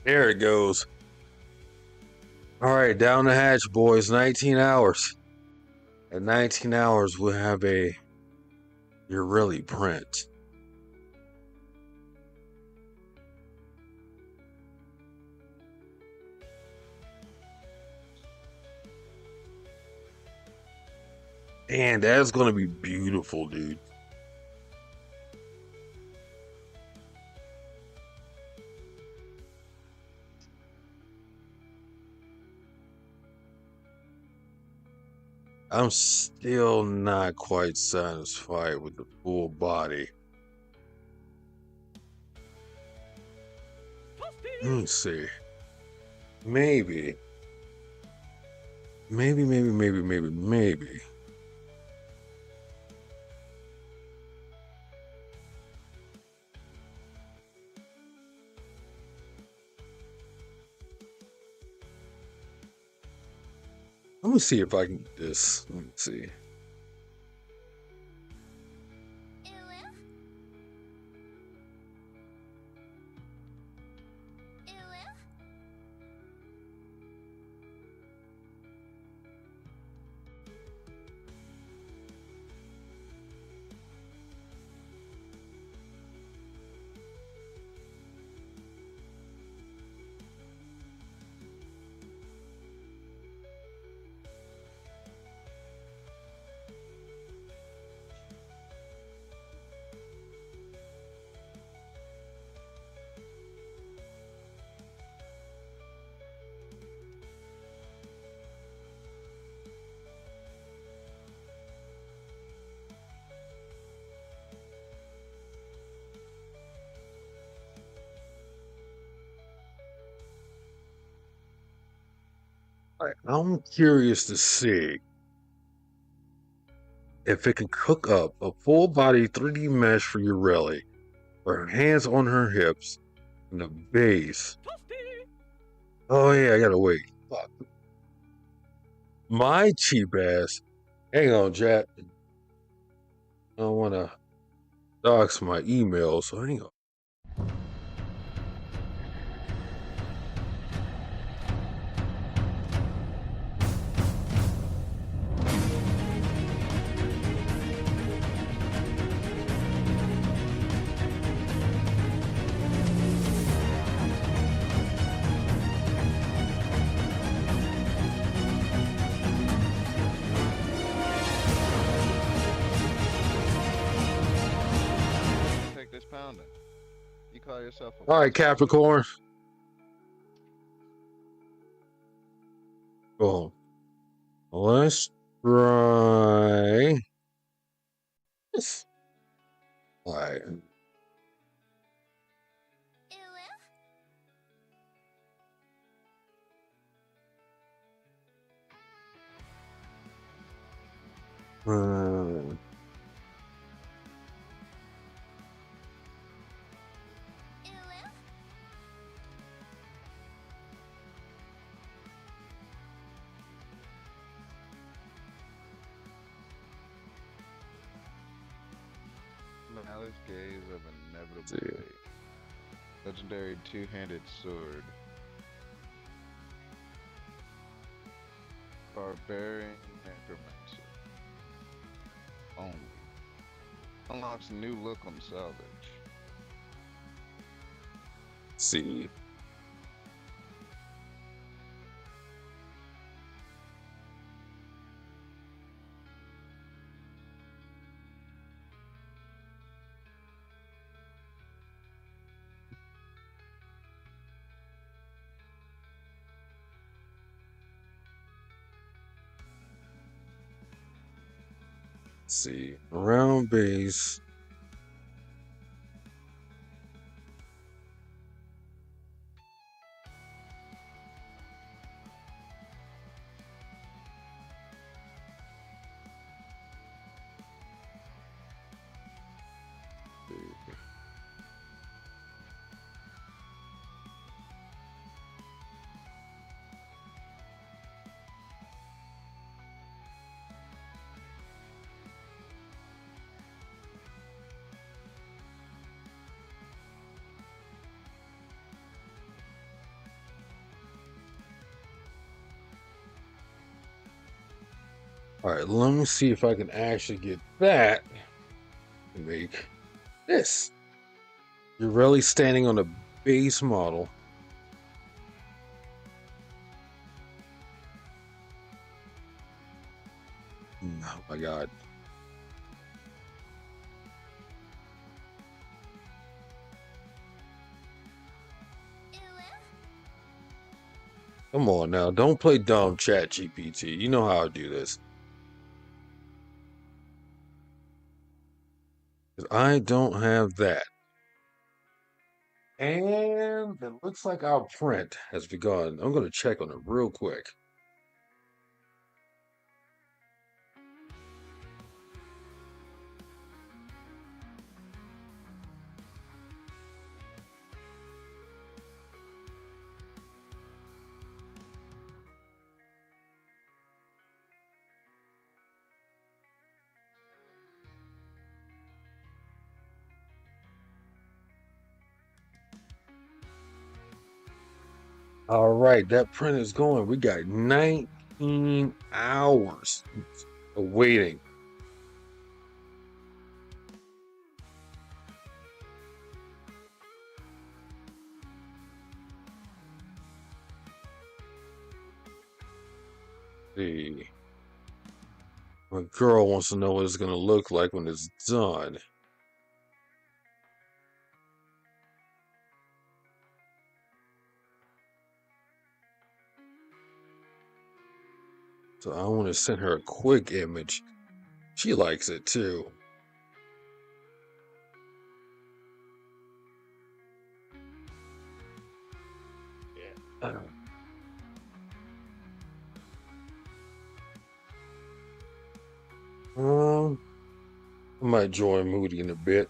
There it goes. All right, down the hatch, boys. 19 hours. At 19 hours, we'll have a Yareli print. And that's gonna be beautiful, dude. I'm still not quite satisfied with the full body. Let me see. Maybe. Maybe. Let me see if I can get this. Let me see. I'm curious to see if it can cook up a full body 3D mesh for Yareli, her hands on her hips, and the base. Oh yeah, I gotta wait. Fuck. My cheap ass. Hang on, chat. I don't wanna dox my email, so hang on. Take this pounding. You call yourself a All right, Capricorn. Boom. Let's try this. All right. Uh, Malice gaze of inevitable See. fate. Legendary two-handed sword. Barbarian necromancer. Only. Unlocks a new look on salvage. see. See. Round base. All right, let me see if I can actually get that to make this. You're really standing on a base model. Oh my god. Come on now, don't play dumb, Chat GPT. You know how I do this. 'Cause I don't have that. And it looks like our print has begun. I'm going to check on it real quick. All right, that print is going. We got 19 hours of waiting. See, my girl wants to know what it's going to look like when it's done. So I want to send her a quick image. She likes it too. Yeah. I might join Moody in a bit.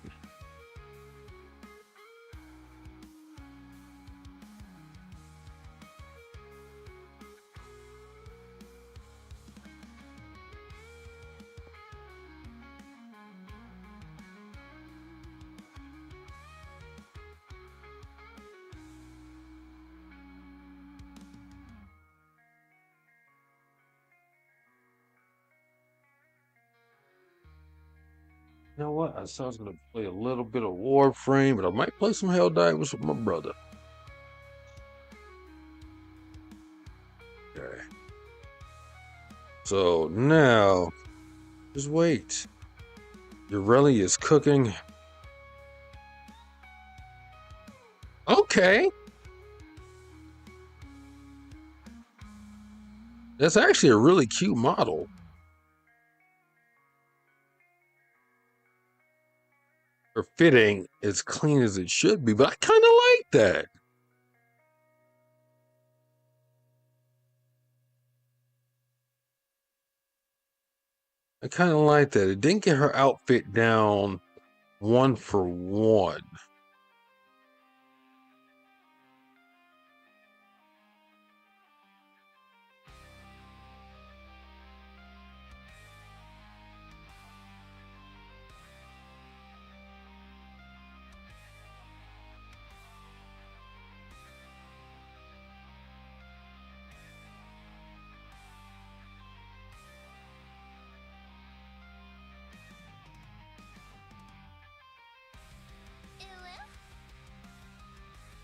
You know what? I said I was going to play a little bit of Warframe, but I might play some Helldivers with my brother. Okay. So now, just wait. Yareli is cooking. Okay. That's actually a really cute model. Her fitting as clean as it should be, but I kind of like that. I kind of like that. It didn't get her outfit down one for one.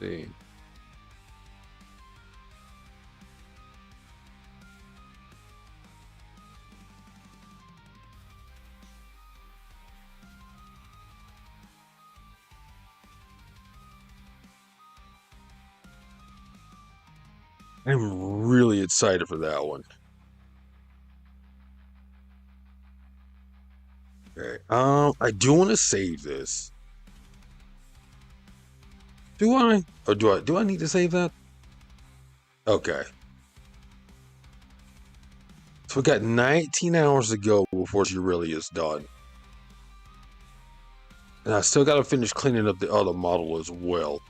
See. I'm really excited for that one. Okay. I do want to save this. Do I? Or do I need to save that? Okay. So we got 19 hours to go before she really is done. And I still got to finish cleaning up the other model as well.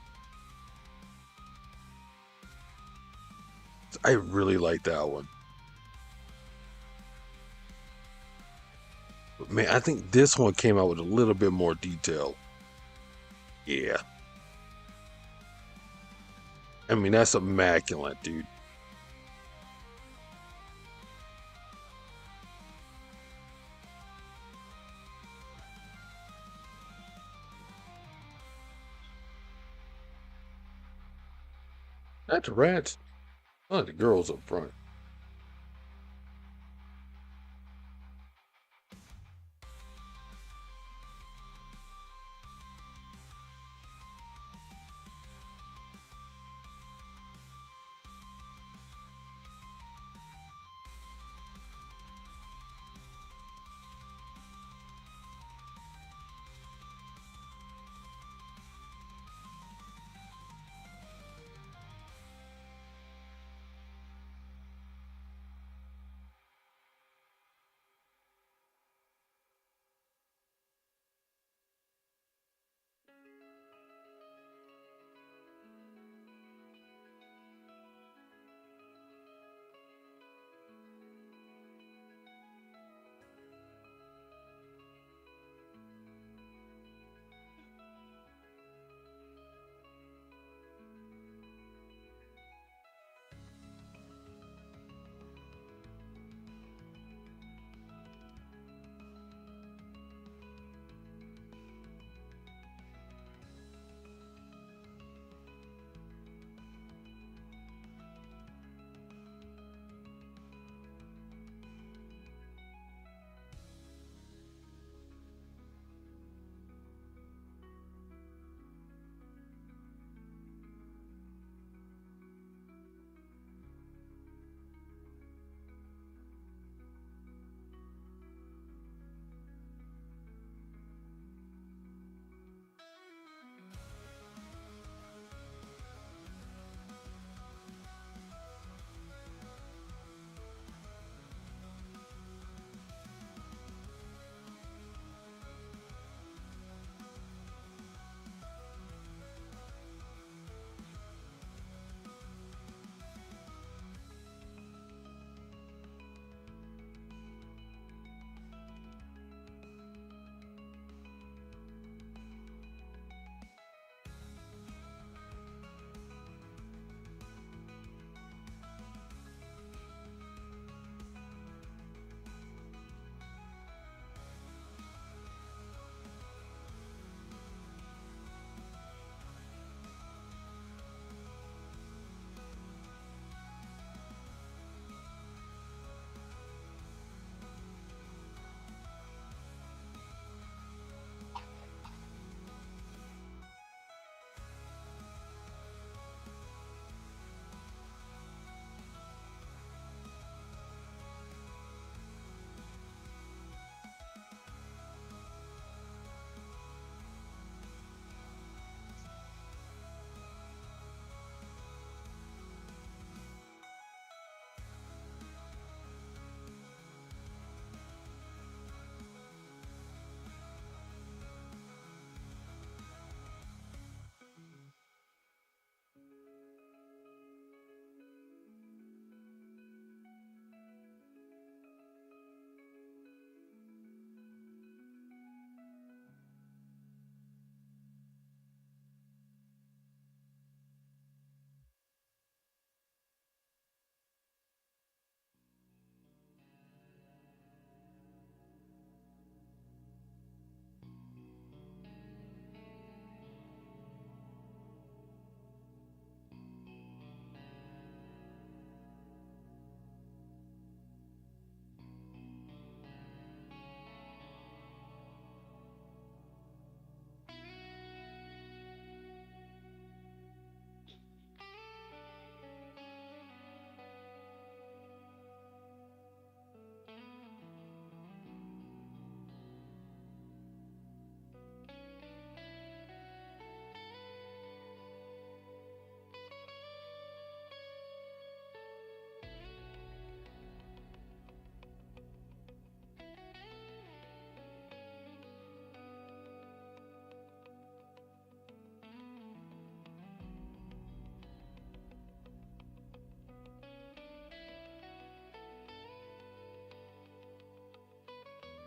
I really like that one. But man, I think this one came out with a little bit more detail. Yeah. I mean, that's immaculate, dude. That's rats. I like the girls up front.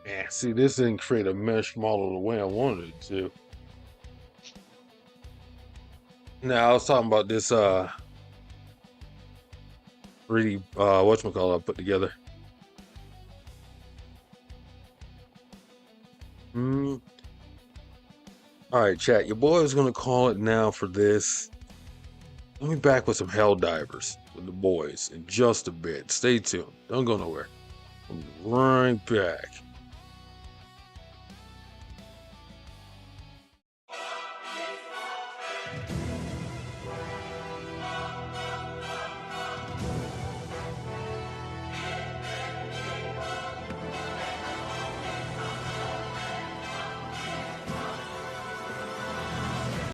Yeah, see, this didn't create a mesh model the way I wanted it to. Now I was talking about this 3D whatchamacallit I put together. Mm. All right, chat. Your boy is gonna call it now for this. I'll be back with some Hell Divers with the boys in just a bit. Stay tuned. Don't go nowhere. I'll be right back.